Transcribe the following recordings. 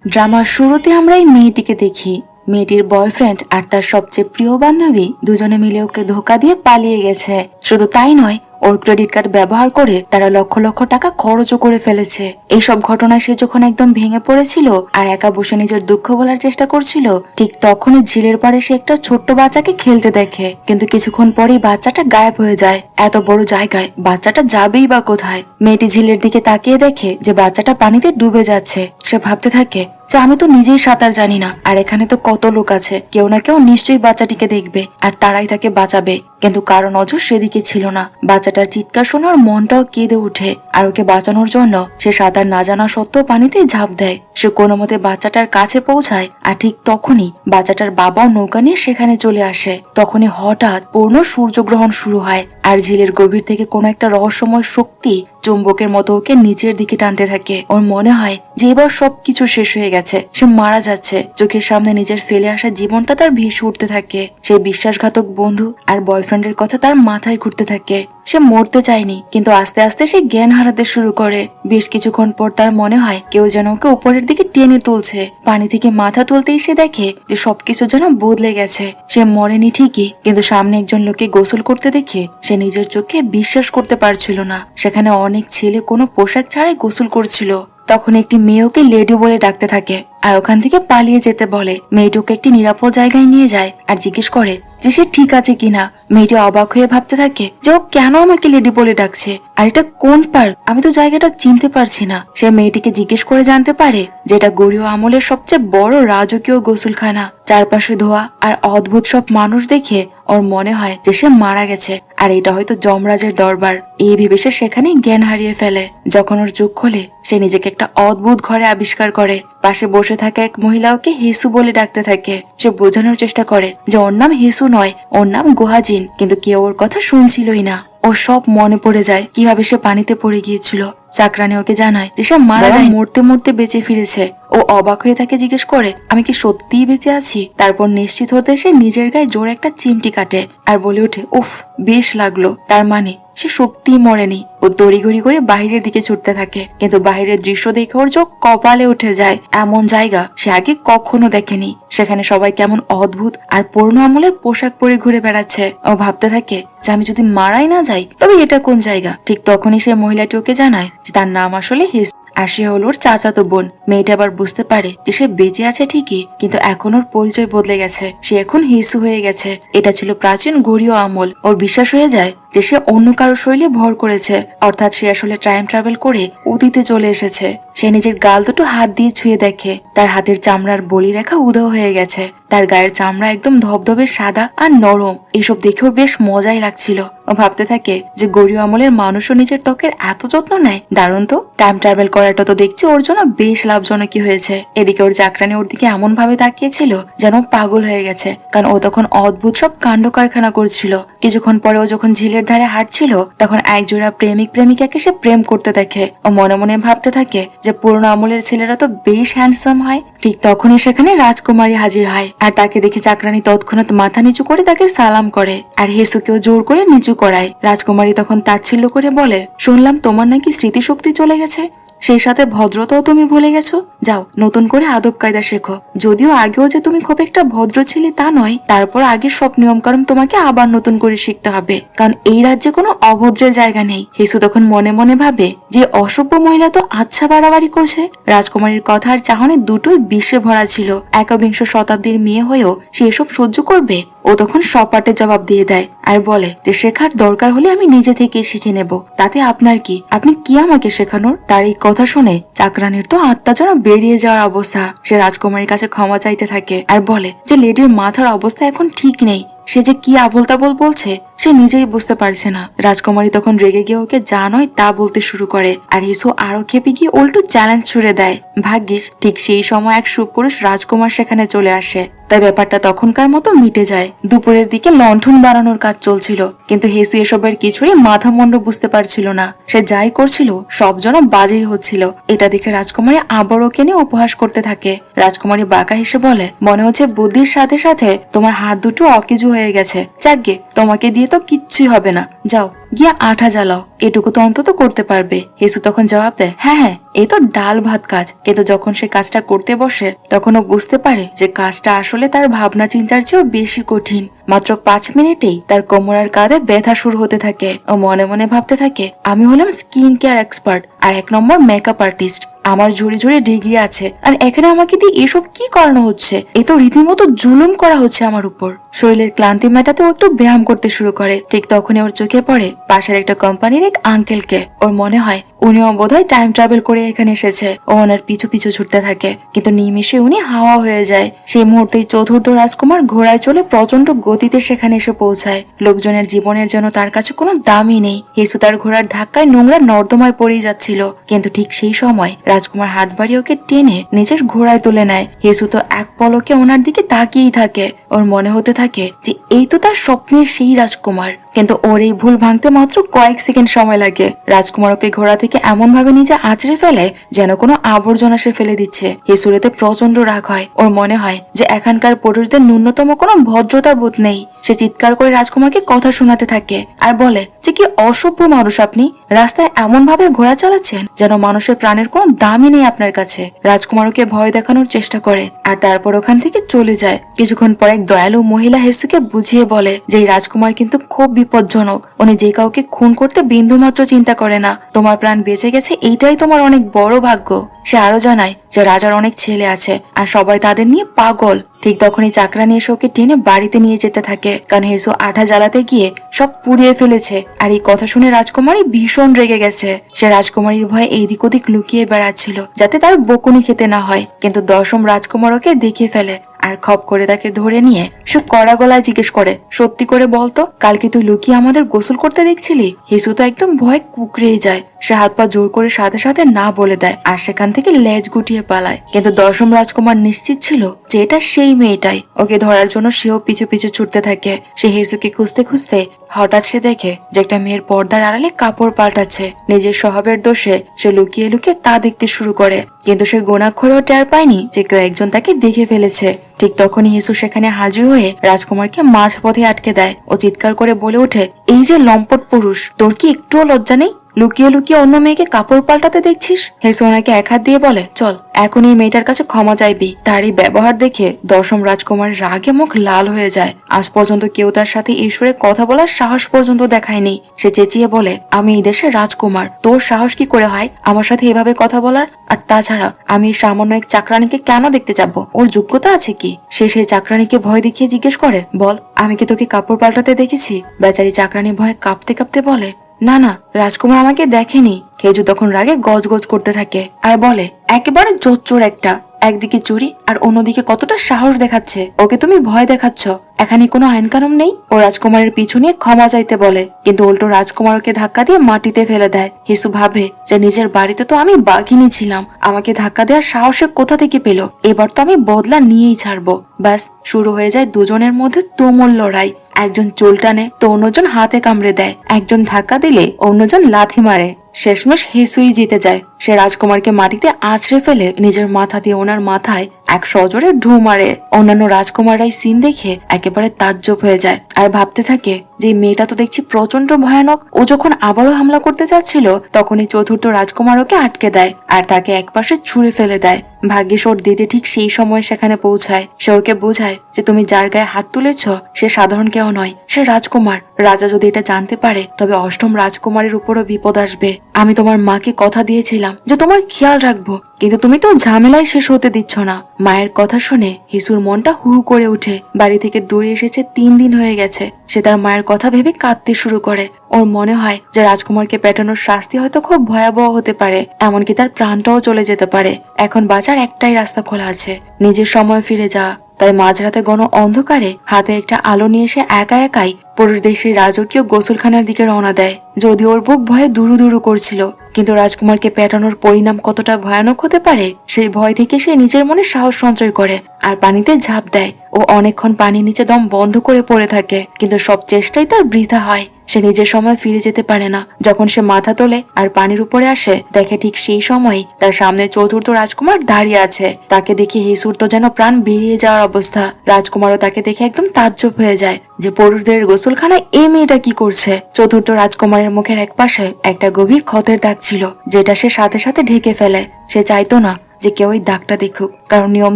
ড্রামার শুরুতে আমরা এই মেয়েটিকে দেখি। মেয়েটির বয়ফ্রেন্ড আর তার সবচেয়ে প্রিয় বান্ধবী দুজনে মিলে ওকে ধোকা দিয়ে পালিয়ে গেছে। শুধু তাই নয়, ওর ক্রেডিট কার্ড ব্যবহার করে তারা লক্ষ লক্ষ টাকা খরচও করে ফেলেছে। এইসব ঘটনায় সে যখন একদম ভেঙে পড়েছিল আর একা বসে নিজের দুঃখ বলার চেষ্টা করছিল, ঠিক তখনই ঝিলের পাড়ে সে একটা ছোট্ট বাচ্চাকে খেলতে দেখে। কিন্তু কিছুক্ষণ পরেই বাচ্চাটা গায়েব হয়ে যায়। এত বড় জায়গায় বাচ্চাটা যাবেই বা কোথায়? মেয়েটি ঝিলের দিকে তাকিয়ে দেখে যে বাচ্চাটা পানিতে ডুবে যাচ্ছে। সে ভাবতে থাকে যে আমি তো নিজেই সাঁতার জানি না, আর এখানে তো কত লোক আছে, কেউ না কেউ নিশ্চয়ই বাচ্চাটিকে দেখবে আর তারাই তাকে বাঁচাবে। কিন্তু কারো নজর সেদিকে ছিল না। বাচ্চাটার চিৎকার শুনে ওর মনটাও কেঁদে উঠে, আর ওকে বাঁচানোর জন্য সে সাঁতার না জানা সত্ত্বেও পানিতে ঝাঁপ দেয়। সে কোনো মতে বাচ্চাটার কাছে পৌঁছায়, আর ঠিক তখনই বাচ্চাটার বাবাও নৌকা নিয়ে সেখানে চলে আসে। তখনই হঠাৎ পূর্ণ সূর্যগ্রহণ শুরু হয়, আর ঝিলের গভীর থেকে কোনো একটা রহস্যময় শক্তি চুম্বকের মতো ওকে নিচের দিকে টানতে থাকে। ওর মনে হয় যে এবার সবকিছু শেষ হয়ে গেছে, সে মারা যাচ্ছে। চোখের সামনে নিজের ফেলে আসা জীবনটা তার ভেসে উঠতে থাকে। সেই বিশ্বাসঘাতক বন্ধু আর বয়ফ্রেন্ডের কথা তার মাথায় ঘুরতে থাকে। সে মরতে চায়নি, কিন্তু আস্তে আস্তে সে জ্ঞান হারাতে শুরু করে। বেশ কিছুক্ষণ পর তার মনে হয় কেউ যেন ওকে উপরের দিকে টেনে তুলছে। পানি থেকে মাথা তুলতেই সে দেখে যে সবকিছু যেন বদলে গেছে। সে মরেনি ঠিকই, কিন্তু সামনে একজন লোককে গোসল করতে দেখে সে নিজের চোখে বিশ্বাস করতে পারছিল না। সেখানে অনেক ছেলে কোনো পোশাক ছাড়াই গোসল করছিল। তখন একটি মেয়ে ওকে লেডি বলে ডাকতে থাকে আর ওখান থেকে পালিয়ে যেতে বলে। মেয়েটিকে একটি নিরাপদ জায়গায় নিয়ে যায় আর জিজ্ঞেস করে যে সে ঠিক আছে কিনা। মেয়েটি অবাক হয়ে ভাবতে থাকে যে ও কেন আমাকে লেডি বলে ডাকছে, আর এটা কোন পার্ক? আমি তো জায়গাটা চিনতে পারছি না। সে মেয়েটিকে জিজ্ঞেস করে জানতে পারে যে এটা গরীয় আমলের সবচেয়ে বড় রাজকীয় গোসলখানা। চারপাশে ধোয়া আর অদ্ভুত সব মানুষ দেখে ওর মনে হয় যে সে মারা গেছে, আর এটা হয়তো যমরাজের দরবার। এই ভেবে সে সেখানেই জ্ঞান হারিয়ে ফেলে। যখন ওর চোখ খোলে, সে নিজেকে একটা অদ্ভুত ঘরে আবিষ্কার করে। পাশে বসে থাকা এক মহিলা ওকে হেসু বলে ডাকতে থাকে। সে বোঝানোর চেষ্টা করে যে ওর নাম হেসু নয়, ওর নাম গুহাজিন, কিন্তু কেউ ওর কথা শুনছিলই না। ওর সব মনে পড়ে যায় কিভাবে সে পানিতে পড়ে গিয়েছিল। চাকরানি ওকে জানায় যে সে মারা যায়, মরতে মরতে বেঁচে ফিরেছে। ও অবাক হয়ে তাকে জিজ্ঞেস করে আমি কি সত্যিই বেঁচে আছি? তারপর নিশ্চিত হতে সে নিজের গায়ে জোরে একটা চিমটি কাটে আর বলে ওঠে উফ, বেশ লাগলো। তার মানে সে সত্যিই মরেনি। ও তড়িঘড়ি করে বাহিরের দিকে ছুটতে থাকে, কিন্তু বাহিরের দৃশ্য দেখে ওর চোখ কপালে উঠে যায়। এমন জায়গা সে আগে কখনো দেখেনি। সেখানে সবাই কেমন অদ্ভুত আর পুরনো আমলের পোশাক পরে ঘুরে বেড়াচ্ছে। ও ভাবতে থাকে যে আমি যদি মারাই না যাই তবে এটা কোন জায়গা। ঠিক তখনই সে মহিলাটি ওকে জানায় যে তার নাম আসলে হেসু, আর সে হলো ওর চাচাতো বোন। মেয়েটা আবার বুঝতে পারে যে সে বেঁচে আছে ঠিকই, কিন্তু এখন ওর পরিচয় বদলে গেছে। সে এখন হেসু হয়ে গেছে। এটা ছিল প্রাচীন গরীয় আমল। ওর বিশ্বাস হয়ে যায় যে সে অন্য কারো শৈলে ভর করেছে, অর্থাৎ সে আসলে টাইম ট্রাভেল করে অতীতে চলে এসেছে। সে নিজের গাল দুটো হাত দিয়ে ছুঁয়ে দেখে তার হাতের চামড়ার বলি রেখা উধাও হয়ে গেছে। তার গায়ের চামড়া একদম ধবধবে সাদা আর নরম। এসব দেখে ওর বেশ মজাই লাগছিল। ও ভাবতে থাকে যে গরীয় আমলের মানুষও নিজের ত্বকের এত যত্ন নেয়, দারুণ তো। টাইম ট্রাভেল করাটা তো দেখছি ওর জন্য বেশ লাভজনকই হয়েছে। এদিকে ওর চাকরানি ওর দিকে এমন ভাবে তাকিয়েছিল যেন পাগল হয়ে গেছে, কারণ ও তখন অদ্ভুত সব কাণ্ড কারখানা করছিল। কিছুক্ষণ পরে ও যখন ঝিলের ধারে হাঁটছিল, তখন একজোড়া প্রেমিক প্রেমিকাকে সে প্রেম করতে দেখে। ও মনে মনে ভাবতে থাকে যে পুরনো আমলের ছেলেরা তো বেশ হ্যান্ডসাম হয়। ঠিক তখনই সেখানে রাজকুমারী হাজির হয়, আর তাকে দেখে চাকরানি তৎক্ষণাৎ মাথা নিচু করে তাকে সালাম করে, আর হেসুকেও জোর করে নিচু করায়। রাজকুমারী তখন তাচ্ছিল্য করে বলে শুনলাম তোমার নাকি স্মৃতিশক্তি চলে গেছে, সেই সাথে ভদ্রতাও তুমি ভুলে গেছো। যাও নতুন করে আদব কায়দা শেখো। যদিও আগেও যে তুমি খুব একটা ভদ্র ছিলে তা নয়, তারপর আগের সব নিয়ম কানুন তোমাকে আবার নতুন করে শিখতে হবে, কারণ এই রাজ্যে কোনো অভদ্রের জায়গা নেই। হেসু তখন মনে মনে ভাবে যে অসভ্য মহিলা তো আচ্ছা বাড়াবাড়ি করছে। রাজকুমারীর কথা আর চাহনি দুটোই বিশ্বে ভরা ছিল। একবিংশ শতাব্দীর মেয়ে হয়েও সে এসব সহ্য করবে? ও তখন সপাটে জবাব দিয়ে দেয় আর বলে যে শেখার দরকার হলে আমি নিজে থেকে শিখে নেব, তাতে আপনার কি? আপনি কি আমাকে শেখানোর? তার এই কথা শুনে চাকরানির তো আত্মা যেন বেরিয়ে যাওয়ার অবস্থা। সে রাজকুমারীর কাছে ক্ষমা চাইতে থাকে আর বলে যে লেডির মাথার অবস্থা এখন ঠিক নেই। সে যে কি আবোল তাবোল বলছে সে নিজেই বুঝতে পারছে না। রাজকুমারী তখন রেগে গিয়ে ওকে যা নয় তা বলতে শুরু করে, আর হেসু আরো খেপে গিয়ে উল্টো চ্যালেঞ্জ ছুড়ে দেয়। ভাগ্যিস ঠিক সেই সময় এক সুপুরুষ রাজকুমার সেখানে চলে আসে, তাই ব্যাপারটা তখনকার মতো মিটে যায়। দুপুরের দিকে লণ্ঠন বানানোর কাজ চলছিল, কিন্তু হেসু এসবের কিছুরই মাথা মুন্ড বুঝতে পারছিল না। সে যাই করছিল সব যেন বাজেই হচ্ছিল। এটা দেখে রাজকুমারী আবার ওকে নিয়ে উপহাস করতে থাকে। রাজকুমারী বাঁকা হেসে বলে মনে হচ্ছে বুদ্ধির সাথে সাথে তোমার হাত দুটো অকেজু হয়ে গেছে। যাকগে, তোমাকে দিয়ে তো কিচ্ছুই হবে না। যাও গিয়ে আঠা জ্বালাও, এটুকু তো অন্তত করতে পারবে। হেসু তখন জবাব দেয়, হ্যাঁ হ্যাঁ, এ তো ডাল ভাত কাজ। কিন্তু যখন সে কাজটা করতে বসে তখন ও বুঝতে পারে যে কাজটা আসলে তার ভাবনা চিন্তার চেয়েও বেশি কঠিন। মাত্র 5 মিনিটেই তার কোমর আর কাঁধে ব্যথা শুরু হতে থাকে। ও মনে মনে ভাবতে থাকে, আমি হলাম স্কিন কেয়ার এক্সপার্ট আর 1 নম্বর মেকআপ আর্টিস্ট, আমার ঝুড়ি ঝুড়ি ডিগ্রি আছে, আর এখানে আমাকে দিয়ে এসব কি করানো হচ্ছে? এ তো রীতিমতো জুলুম করা হচ্ছে আমার উপর। শরীরের ক্লান্তি মেটাতে ও একটু ব্যায়াম করতে শুরু করে। ঠিক তখনই ওর চোখে পড়ে পাশের একটা কোম্পানির এক আঙ্কেলকে। ওর মনে হয় উনিও বোধহয় টাইম ট্রাভেল করে এখানে এসেছে। ও ওনার পিছু পিছু ছুটতে থাকে, কিন্তু নিমিষে উনি হাওয়া হয়ে যায়। সেই মুহূর্তেই চতুর্থ রাজকুমার ঘোড়ায় চলে প্রচন্ড গতিতে সেখানে এসে পৌঁছায়। লোকজনের জীবনের জন্য তার কাছে কোনো দামই নেই। হেসু তার ঘোড়ার ধাক্কায় নোংরা নর্দমায় পড়েই যাচ্ছিল, কিন্তু ঠিক সেই সময় রাজকুমার হাত বাড়িয়ে ওকে টেনে নিজের ঘোড়ায় তুলে নেয়। হেসু তো এক পলকে ওনার দিকে তাকিয়েই থাকে। ওর মনে হতে থাকে যে এই তো তার স্বপ্নের সেই রাজকুমার। কিন্তু ওর এই ভুল ভাঙতে মাত্র কয়েক সেকেন্ড সময় লাগে। রাজকুমার ওকে ঘোড়া থেকে এমন ভাবে নিজে আঁচড়ে ফেলে যেন কোনো আবর্জনা সে ফেলে দিচ্ছে। হেসুরেতে প্রচন্ড রাগ হয়। ওর মনে হয় যে এখানকার পুরুষদের ন্যূনতম কোনো ভদ্রতা বোধ নেই। সে চিৎকার করে রাজকুমারকে কথা শোনাতে থাকে আর বলে যে কি অসভ্য মানুষ আপনি, রাস্তায় এমন ভাবে ঘোড়া চালাচ্ছেন যেন মানুষের প্রাণের কোনো দামই নেই আপনার কাছে। রাজকুমার ওকে ভয় দেখানোর চেষ্টা করে আর তারপর ওখান থেকে চলে যায়। কিছুক্ষণ পর এক দয়ালু মহিলা হেসুকে বুঝিয়ে বলে যে এই রাজকুমার কিন্তু খুব বিপজ্জনক, উনি যে কাউকে খুন করতে বিন্দুমাত্র চিন্তা করে না। তোমার প্রাণ বেঁচে গেছে, এইটাই তোমার অনেক বড় ভাগ্য। সে আরো জানায় যে রাজার অনেক ছেলে আছে আর সবাই তাদের নিয়ে পাগল। ঠিক তখনই চাকরানি এসে ওকে টেনে বাড়িতে নিয়ে যেতে থাকে, কারণ হেসু আঠা জ্বালাতে গিয়ে সব পুড়িয়ে ফেলেছে। আর এই কথা শুনে রাজকুমারী ভীষণ রেগে গেছে। সে রাজকুমারীর ভয়ে এইদিক ওদিক লুকিয়ে বেড়াচ্ছিল যাতে তার বকুনি খেতে না হয়। কিন্তু দশম রাজকুমার ওকে দেখে ফেলে আর খপ করে তাকে ধরে নিয়ে সে কড়া গলায় জিজ্ঞেস করে, সত্যি করে বলতো, কালকে তুই লুকিয়ে আমাদের গোসল করতে দেখছিলি? হেসু তো একদম ভয় কুকড়েই যায়। সে হাত পা জোর করে সাথে সাথে না বলে দেয় আর সেখান থেকে লেজ গুটিয়ে পালায়। কিন্তু দশম রাজকুমার নিশ্চিত ছিল যে এটা সেই মেয়েটাই। ওকে ধরার জন্য সেও পিছু পিছু ছুটতে থাকে। সে হেসুকে খুঁজতে খুঁজতে হঠাৎ সে দেখে যে একটা মেয়ের পর্দার আড়ালে কাপড় পাল্টাচ্ছে। নিজের স্বভাবের দোষে সে লুকিয়ে লুকিয়ে তা দেখতে শুরু করে, কিন্তু সে গোনাক্ষরেও টের পায়নি যে কেউ একজন তাকে দেখে ফেলেছে। ঠিক তখনই হেসু সেখানে হাজির হয়ে রাজকুমারকে মাঝপথে আটকে দেয়। ও চিৎকার করে বলে ওঠে, এই যে লম্পট পুরুষ, তোর কি একটুও লজ্জা নেই? লুকিয়ে লুকিয়ে অন্য মেয়েকে কাপড় পাল্টাতে দেখছিস? হেসু ওনাকে এক হাত দিয়ে বলে, চল এখন এই মেয়েটার কাছে ক্ষমা চাইবি। তার এই ব্যবহার দেখে দশম রাজকুমার রাগে মুখ লাল হয়ে যায়। আজ পর্যন্ত কেউ তার সাথে এই সুরে কথা বলার সাহস পর্যন্ত দেখায়নি। সে চেঁচিয়ে বলে, আমি এই দেশের রাজকুমার, তোর সাহস কি করে হয় আমার সাথে এভাবে কথা বলার? আর তাছাড়া আমি এই সামান্য এক চাকরানিকে কেন দেখতে যাব? ওর যোগ্যতা আছে কি? সে সেই চাকরানিকে ভয় দেখিয়ে জিজ্ঞেস করে, বল আমি কি তোকে কাপড় পাল্টাতে দেখেছি? বেচারি চাকরানি ভয়ে কাঁপতে কাঁপতে বলে, না না, রাজকুমার আমাকে দেখেনি। হেজু তখন রাগে গজ গজ করতে থাকে আর বলে, একেবারে জোচ্চোর একটা, একদিকে চুরি আর অন্যদিকে কতটা সাহস দেখাচ্ছে। ওকে তুমি ভয় দেখাচ্ছ, এখানে কোনো আইন কানুন নেই। ও রাজকুমারের পিছু নিয়ে ক্ষমা চাইতে বলে, কিন্তু উল্টো রাজকুমার ওকে ধাক্কা দিয়ে মাটিতে ফেলে দেয়। হিসু ভাবে যে নিজের বাড়িতে তো আমি বাঘিনী ছিলাম, আমাকে ধাক্কা দেওয়ার সাহসে কোথা থেকে পেল? এবার তো আমি বদলা নিয়েই ছাড়বো। ব্যাস শুরু হয়ে যায় দুজনের মধ্যে তুমুল লড়াই। একজন চুল টানে তো অন্যজন হাতে কামড়ে দেয়, একজন ধাক্কা দিলে অন্যজন লাথি মারে। শেষমেশ হেসুই জিতে যায়। সে রাজকুমারকে মাটিতে আছড়ে ফেলে নিজের মাথা দিয়ে ওনার মাথায় এক সজোরে ঢু মারে। অন্যান্য রাজকুমাররাই সিন দেখে একেবারে তাজ্জব হয়ে যায় আর ভাবতে থাকে যে মেয়েটা তো দেখছি প্রচন্ড ভয়ানক। ও যখন আবারও হামলা করতে যাচ্ছিল তখনই চতুর্থ রাজকুমার ওকে আটকে দেয় আর তাকে একপাশে ছুঁড়ে ফেলে দেয়। ভাগ্যিস ওর দিদি ঠিক সেই সময় সেখানে পৌঁছায়। সে ওকে বোঝায় যে তুমি যার গায়ে হাত তুলেছ সে সাধারণ কেউ নয়, সে রাজকুমার। রাজা যদি এটা জানতে পারে তবে অষ্টম রাজকুমারের উপরও বিপদ আসবে। আমি তোমার মাকে কথা দিয়েছিলাম যে তোমার খেয়াল রাখবো, কিন্তু তুমি তো ঝামেলায় শেষ হতে দিচ্ছ না। মায়ের কথা শুনে হিসুর মনটা হু করে উঠে। বাড়ি থেকে দূরে এসেছে 3 দিন হয়ে গেছে। সে তার মায়ের কথা ভেবে কাঁদতে শুরু করে। ওর মনে হয় যে রাজকুমারকে পেটানোর শাস্তি হয়তো খুব ভয়াবহ হতে পারে, এমনকি তার প্রাণটাও চলে যেতে পারে। এখন বাঁচার একটাই রাস্তা খোলা আছে, নিজের সময় ফিরে যাওয়া। তাই মাঝরাতে ঘন অন্ধকারে হাতে একটা আলো নিয়ে এসে একা একাই পুরুষদের সেই রাজকীয় গোসলখানার দিকে রওনা দেয়। যদি ওর বুক ভয়ে দুরু দুরু করছিল, কিন্তু রাজকুমারকে পেটানোর পরিণাম কতটা ভয়ানক হতে পারে সেই ভয় থেকে সে নিজের মনে সাহস সঞ্চয় করে আর পানিতে ঝাঁপ দেয়। ও অনেকক্ষণ পানির নিচে দম বন্ধ করে পড়ে থাকে, কিন্তু সব চেষ্টাই তার বৃথা হয়। সে নিজের সময় ফিরে যেতে পারে না। যখন সে মাথা তোলে আর পানির উপরে আসে, দেখে ঠিক সেই সময় তার সামনে চতুর্থ রাজকুমার দাঁড়িয়ে আছে। তাকে দেখে হিসুর তো যেন প্রাণ বেরিয়ে যাওয়ার অবস্থা। রাজকুমারও তাকে দেখে একদম তাজ্জব হয়ে যায় যে পুরুষদের গোসলখানায় এই মেয়েটা কি করছে। চতুর্থ রাজকুমারের মুখের একপাশে একটা গভীর ক্ষতের দাগ ছিল, যেটা সে সাথে সাথে ঢেকে ফেলে। সে চাইতো না যে কেউ ওই দাগটা দেখুক, কারণ নিয়ম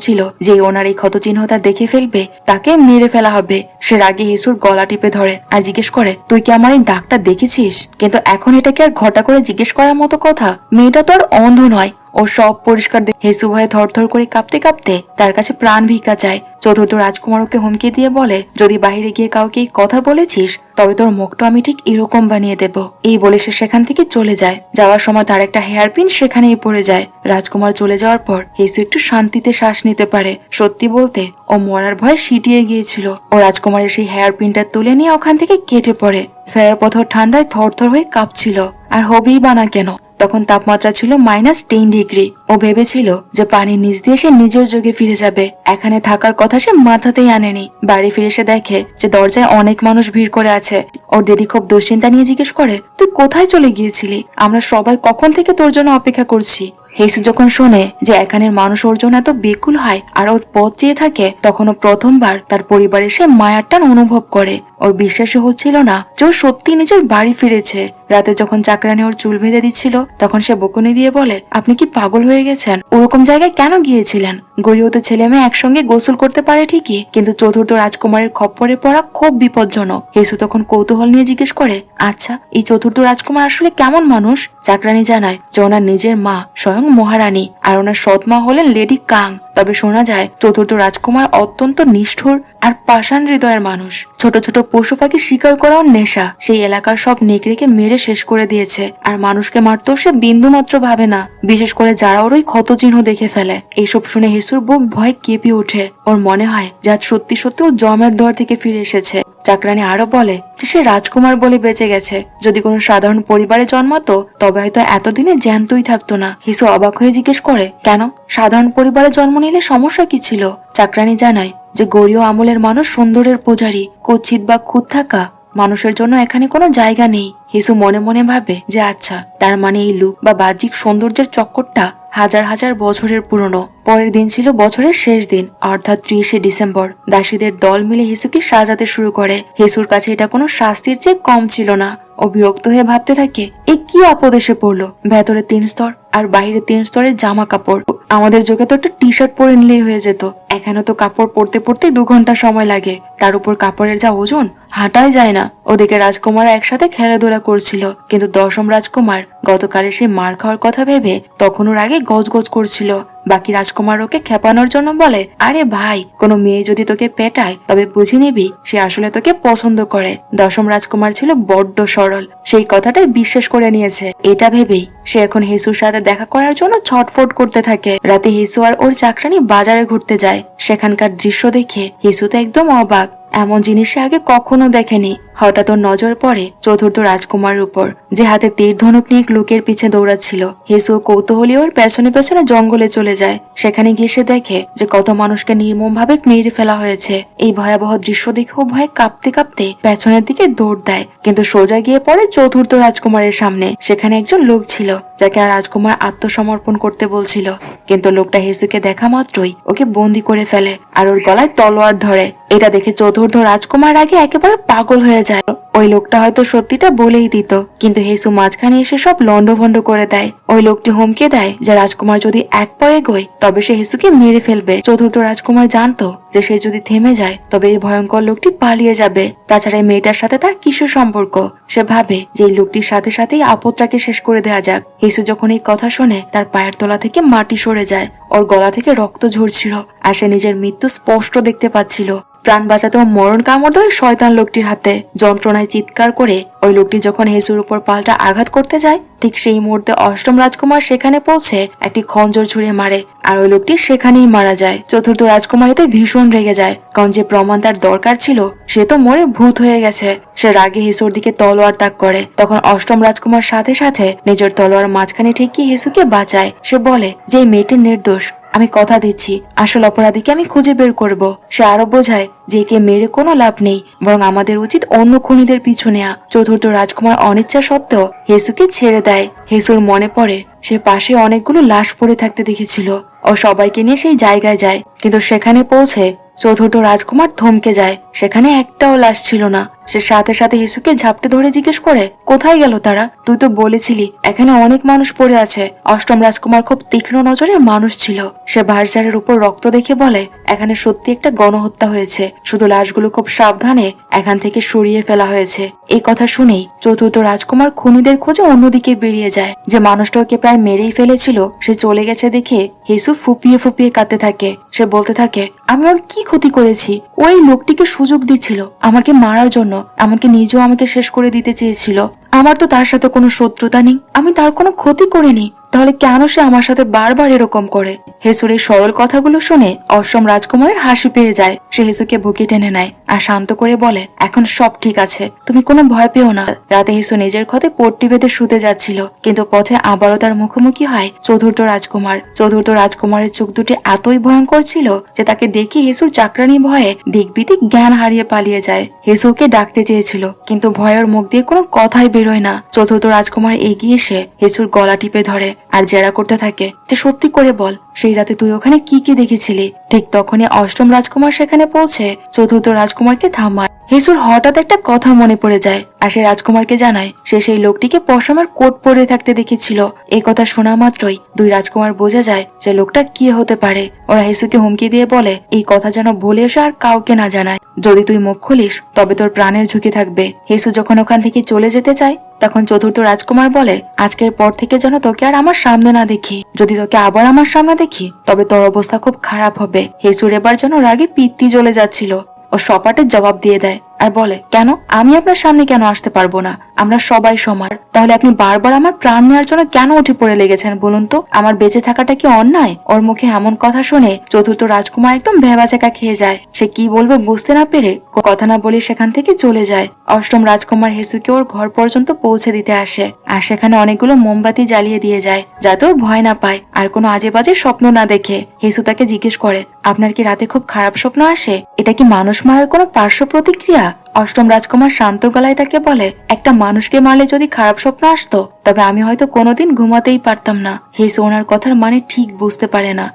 ছিল যে ওনার এই ক্ষত চিহ্নটা দেখে ফেলবে তাকে মেরে ফেলা হবে। সে রাগে হিসুর গলা টিপে ধরে আর জিজ্ঞেস করে, তুই কি আমার এই দাগটা দেখেছিস? কিন্তু এখন এটাকে আর ঘটা করে জিজ্ঞেস করার মতো কথা? মেয়েটা তো আর অন্ধ নয়, ও সব পরিষ্কার হেসু ভয়ে থরথর করে কাঁপতে কাঁপতে তার কাছে প্রাণ ভিক্ষা চায়। চতুর্থ রাজকুমার ওকে হুমকি দিয়ে বলে, যদি বাইরে গিয়ে কাউকে কথা বলেছিস তবে তোর মুখটা আমি ঠিক এরকম বানিয়ে দেব। এই বলে সে সেখান থেকে চলে যায়। যাওয়ার সময় তার একটা হেয়ার পিন সেখানেই পড়ে যায়। রাজকুমার চলে যাওয়ার পর হেসু একটু শান্তিতে শ্বাস নিতে পারে। সত্যি বলতে ও মরার ভয়ে সিটিয়ে গিয়েছিল। ও রাজকুমারের সেই হেয়ার পিনটা তুলে নিয়ে ওখান থেকে কেটে পড়ে। ফেরার পথ ঠান্ডায় থরথর হয়ে কাঁপছিল। আর হবেই বা না কেন, তখন তাপমাত্রা ছিল -10 ডিগ্রি। ও ভেবেছিল যে পানির নিচ দিয়ে সে নিজের যোগে ফিরে যাবে। এখানে থাকার কথা সে মাথাতেই আনেনি। বাড়ি ফিরে সে দেখে যে দরজায় অনেক মানুষ ভিড় করে আছে। ওর দিদি খুব দুশ্চিন্তা নিয়ে জিজ্ঞেস করে, তুই কোথায় চলে গিয়েছিলি? আমরা সবাই কখন থেকে তোর জন্য অপেক্ষা করছি। হেসু যখন শোনে যে এখানের মানুষ ওর জন্য এত বেকুল হয় আর ও পথ চেয়ে থাকে, তখনও প্রথমবার তার পরিবারে সে মায়ার টান অনুভব করে। ওর বিশ্বাসই হচ্ছিল না যে ও সত্যি নিজের বাড়ি ফিরেছে। রাতে যখন চাকরানি ওর চুল বেঁধে দিচ্ছিল, তখন সে বকুনি দিয়ে বলে, আপনি কি পাগল হয়ে গেছেন? ওরকম জায়গায় কেন গিয়েছিলেন? গড়িয়তে ছেলে মেয়ে একসঙ্গে গোসল করতে পারে ঠিকই, কিন্তু চতুর্থ রাজকুমারের খপ্পরে পড়া খুব বিপজ্জনক। হেসু তখন কৌতূহল নিয়ে জিজ্ঞেস করে, আচ্ছা এই চতুর্থ রাজকুমার আসলে কেমন মানুষ? চাকরানি জানায় যে ওনার নিজের মা স্বয়ং মহারানী, আর ওনার সৎ মা হলেন লেডি কাং। তবে শোনা যায় চতুর্থ রাজকুমার অত্যন্ত নিষ্ঠুর আর পাষাণ হৃদয়ের মানুষ। ছোট ছোট পশু পাখি শিকার করাও নেশা। সেই এলাকার সব নেকড়েকে মেরে শেষ করে দিয়েছে, আর মানুষকে মারতেও সে বিন্দু মাত্র ভাবে না, বিশেষ করে যারা ওর ওই ক্ষত চিহ্ন দেখে ফেলে। এইসব শুনে হেসুর বুক ভয় কেঁপে ওঠে। ওর মনে হয় যা সত্যি সত্যি ও জমের দর থেকে ফিরে এসেছে। চাকরানি আরো বলে যে সে রাজকুমার বলে বেঁচে গেছে। যদি কোনো সাধারণ পরিবারে জন্মাতো তবে হয়তো এতদিনে জ্যান্তই থাকতো না। হিসু অবাক হয়ে জিজ্ঞেস করে, কেন? সাধারণ পরিবারে জন্ম নিলে সমস্যা কি ছিল? চাকরানি জানায় যে গৌরীয় আমলের মানুষ সুন্দরের পূজারী, কুৎসিত বা খুঁত থাকা মানুষের জন্য এখানে কোনো জায়গা নেই। হিসু মনে মনে ভাবে যে আচ্ছা, তার মানে এই লুক বা বাহ্যিক সৌন্দর্যের চক্করটা হাজার হাজার বছরের পুরনো। পরের দিন ছিল বছরের শেষ দিন, অর্থাৎ 30শে ডিসেম্বর। দাসীদের দল মিলে হিসুকে সাজাতে শুরু করে। হিসুর কাছে এটা কোনো শাস্তির চেয়ে কম ছিল না। ও বিরক্ত হয়ে ভাবতে থাকে, এ কি আপদ এসে পড়লো? ভেতরে 3 স্তর আর বাইরে 3 স্তরের জামা কাপড়। আমাদের যুগে তো একটা টি শার্ট পরে নিলেই হয়ে যেত। এখানে তো কাপড় পরতে পরতে 2 ঘন্টা সময় লাগে। তার উপর কাপড়ের যা ওজন, হাঁটাই যায় না। ওদিকে রাজকুমাররা একসাথে খেলাধুলা করছিল, কিন্তু 10ম রাজকুমার গতকালে সে মার খাওয়ার কথা ভেবে তখন ওর আগে গজগজ করছিল। বাকি রাজকুমার ওকে খেপানোর জন্য বলে, আরে ভাই, কোনো মেয়ে যদি তোকে পেটায় তবে বুঝে নিবি সে আসলে তোকে পছন্দ করে। 10ম রাজকুমার ছিল বড্ড সরল, সেই কথাটাই বিশ্বাস করে নিয়েছে। এটা ভেবেই সে এখন হিসুর সাথে দেখা করার জন্য ছটফট করতে থাকে। রাতে হিসু আর ওর চাকরানি বাজারে ঘুরতে যায়। সেখানকার দৃশ্য দেখে হিসু তো একদম অবাক। এমন জিনিস সে আগে কখনো দেখেনি। হঠাৎ ওর নজর পড়ে চতুর্থ রাজকুমারের উপর, যে হাতে তীর ধনুক নিয়ে লোকের পিছে দৌড়াচ্ছিল। হিসু কৌতূহলী ওর পেছনে পেছনে জঙ্গলে চলে যায়। সেখানে গিয়ে সে দেখে যে কত মানুষকে নির্মম ভাবে মেরে ফেলা হয়েছে। এই ভয়াবহ দৃশ্য দেখে ও ভয়ে কাঁপতে কাঁপতে পেছনের দিকে দৌড় দেয়, কিন্তু সোজা গিয়ে পড়ে চতুর্থ রাজকুমারের সামনে। সেখানে একজন লোক ছিল যাকে আর রাজকুমার আত্মসমর্পণ করতে বলছিল, কিন্তু লোকটা হিসুকে দেখা মাত্রই ওকে বন্দি করে ফেলে আর ওর গলায় তলোয়ার ধরে। এটা দেখে চতুর্থ রাজকুমার আগে একেবারে পাগল হয়ে যায়। ওই লোকটা হয়তো সত্যিটা বলেই দিত, কিন্তু হেসু মাঝখানে এসে সব লন্ডভন্ড করে দেয়। ওই লোকটি হুমকে দেয় যে রাজকুমার যদি এক পা এগোয় তবে সে হেসুকে মেরে ফেলবে। চতুর্থ রাজকুমার জানতো যে সে যদি থেমে যায় তবে এই ভয়ঙ্কর লোকটি পালিয়ে যাবে। তাছাড়া এই মেয়েটার সাথে তার কিসের সম্পর্ক? সে ভাবে যে এই লোকটির সাথে সাথেই আপদটাকে শেষ করে দেওয়া যাক। হেসু যখন এই কথা শোনে তার পায়ের তলা থেকে মাটি সরে যায়। ওর গলা থেকে রক্ত ঝরছিল আর সে নিজের মৃত্যু স্পষ্ট দেখতে পাচ্ছিল। প্রাণ বাঁচাতে ও মরণ কামড় দেয় শয়তান লোকটির হাতে। যন্ত্রণায় চিৎকার করে ওই লোকটি যখন হেসুর উপর পাল্টা আঘাত করতে যায়, ঠিক সেই মুহূর্তে 8ম রাজকুমার সেখানে পৌঁছে একটি খঞ্জর ছুঁড়ে মারে আর ওই লোকটি সেখানেই মারা যায়। চতুর্থ রাজকুমার এতে ভীষণ রেগে যায়, কারণ যে প্রমাণ তার দরকার ছিল সে তো মরে ভূত হয়ে গেছে। সে রাগে হেসুর দিকে তলোয়ার তাক করে। তখন 8ম রাজকুমার সাথে সাথে নিজের তলোয়ার মাঝখানে ঠেকিয়ে হেসুকে বাঁচায়। সে বলে যে মেয়েটি নির্দোষ, আমি কথা দিচ্ছি আসল অপরাধীকে আমি খুঁজে বের করব। সে আরো বোঝায় যে একে মেরে কোনো লাভ নেই, বরং আমাদের উচিত অন্য খুনিদের পিছু নেয়া। চতুর্থ রাজকুমার অনিচ্ছা সত্ত্বেও হেসুকে ছেড়ে দেয়। হেসুর মনে পড়ে সে পাশে অনেকগুলো লাশ পড়ে থাকতে দেখেছিল। ও সবাইকে নিয়ে সেই জায়গায় যায়, কিন্তু সেখানে পৌঁছে চতুর্থ রাজকুমার থমকে যায়। সেখানে একটাও লাশ ছিল না। সে সাথে সাথে হিসুকে ঝাপটে ধরে জিজ্ঞেস করে, কোথায় গেল তারা? তুই তো বলেছিলি এখানে অনেক মানুষ পড়ে আছে। অষ্টম রাজকুমার খুব তীক্ষ্ণ নজরে মানুষ ছিল। সে ভার্সারের উপর রক্ত দেখে বলে, এখানে সত্যি একটা গণহত্যা হয়েছে, শুধু লাশগুলো খুব সাবধানে এখান থেকে সরিয়ে ফেলা হয়েছে। এই কথা শুনেই চতুর্থ রাজকুমার খুনিদের খোঁজে অন্যদিকে বেরিয়ে যায়। যে মানুষটা ওকে প্রায় মেরেই ফেলেছিল সে চলে গেছে দেখে হিসু ফুপিয়ে ফুপিয়ে কাঁদতে থাকে। সে বলতে থাকে, আমি ওর কি ক্ষতি করেছি? ওই লোকটিকে সুযোগ দিচ্ছিল আমাকে মারার জন্য, এমনকি নিজেও আমাকে শেষ করে দিতে চেয়েছিল। আমার তো তার সাথে কোনো শত্রুতা নেই, আমি তার কোনো ক্ষতি করিনি, তাহলে কেন সে আমার সাথে বারবার এরকম করে? হেসুর এই সরল কথাগুলো শুনে অষ্টম রাজকুমারের হাসি পেয়ে যায়। সে হেসুকে বুকে টেনে নেয় আর শান্ত করে বলে, এখন সব ঠিক আছে, তুমি কোনো ভয় পেও না। রাতে হেসু নিজের ক্ষতে পট্টি বেঁধে শুতে যাচ্ছিল, কিন্তু পথে আবারও তার মুখোমুখি হয় চতুর্থ রাজকুমার। চতুর্থ রাজকুমারের চোখ দুটি এতই ভয়ঙ্কর ছিল যে তাকে দেখে হেসুর চাকরানি ভয়ে দিকবিদিক জ্ঞান হারিয়ে পালিয়ে যায়। হেসুকে ডাকতে চেয়েছিল, কিন্তু ভয়ের মুখ দিয়ে কোনো কথাই বেরোয় না। চতুর্থ রাজকুমার এগিয়ে এসে হেসুর গলা টিপে ধরে আর জেরা করতে থাকে যে সত্যি করে বল, সেই রাতে তুই ওখানে কি কি দেখেছিলি? ঠিক তখনই অষ্টম রাজকুমার সেখানে পৌঁছে চতুর্থ রাজকুমারকে থামায়। হেসুর হঠাৎ একটা কথা মনে পড়ে যায় আর সে রাজকুমারকে জানায় সে সেই লোকটিকে পশমের কোট পরে থাকতে দেখেছিল। এই কথা শোনা মাত্রই দুই রাজকুমার বোঝা যায় যে লোকটা কি হতে পারে। ওরা হেসুকে হুমকি দিয়ে বলে, এই কথা যেন বলে এসে আর কাউকে না জানায়। যদি তুই মুখ খুলিস তবে তোর প্রাণের ঝুঁকি থাকবে। হেসু যখন ওখান থেকে চলে যেতে চায় তখন চতুর্থ রাজকুমার বলে, আজকের পর থেকে যেন তোকে আর আমার সামনে না দেখি। যদি তোকে আবার আমার সামনে দেখি তবে তোর অবস্থা খুব খারাপ হবে। হেসুর এবার যেন রাগে পিত্তি জ্বলে যাচ্ছিল। ও সপাটের জবাব দিয়ে দেয় আর বলে, কেন আমি আপনার সামনে কেন আসতে পারবো না? আমরা সবাই সমান। তাহলে আপনি বারবার আমার প্রাণ নেওয়ার জন্য কেন উঠে পড়ে লেগেছেন বলুন তো? আমার বেঁচে থাকাটা কি অন্যায়? ওর মুখে এমন কথা শুনে চতুর্থ রাজকুমার একদম ভেবাচাকা খেয়ে যায়। সে কি বলবে বুঝতে না পেরে কথা না বলে সেখান থেকে চলে যায়। অষ্টম রাজকুমার হেসুকে ওর ঘর পর্যন্ত পৌঁছে দিতে আসে আর সেখানে অনেকগুলো মোমবাতি জ্বালিয়ে দিয়ে যায় যাতে ও ভয় না পায় আর কোনো আজে বাজে স্বপ্ন না দেখে। হেসু তাকে জিজ্ঞেস করে, আপনার কি রাতে খুব খারাপ স্বপ্ন আসে? এটা কি মানুষ মারার কোনো পার্শ্ব প্রতিক্রিয়া? অষ্টম রাজকুমার শান্ত গলায় তাকে বলে, একটা মানুষকে মারলে যদি খারাপ স্বপ্ন আসতো তবে আমি হয়তো কোনোদিন ঘুমাতেই পারতাম না। হেসু ওনার কথার মানে ঠিক বুঝতে পারে না।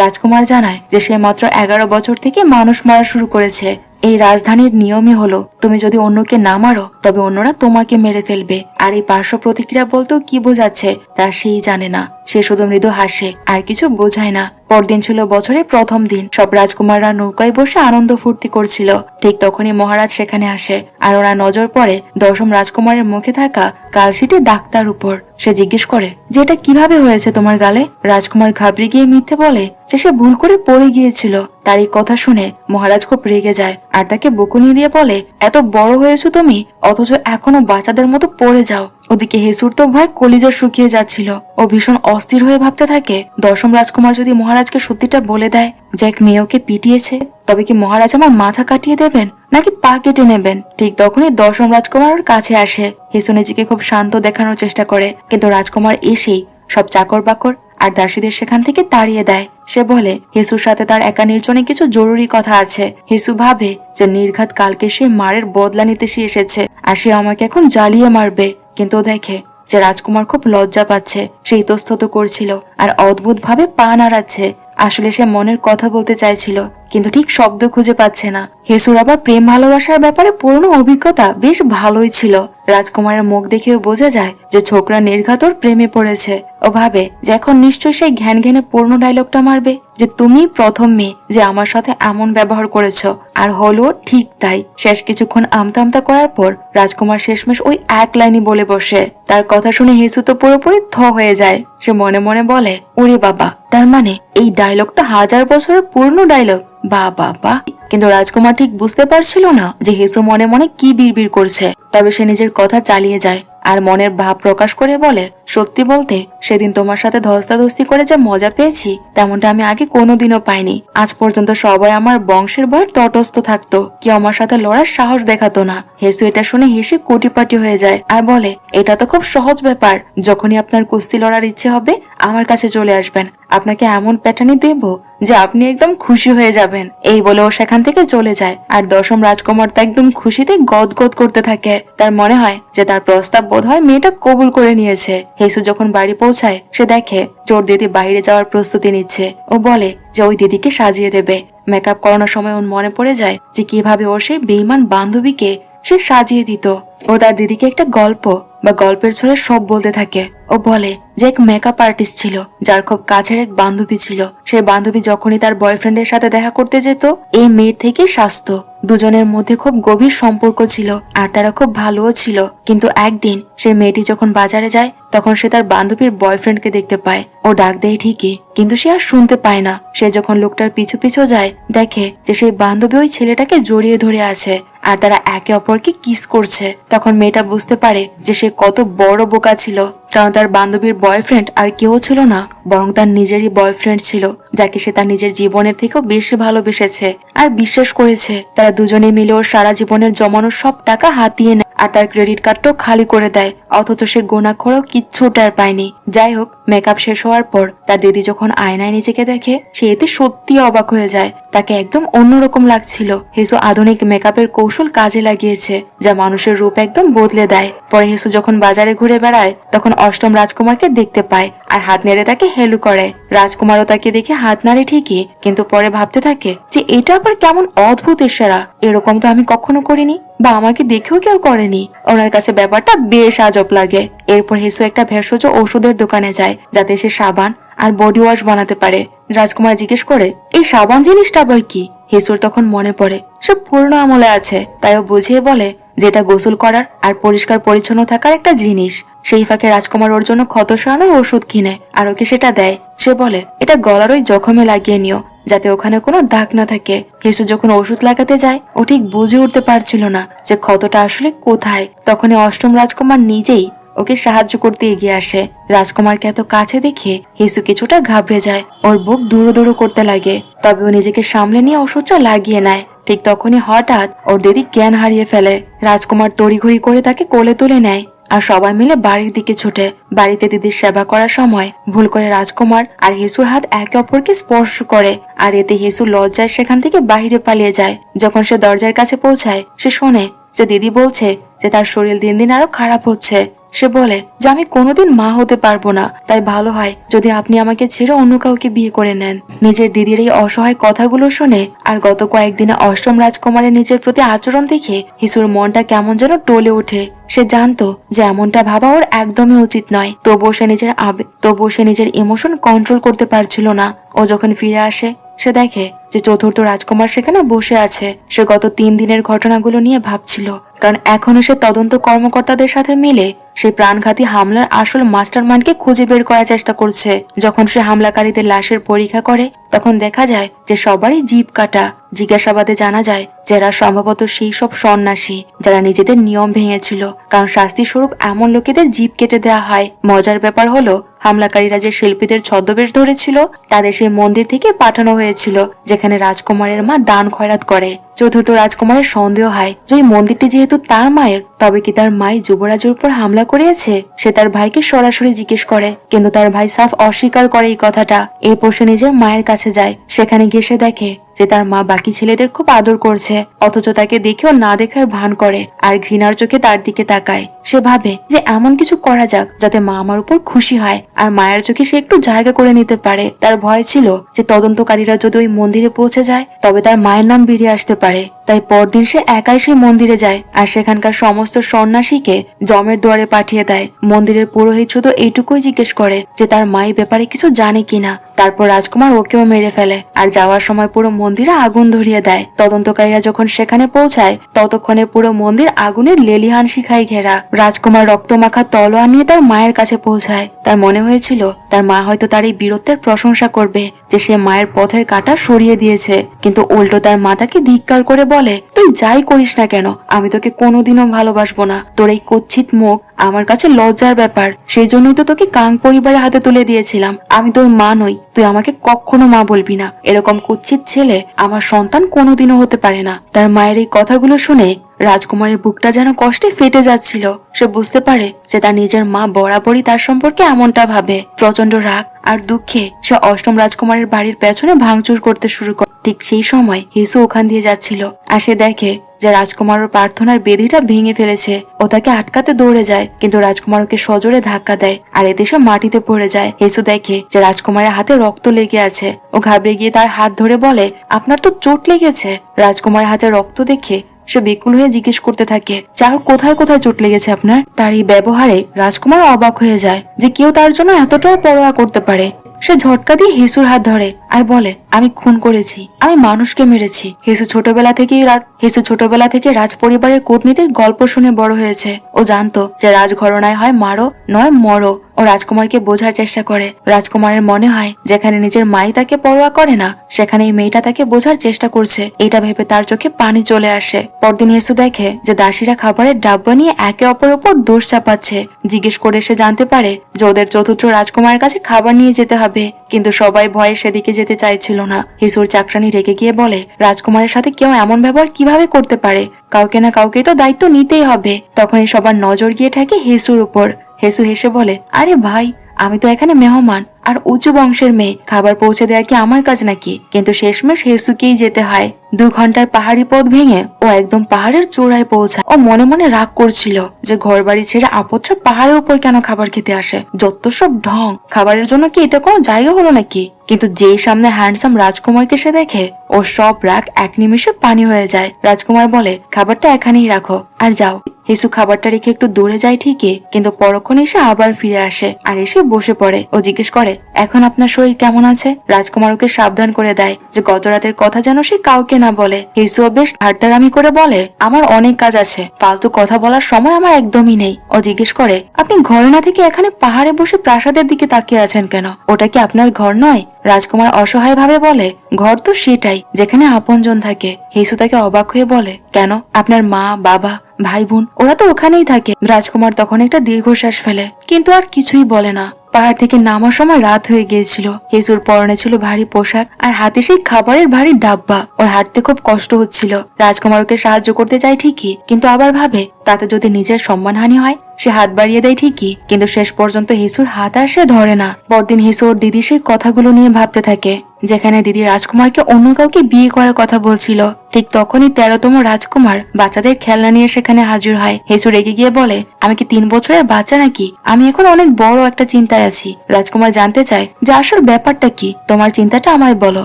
রাজকুমার জানায় যে সে মাত্র 11 বছর থেকে মানুষ মারা শুরু করেছে। এই রাজধানীর নিয়মই হলো তুমি যদি অন্যকে না মারো তবে অন্যরা তোমাকে মেরে ফেলবে। আর এই পার্শ্ব প্রতিক্রিয়া বলতেও কি বোঝাচ্ছে তা সেই জানে না। সে শুধু মৃদু হাসে আর কিছু বোঝায় না। পরদিন ছিল বছরের প্রথম দিন। সব রাজকুমাররা নৌকায় বসে আনন্দ ফুর্তি করছিল। ঠিক তখনই মহারাজ সেখানে আসে আর ওরা নজর পড়ে দশম রাজকুমারের মুখে থাকা কালশিটে দাগটার উপর। সে জিজ্ঞেস করে যে এটা কিভাবে হয়েছে তোমার গালে? রাজকুমার ঘাবড়ে গিয়ে মিথ্যে বলে যে সে ভুল করে পড়ে গিয়েছিল। তার এই কথা শুনে মহারাজ খুব রেগে যায় আর তাকে বকুনি দিয়ে বলে, এত বড় হয়েছো তুমি অথচ এখনো বাচ্চাদের মতো পড়ে যাও। ওদিকে হেসুর তো ভয় কলিজা শুকিয়ে যাচ্ছিল। ও ভীষণ অস্থির হয়ে ভাবতে থাকে, দশম রাজকুমার যদি মহারাজকে সত্যিটা বলে দেয় যে এক মেয়ে ওকে পিটিয়েছে, তবে কি মহারাজ আমার মাথা কাটিয়ে দেবেন নাকি পা কেটে নেবেন? ঠিক তখনই দশম রাজকুমার ওর কাছে আসে। হেসু নিজেকে খুব শান্ত দেখানোর চেষ্টা করে, কিন্তু রাজকুমার এসেই সব চাকর বাকর আর দাসীদের সেখান থেকে তাড়িয়ে দেয়। সে বলে হেসুর সাথে তার একা নির্জনে কিছু জরুরি কথা আছে। হেসু ভাবে যে নির্ঘাত কালকে সে মারের বদলা নিতে সে এসেছে আর সে আমাকে এখন জ্বালিয়ে মারবে, কিন্তু দেখে যে রাজকুমার খুব লজ্জা পাচ্ছে। সে ইতস্তত করছিল আর অদ্ভুত ভাবে পা নাড়াচ্ছে। আসলে সে মনের কথা বলতে চাইছিল কিন্তু ঠিক শব্দ খুঁজে পাচ্ছে না। হেসুর আবার প্রেম ভালোবাসার ব্যাপারে পূর্ণ অভিজ্ঞতা বেশ ভালোই ছিল। রাজকুমারের মুখ দেখেও বোঝা যায় যে ছোকরা নির্ঘাত ওর প্রেমে পড়েছে। ও ভাবে যে এখন নিশ্চয়ই সেই ঘ্যান ঘ্যানে পূর্ণ ডায়লগটা মারবে যে তুমি প্রথম মেয়ে যে আমার সাথে এমন ব্যবহার করেছো। আর হলো ঠিক তাই। শেষ কিছুক্ষণ আমতা আমতা করার পর রাজকুমার শেষমেশ ওই এক লাইনই বলে বসে। তার কথা শুনে হেসু তো পুরোপুরি থ হয়ে যায়। সে মনে মনে বলে, ওরে বাবা, তার মানে এই ডায়লগটা 1000 বছরের পূর্ণ ডায়লগ। বা বাবা। কিন্তু রাজকুমার ঠিক বুঝতে পারছিল না যে হেসু মনে মনে কি বিড়বিড় করছে। তবে সে নিজের কথা চালিয়ে যায় আর মনের ভাব প্রকাশ করে বলে, সত্যি বলতে সেদিন তোমার সাথে ধস্তাধস্তি করে যে মজা পেয়েছি তেমনটা আমি আগে কোনোদিনও পাইনি। আজ পর্যন্ত সবাই আমার বংশের ভয়ে তটস্থ থাকতো, কেউ আমার সাথে লড়ার সাহস দেখাতো না। হেসু এটা শুনে হেসে কোটিপাটি হয়ে যায় আর বলে, এটা তো খুব সহজ ব্যাপার, যখনই আপনার কুস্তি লড়ার ইচ্ছে হবে আমার কাছে চলে আসবেন, আপনাকে এমন প্যাটার্নি দেব যে আপনি একদম খুশি হয়ে যাবেন। এই বলে ও সেখান থেকে চলে যায় আর দশম রাজকুমার তো একদম খুশিতে গদগদ করতে থাকে। তার মনে হয় যে তার প্রস্তাব বোধ হয় মেয়েটা কবুল করে নিয়েছে। হেসু যখন বাড়ি পৌঁছায় সে দেখে জোর দিদি বাইরে যাওয়ার প্রস্তুতি নিচ্ছে। ও বলে যে ওই দিদিকে সাজিয়ে দেবে। মেকআপ করানোর সময় ওর মনে পড়ে যায় যে কিভাবে ওর সেই বেঈমান বান্ধবীকে সে সাজিয়ে দিত। ও তার দিদিকে একটা গল্প বা গল্পের ছলে সব বলতে থাকে। ও বলে যে এক মেকআপ আর্টিস্ট ছিল যার খুব কাছের এক বান্ধবী ছিল। সেই বান্ধবী যখনই তার বয়ফ্রেন্ডের সাথে দেখা করতে যেত এই মেয়ের থেকে সাজতো। দুজনের মধ্যে খুব গভীর সম্পর্ক ছিল আর তারা খুব ভালোও ছিল। কিন্তু একদিন সেই মেয়েটি যখন বাজারে যায় তখন সে তার বান্ধবীর বয়ফ্রেন্ডকে দেখতে পায়। ও ডাক দেয় ঠিকই, কিন্তু সে আর শুনতে পায় না। সে যখন লোকটার পিছু পিছু যায় দেখে যে সেই বান্ধবী ওই ছেলেটাকে জড়িয়ে ধরে আছে আর তারা একে অপরকে কিস করছে। তখন মেয়েটা বুঝতে পারে যে সে কত বড় বোকা ছিল, কারণ তার বান্ধবীর বয়ফ্রেন্ড আর কেউ ছিল না বরং তার নিজেরই বয়ফ্রেন্ড ছিল, যাকে সে তার নিজের জীবনের থেকেও বেশি ভালোবেসেছে আর বিশ্বাস করেছে। তারা দুজনে মিলে ওর সারা জীবনের জমানো সব টাকা হাতিয়ে নেয় আর তার ক্রেডিট কার্ডটাও খালি করে দেয়, অথচ সে গোনা করেও কিচ্ছু টের পায়নি। যাই হোক, মেকআপ শেষ হওয়ার পর তার দিদি যখন আয়নায় নিজেকে দেখে সে এতে সত্যি অবাক হয়ে যায়। তাকে একদম অন্যরকম লাগছিল। হেসু আধুনিক মেকআপের কৌশল কাজে লাগিয়েছে যা মানুষের রূপ একদম বদলে দেয়। পরে হেসু যখন বাজারে ঘুরে বেড়ায় তখন অষ্টম রাজকুমারকে দেখতে পায় আর হাত নেড়ে তাকে হেলু করে। রাজকুমারও তাকে দেখে হাত নাড়ে ঠিকই, কিন্তু পরে ভাবতে থাকে যে এটা আবার কেমন অদ্ভুত ইশারা, এরকম তো আমি কখনো করিনি বা আমাকে দেখেও কেউ করেনি। ওনার কাছে ব্যাপারটা বেশ আজব লাগে। এরপর হেসু একটা ভেষজ ঔষধের দোকানে যায় যাতে সে সাবান আর বডি ওয়াশ বানাতে পারে। রাজকুমার জিজ্ঞেস করে, এই সাবান জিনিসটা আবার কি? হেসুর তখন মনে পড়ে সব পুরনো আমলে আছে, তাই ও বুঝিয়ে বলে যেটা গোসল করার আর পরিষ্কার পরিচ্ছন্ন থাকার একটা জিনিস। সেই ফাঁকে রাজকুমার ওর জন্য ক্ষত সারানোর ওষুধ কিনে আর ওকে সেটা দেয়। সে বলে এটা গলার ওই জখমে লাগিয়ে নিও যাতে ওখানে কোনো দাগ না থাকে। হেসু যখন ওষুধ লাগাতে যায় ও ঠিক বুঝে উঠতে পারছিল না যে ক্ষতটা আসলে কোথায়। তখনই অষ্টম রাজকুমার নিজেই ওকে সাহায্য করতে এগিয়ে আসে। রাজকুমারকে এত কাছে দেখে হেসু কিছুটা ঘাবড়ে যায়, ওর বুক দুরু দুরু করতে লাগে। তবে ও নিজেকে সামলে নিয়ে ওষুধটা লাগিয়ে নেয়। ঠিক তখনই হঠাৎ ওর দিদি জ্ঞান হারিয়ে ফেলে। রাজকুমার তড়িঘড়ি করে তাকে কোলে তুলে নেয় আর সবাই মিলে বাড়ির দিকে ছুটে। বাড়িতে দিদির সেবা করার সময় ভুল করে রাজকুমার আর হেসুর হাত একে অপরকে স্পর্শ করে আর এতে হেসু লজ্জায় সেখান থেকে বাইরে পালিয়ে যায়। যখন সে দরজার কাছে পৌঁছায় সে শোনে যে দিদি বলছে যে তার শরীর দিন দিন আরো খারাপ হচ্ছে। সে বলে যে আমি কোনোদিন মা হতে পারবো না, তাই ভালো হয় যদি আপনি আমাকে ছেড়ে অন্য কাউকে বিয়ে করে নেন। নিজের দিদির এই অসহায় কথাগুলো শুনে আর গত কয়েকদিনে অষ্টম রাজকুমারের নিজের প্রতি আচরণ দেখে হিসুর মনটা কেমন যেন টলে ওঠে। সে জানতো যে এমনটা ভাবা ওর একদমই উচিত নয়, তবুও সে নিজের ইমোশন কন্ট্রোল করতে পারছিল না। ও যখন ফিরে আসে সে দেখে যে চতুর্থ রাজকুমার সেখানে বসে আছে। সে গত 3 দিনের ঘটনাগুলো নিয়ে ভাবছিল, কারণ এখনো সে তদন্ত কর্মকর্তাদের সাথে মিলে সেই প্রাণঘাতী হামলার আসল মাস্টারমাইন্ডকে খুঁজে বের করার চেষ্টা করছে। যখন সে হামলাকারীদের লাশের পরীক্ষা করে তখন দেখা যায় যে সবারই জিভ কাটা। জিজ্ঞাসাবাদে জানা যায় যারা সম্ভবত সেই সব সন্ন্যাসী যারা নিজেদের নিয়ম ভেঙেছিল, কারণ শাস্তি স্বরূপ এমন লোকেদের জিভ কেটে দেওয়া হয়। মজার ব্যাপার হলো হামলাকারীরা যে শিল্পীদের ছদ্মবেশ ধরেছিল তাদের সেই মন্দির থেকে পাঠানো হয়েছিল যেখানে রাজকুমারের মা দান খয়রাত করে। চতুর্থ রাজকুমারের সন্দেহ হয় যে এই মন্দিরটি যেহেতু তার মায়ের, তবে কি তার মাই যুবরাজের উপর হামলা করিয়েছে? সে তার ভাইকে সরাসরি জিজ্ঞেস করে, কিন্তু তার ভাই সাফ অস্বীকার করে এই কথাটা। এরপর সে নিজের মায়ের কাছে যায়। সেখানে গিয়ে সে দেখে যে তার মা বাকি ছেলেদের খুব আদর করছে, অথচ তাকে দেখেও না দেখার ভান করে আর ঘৃণার চোখে তার দিকে তাকায়। সে ভাবে যে এমন কিছু করা যাক যাতে মা আমার উপর খুশি হয় আর মায়ের চোখে সে একটু জায়গা করে নিতে পারে। তার ভয় ছিল যে তদন্তকারীরা যদি ওই মন্দিরে পৌঁছে যায় তবে তার মায়ের নাম বেরিয়ে আসতে পারে। তাই পরদিন সে একাই সেই মন্দিরে যায় আর সেখানকার সমস্ত সন্ন্যাসীকে জমের দুয়ারে পাঠিয়ে দেয়। মন্দিরের পুরোহিত শুধু এইটুকুই জিজ্ঞেস করে যে তার মা এই ব্যাপারে কিছু জানে কিনা। তারপর রাজকুমার ওকেও মেরে ফেলে আর যাওয়ার সময় পুরো মন্দিরে আগুন ধরিয়ে দেয়। তদন্তকারীরা যখন সেখানে পৌঁছায় ততক্ষণে পুরো মন্দির আগুনের লেলিহান শিখায় ঘেরা। রাজকুমার রক্তমাখা তলোয়ার নিয়ে তার মায়ের কাছে পৌঁছায়। তার মনে হয়েছিল তার মা হয়তো তার এই বীরত্বের প্রশংসা করবে যে সে মায়ের পথের কাঁটা সরিয়ে দিয়েছে, কিন্তু উল্টো তার মা তাকে ধিক্কার করে বলে, তুই যাই করিস না কেন আমি তোকে কোনোদিনও ভালোবাসবো না। তোর এই কুৎসিত মুখ আমার কাছে লজ্জার ব্যাপার, সেই জন্যই তো তোকে কাং পরিবারের হাতে তুলে দিয়েছিলাম। আমি তোর মা নই, তুই আমাকে কখনো মা বলবি না। এরকম কুৎসিত ছেলে আমার সন্তান কোনোদিনও হতে পারে না। তার মায়ের এই কথাগুলো শুনে রাজকুমারের বুকটা যেন কষ্টে ফেটে যাচ্ছিল। সে বুঝতে পারে যে তার নিজের মা বরাবরই তার সম্পর্কে এমনটা ভাবে। প্রচন্ড রাগ আর দুঃখে সে অষ্টম রাজকুমারের বাড়ির পেছনে ভাঙচুর করতে শুরু করে। ঠিক সেই সময় হিসু ওখান দিয়ে যাচ্ছিল, আর সে দেখে যে রাজকুমারের প্রার্থনার বেদিটা ভেঙে ফেলেছে। ও তাকে আটকাতে দৌড়ে যায়, কিন্তু রাজকুমার ওকে সজোরে ধাক্কা দেয়, আর এতে সে মাটিতে পড়ে যায়। হিসু দেখে যে রাজকুমারের হাতে রক্ত লেগে আছে। ও ঘাবড়ে গিয়ে তার হাত ধরে বলে, আপনার তো চোট লেগেছে। রাজকুমারের হাতে রক্ত দেখে সে বিকুল হয়ে জিজ্ঞেস করতে থাকে, চার কোথায় কোথায় চোট লেগেছে আপনার? তার এই ব্যবহারে রাজকুমার অবাক হয়ে যায় যে কেউ তার জন্য এতটাও পরোয়া করতে পারে। সে ঝটকা দিয়ে হিসুর হাত ধরে আর বলে, আমি খুন করেছি, আমি মানুষকে মেরেছি। হিসু ছোটবেলা থেকে রাজ পরিবারের কূটনীতির গল্প শুনে বড় হয়েছে। ও জানতো যে রাজঘরনায় হয় মারো নয় মরো। ও রাজকুমারকে বোঝার চেষ্টা করে। রাজকুমারের মনে হয় যেখানে নিজের মাই তাকে পরোয়া করে না, সেখানে এই মেয়েটা তাকে বোঝার চেষ্টা করছে। এটা ভেবে তার চোখে পানি চলে আসে। পরদিন হিসু দেখে যে দাসীরা খাবারের ডাব্বা নিয়ে একে অপরের উপর দোষ চাপাচ্ছে। জিজ্ঞেস করে সে জানতে পারে যে ওদের চতুর্থ রাজকুমারের কাছে খাবার নিয়ে যেতে হবে, কিন্তু সবাই ভয়ে সেদিকে যেতে চাইছিল না। হিসুর চাকরানি রেগে গিয়ে বলে, রাজকুমারের সাথে কেউ এমন ব্যবহার কিভাবে করতে পারে? কাউকে না কাউকে তো দায়িত্ব নিতেই হবে। তখনই সবার নজর গিয়ে থাকে হিসুর উপর। হিসু হেসে বলে, আরে ভাই, আমি তো এখানে মেহমান আর উঁচু বংশের মেয়ে, খাবার পৌঁছে দেওয়া কি আমার কাজ নাকি? কিন্তু শেষমেশ হিসুকেই যেতে হয়। 2 ঘন্টার পাহাড়ি পথ ভেঙে ও একদম পাহাড়ের চূড়ায় পৌঁছায়। ও মনে মনে রাগ করছিল যে ঘর বাড়ি ছেড়ে আপদটা পাহাড়ের উপর কেন খাবার খেতে আসে, যত সব ঢং। খাবারের জন্য কি এটা কোনো জায়গা হলো নাকি? কিন্তু যেই সামনে হ্যান্ডসাম রাজকুমারকে সে দেখে, ও সব রাগ এক নিমিষে পানি হয়ে যায়। রাজকুমার বলে, খাবারটা এখানেই রাখো আর যাও। হিসু খাবারটা রেখে একটু দূরে যায় ঠিকই, কিন্তু পরক্ষণে এসে আবার ফিরে আসে আর এসে বসে পড়ে। ও জিজ্ঞেস করে, এখন আপনার শরীর কেমন আছে? রাজকুমার ওকে সাবধান করে দেয় যে গত রাতের কথা যেন সে কাউকে না বলে। হিসুও বেশ ধারদারামি করে বলে, আমার অনেক কাজ আছে, ফালতু কথা বলার সময় আমার একদমই নেই। ও জিজ্ঞেস করে, আপনি ঘরে না থেকে এখানে পাহাড়ে বসে প্রাসাদের দিকে তাকিয়ে আছেন কেন? ওটা কি আপনার ঘর নয়? রাজকুমার অসহায় ভাবে বলে, ঘর তো সেটাই যেখানে আপনজন থাকে। হিসু তাকে অবাক হয়ে বলে, কেন? আপনার মা বাবা ভাই বোন ওরা তো ওখানেই থাকে। রাজকুমার তখন একটা দীর্ঘশ্বাস ফেলে, কিন্তু আর কিছুই বলে না। পাহাড় থেকে নামার সময় রাত হয়ে গিয়েছিল। হিসুর পরনে ছিল ভারী পোশাক আর হাতে সেই খাবারের ভারী ডাব্বা। ওর হাঁটতে খুব কষ্ট হচ্ছিল। রাজকুমার ওকে সাহায্য করতে চায় ঠিকই, কিন্তু আবার ভাবে তাতে যদি নিজের সম্মানহানি হয়। সে হাত বাড়িয়ে দেয় ঠিকই, কিন্তু শেষ পর্যন্ত হিসুর হাত আর সে ধরে না। পরদিন হিসু ওর দিদি সেই কথাগুলো নিয়ে ভাবতে থাকে, যেখানে দিদি রাজকুমারকে অন্য কাউকে বিয়ে করার কথা বলছিল। ঠিক তখনই 13তম রাজকুমার বাচ্চাদের খেলনা নিয়ে সেখানে হাজির হয়। হিসু রেগে গিয়ে বলে, আমি কি 3 বছরের বাচ্চা নাকি? আমি এখন অনেক বড় একটা চিন্তায় আছি। রাজকুমার জানতে চায় যে আসল ব্যাপারটা কি, তোমার চিন্তাটা আমায় বলো।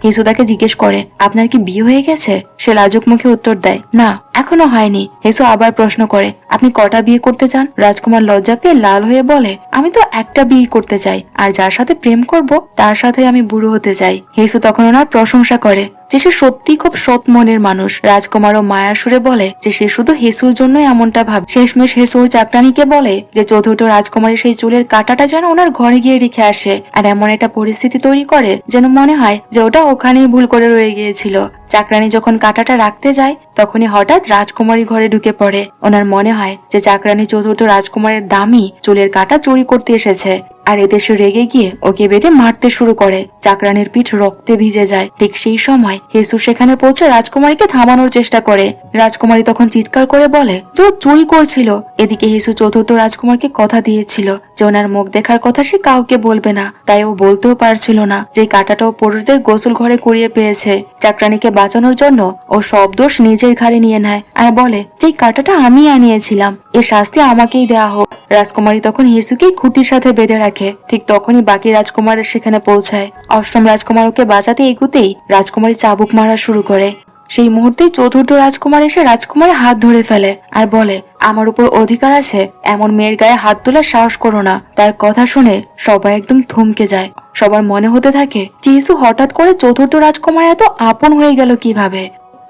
হিসু তাকে জিজ্ঞেস করে, আপনার কি বিয়ে হয়ে গেছে? সে লাজুক মুখে উত্তর দেয়, না, এখনো হয়নি। হিসু আবার প্রশ্ন করে, আপনি কটা বিয়ে করতে চান? রাজকুমার লজ্জা পেয়ে লাল হয়ে বলে, আমি তো একটা বিয়ে করতে চাই, আর যার সাথে প্রেম করব তার সাথে আমি বুড়ো হতে চাই। হিসু তখন ওনার প্রশংসা করে যে সে সত্যি খুব সৎ মনের মানুষ। রাজকুমারও মায়ার সুরে বলে যে সে শুধু হিসুর জন্য এমনটা ভাবে। শেষমেশ হিসুর চাকরানিকে বলে যে চতুর্থ রাজকুমারের সেই চুলের কাঁটাটা যেন ওনার ঘরে গিয়ে রেখে আসে, আর এমন একটা পরিস্থিতি তৈরি করে যেন মনে হয় যে ওটা ওখানেই ভুল করে রয়ে গিয়েছিল। চাকরানি যখন কাঁটাটা রাখতে যায়, তখনই হঠাৎ রাজকুমারী ঘরে ঢুকে পড়ে। ওনার মনে হয় যে চাকরানি চতুর্থ রাজকুমারের দামি চুলের কাঁটা চুরি করতে এসেছে, আর এতে সে রেগে গিয়ে ওকে বেঁধে মারতে শুরু করে। চাকরানির পিঠ রক্তে ভিজে যায়। ঠিক সেই সময় হিসু সেখানে পৌঁছে রাজকুমারীকে থামানোর চেষ্টা করে। রাজকুমারী তখন চিৎকার করে বলে যে ও চুরি করছিল। এদিকে হিসু চতুর্থ রাজকুমারকে কথা দিয়েছিল যে ওনার মুখ দেখার কথা সে কাউকে বলবে না, তাই ও বলতেও পারছিল না যে কাঁটাটাও পুরুষদের গোসল ঘরে কুড়িয়ে পেয়েছে। চাকরানিকে বাঁচানোর জন্য ও সব দোষ নিজের ঘাড়ে নিয়ে নেয় আর বলে যে কাঁটাটা আমি আনিয়েছিলাম, এর শাস্তি আমাকেই দেয়া হোক। রাজকুমারী তখন হিসুকেই খুঁটির সাথে বেঁধে রাখে। ঠিক তখনই বাকি রাজকুমারের সেখানে পৌঁছায়। অষ্টম রাজকুমার ওকে বাঁচাতে এগুতেই রাজকুমারী চাবুক মারা শুরু করে। সেই মুহূর্তেই চতুর্থ রাজকুমার এসে রাজকুমারের হাত ধরে ফেলে আর বলে, আমার উপর অধিকার আছে, এমন মেয়ের গায়ে হাত তোলার সাহস করো না। তার কথা শুনে সবাই একদম থমকে যায়। সবার মনে হতে থাকে যে হিসু হঠাৎ করে চতুর্থ রাজকুমার এত আপন হয়ে গেল কিভাবে।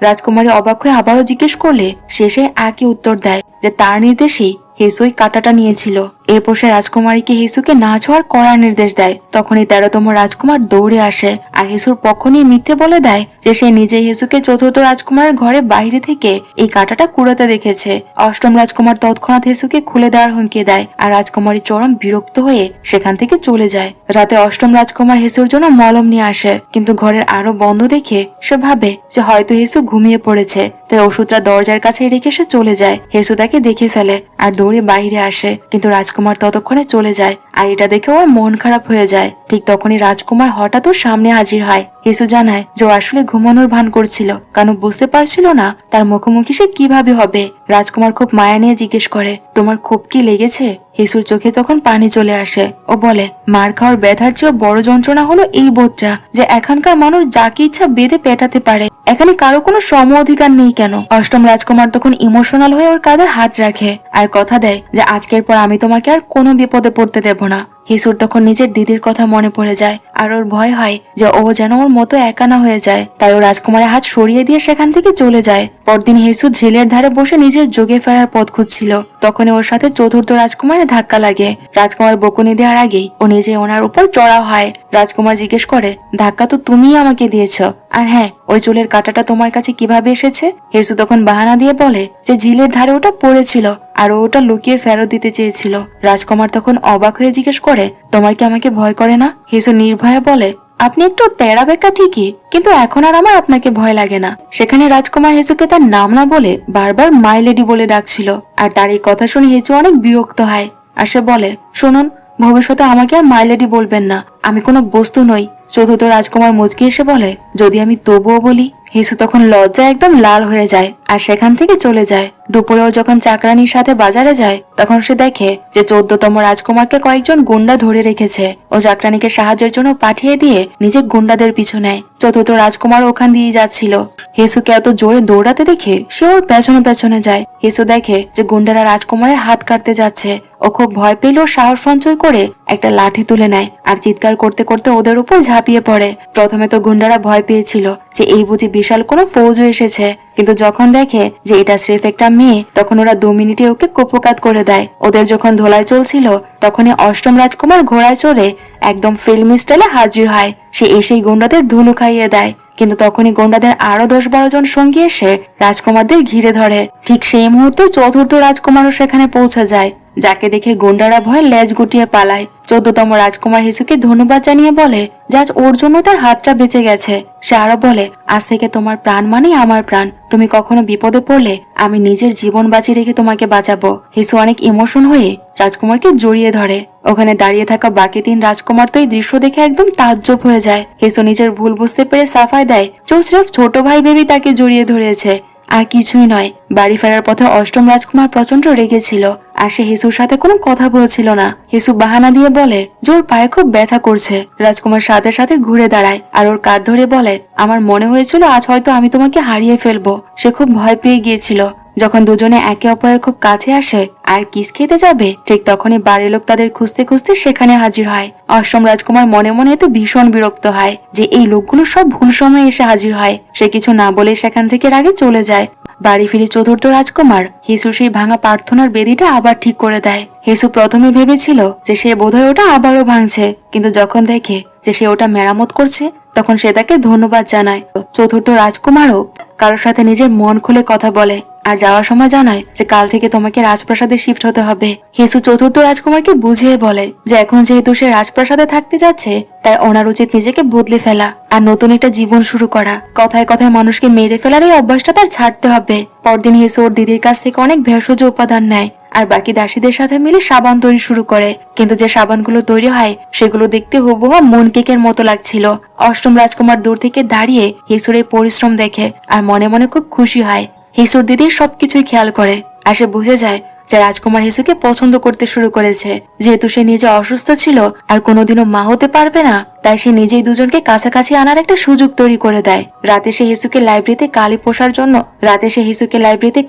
রাজকুমারী অবাক হয়ে আবারও জিজ্ঞেস করলে শেষে একই উত্তর দেয় যে তার নির্দেশেই হিসুই কাঁটাটা নিয়েছিল। এরপর সে রাজকুমারীকে হিসুকে না ছোঁয়ার কড়া নির্দেশ দেয়। তখনই 13তম রাজকুমার দৌড়ে আসে আর হিসুর পক্ষ নিয়ে মিথ্যে বলে দেয় যে সে নিজেই হিসুকে 4র্থ রাজকুমারের ঘরে বাইরে থেকে এই কাঁটাটা কুড়াতে দেখেছে। 8ম রাজকুমার তৎক্ষণাৎ হিসুকে খুলে দেওয়ার হুমকি দেয় আর রাজকুমারী চরম বিরক্ত হয়ে সেখান থেকে চলে যায়। রাতে 8ম রাজকুমার হিসুর জন্য মলম নিয়ে আসে, কিন্তু ঘরের আরো বন্ধ দেখে সে ভাবে যে হয়তো হিসু ঘুমিয়ে পড়েছে, তাই ওষুধটা দরজার কাছে রেখে সে চলে যায়। হিসু তাকে দেখে ফেলে আর দৌড়ে বাইরে আসে, কিন্তু রাজকুমার ততক্ষণে চলে যায় আর এটা দেখে ওর মন খারাপ হয়ে যায়। ঠিক তখনই রাজকুমার হঠাৎ ওর সামনে হাজির হয়। হিসু জানায় যে ও আসলে ঘুমানোর ভান করছিল, কারণ বুঝতে পারছিল না তার মুখোমুখি সে কিভাবে হবে। রাজকুমার খুব মায়া নিয়ে জিজ্ঞেস করে, তোমার খুব কি লেগেছে? হিসুর চোখে তখন পানি চলে আসে। ও বলে, মার খাওয়ার ব্যথার চেয়েও বড় যন্ত্রণা হলো এই বোধটা যে এখানকার মানুষ যাকে ইচ্ছা বেঁধে পেটাতে পারে। এখানে কারো কোনো সম অধিকার নেই কেন? 8ম রাজকুমার তখন ইমোশনাল হয়ে ওর কাঁধে হাত রাখে আর কথা দেয় যে আজকের পর আমি তোমাকে আর কোনো বিপদে পড়তে দেব না। হিসুর তখন নিজের দিদির কথা মনে পড়ে যায় আর ওর ভয় হয় যে ও যেন ওর মতো একা না হয়ে যায়, তাই ও রাজকুমারের হাত সরিয়ে দিয়ে সেখান থেকে চলে যায়। পরদিন হিসু ঝিলের ধারে বসে নিজের যোগে ফেরার পথ খুঁজছিল, তখনই ওর সাথে 4র্থ রাজকুমারের ধাক্কা লাগে। রাজকুমার বকুনি দেওয়ার আগেই ও নিজে ওনার উপর চড়া হয়। রাজকুমার জিজ্ঞেস করে, ধাক্কা তো তুমিই আমাকে দিয়েছ, আর হ্যাঁ, ওই চুলের কাঁটাটা তোমার কাছে কিভাবে এসেছে? হিসু তখন বাহানা দিয়ে বলে যে ঝিলের ধারে ওটা পড়েছিল আর ওটা লুকিয়ে ফেরত দিতে চেয়েছিল। রাজকুমার তখন অবাক হয়ে জিজ্ঞেস করে, তোমার কি আমাকে ভয় করে না? হিসু নির্ভয়ে বলে, আপনি একটু তেড়া বেঁকা ঠিকই, কিন্তু এখন আর আমার আপনাকে ভয় লাগে না। সেখানে রাজকুমার হিসুকে তার নাম না বলে বারবার মাই লেডি বলে ডাকছিল, আর তার এই কথা শুনে হিসু অনেক বিরক্ত হয় আর সে বলে, শুনুন, ভবিষ্যতে আমাকে আর মাই লেডি বলবেন না, আমি কোনো বস্তু নই। 4র্থ রাজকুমার মুচকি এসে বলে, যদি আমি তবুও বলি? হিসু তখন লজ্জায় একদম লাল হয়ে যায় আর সেখান থেকে চলে যায়। দুপুরেও যখন চাকরানির সাথে বাজারে যায় তখন সে দেখে যে 14তম রাজকুমারকে কয়েকজন গুন্ডা ধরে রেখেছে। ও চাকরানিকে সাহায্যের জন্য পাঠিয়ে দিয়ে নিজে গুন্ডাদের পিছু নেয়। 4র্থ রাজকুমার ওখান দিয়ে যাচ্ছিল। হিসুকে এত জোরে দৌড়াতে দেখে সে ওর পেছনে পেছনে যায়। হিসু দেখে যে গুন্ডারা রাজকুমারের হাত কাটতে যাচ্ছে। ও খুব ভয় পেল, সাহস সঞ্চয় করে একটা লাঠি তুলে নেয় আর চিৎকার করতে করতে ওদের উপর ঝাঁপিয়ে পড়ে। প্রথমে তো গুন্ডারা ভয় পেয়েছিল যে এই বুঝি বিশাল কোনো ফৌজও এসেছে, কিন্তু যখন দেখে যে এটা স্রেফ একটা মেয়ে তখন ওরা 2 মিনিটে ওকে কুপকাত করে দেয়। ওদের যখন ধোলাই চলছিল তখনই 8ম রাজকুমার ঘোড়ায় চড়ে একদম ফিল্মি স্টাইলে হাজির হয়। সে এসেই গুন্ডাদের ধুলো খাইয়ে দেয়, কিন্তু তখনই গুন্ডাদের আরো 10-12 জন সঙ্গী এসে রাজকুমারদের ঘিরে ধরে। ঠিক সেই মুহূর্তে 4র্থ রাজকুমারও সেখানে পৌঁছে যায়, যাকে দেখে গুন্ডারা ভয় লেজ গুটিয়ে পালায়। 14তম রাজকুমার হিসুকে ধন্যবাদ জানিয়ে বলে যে আজ ওর জন্য তার হাতটা বেঁচে গেছে। সে আরো বলে, আজ থেকে তোমার প্রাণ মানেই আমার প্রাণ, তুমি কখনো বিপদে পড়লে আমি নিজের জীবন বাঁচিয়ে রেখে তোমাকে বাঁচাবো। হিসু অনেক ইমোশন হয়ে রাজকুমারকে জড়িয়ে ধরে। ওখানে দাঁড়িয়ে থাকা বাকি 3 রাজকুমার তো এই দৃশ্য দেখে একদম তাজ্জব হয়ে যায়। হিসু নিজের ভুল বুঝতে পেরে সাফাই দেয় যে ও সির্ফ ছোট ভাই ভেবেই তাকে জড়িয়ে ধরেছে, আর কিছুই নয়। বাড়ি ফেরার পথে 8ম রাজকুমার প্রচন্ড রেগেছিল আর সে হিসুর সাথে কোনো কথা বলছিল না। হিসু বাহানা দিয়ে বলে যে ওর পায়ে খুব ব্যথা করছে। রাজকুমার সাথে সাথে ঘুরে দাঁড়ায় আর ওর কাঁধ ধরে বলে, আমার মনে হয়েছিল আজ হয়তো আমি তোমাকে হারিয়ে ফেলবো। সে খুব ভয় পেয়ে গিয়েছিল। যখন দুজনে একে অপরের খুব কাছে আসে আর কিস খেতে যাবে, ঠিক তখনই বাড়ির লোক তাদের খুঁজতে খুঁজতে সেখানে হাজির হয়। 8ম রাজকুমার মনে মনে এতে ভীষণ বিরক্ত হয় যে এই লোকগুলো সব ভুল সময়ে এসে হাজির হয়। সে কিছু না বলে সেখান থেকে রাগে চলে যায়। বাড়ি ফিরে 4র্থ রাজকুমার হিসু সেই ভাঙা প্রার্থনার বেদিটা আবার ঠিক করে দেয়। হিসু প্রথমে ভেবেছিল যে সে বোধহয় ওটা আবারও ভাঙছে, কিন্তু যখন দেখে যে সে ওটা মেরামত করছে তখন সে তাকে ধন্যবাদ জানায়। 4র্থ রাজকুমারও কারোর সাথে নিজের মন খুলে কথা বলে আর যাওয়ার সময় জানায় যে কাল থেকে তোমাকে রাজপ্রাসাদে শিফট হতে হবে। হিসু 4র্থ রাজকুমারকে বুঝিয়ে বলে যে এখন যেহেতু সে রাজপ্রাসাদে থাকতে যাচ্ছে তাই ওনার উচিত নিজেকে বদলে ফেলা আর নতুন একটা জীবন শুরু করা। কথায় কথায় মানুষকে মেরে ফেলার এই অভ্যাসটা তার ছাড়তে হবে। পরদিন হিসু ওর দিদির কাছ থেকে অনেক ভেষজ উপাদান নেয় আর বাকি দাসীদের সাথে মিলে সাবান তৈরি শুরু করে, কিন্তু যে সাবানগুলো তৈরি হয় সেগুলো দেখতে হুবহু মন কেকের মতো লাগছিল। 8ম রাজকুমার দূর থেকে দাঁড়িয়ে হিসুর এই পরিশ্রম দেখে আর মনে মনে খুব খুশি হয়। হিসুর দিদি সবকিছুই খেয়াল করে আর সে বুঝে যায় যে রাজকুমার হিসুকে পছন্দ করতে শুরু করেছে। যেহেতু সে নিজে অসুস্থ ছিল আর কোনোদিনও মা হতে পারবে না, তাই সে নিজেই দুজনকে কাছাকাছি আনার একটা সুযোগ তৈরি করে দেয়। রাতে সে হিসুকে লাইব্রেরিতে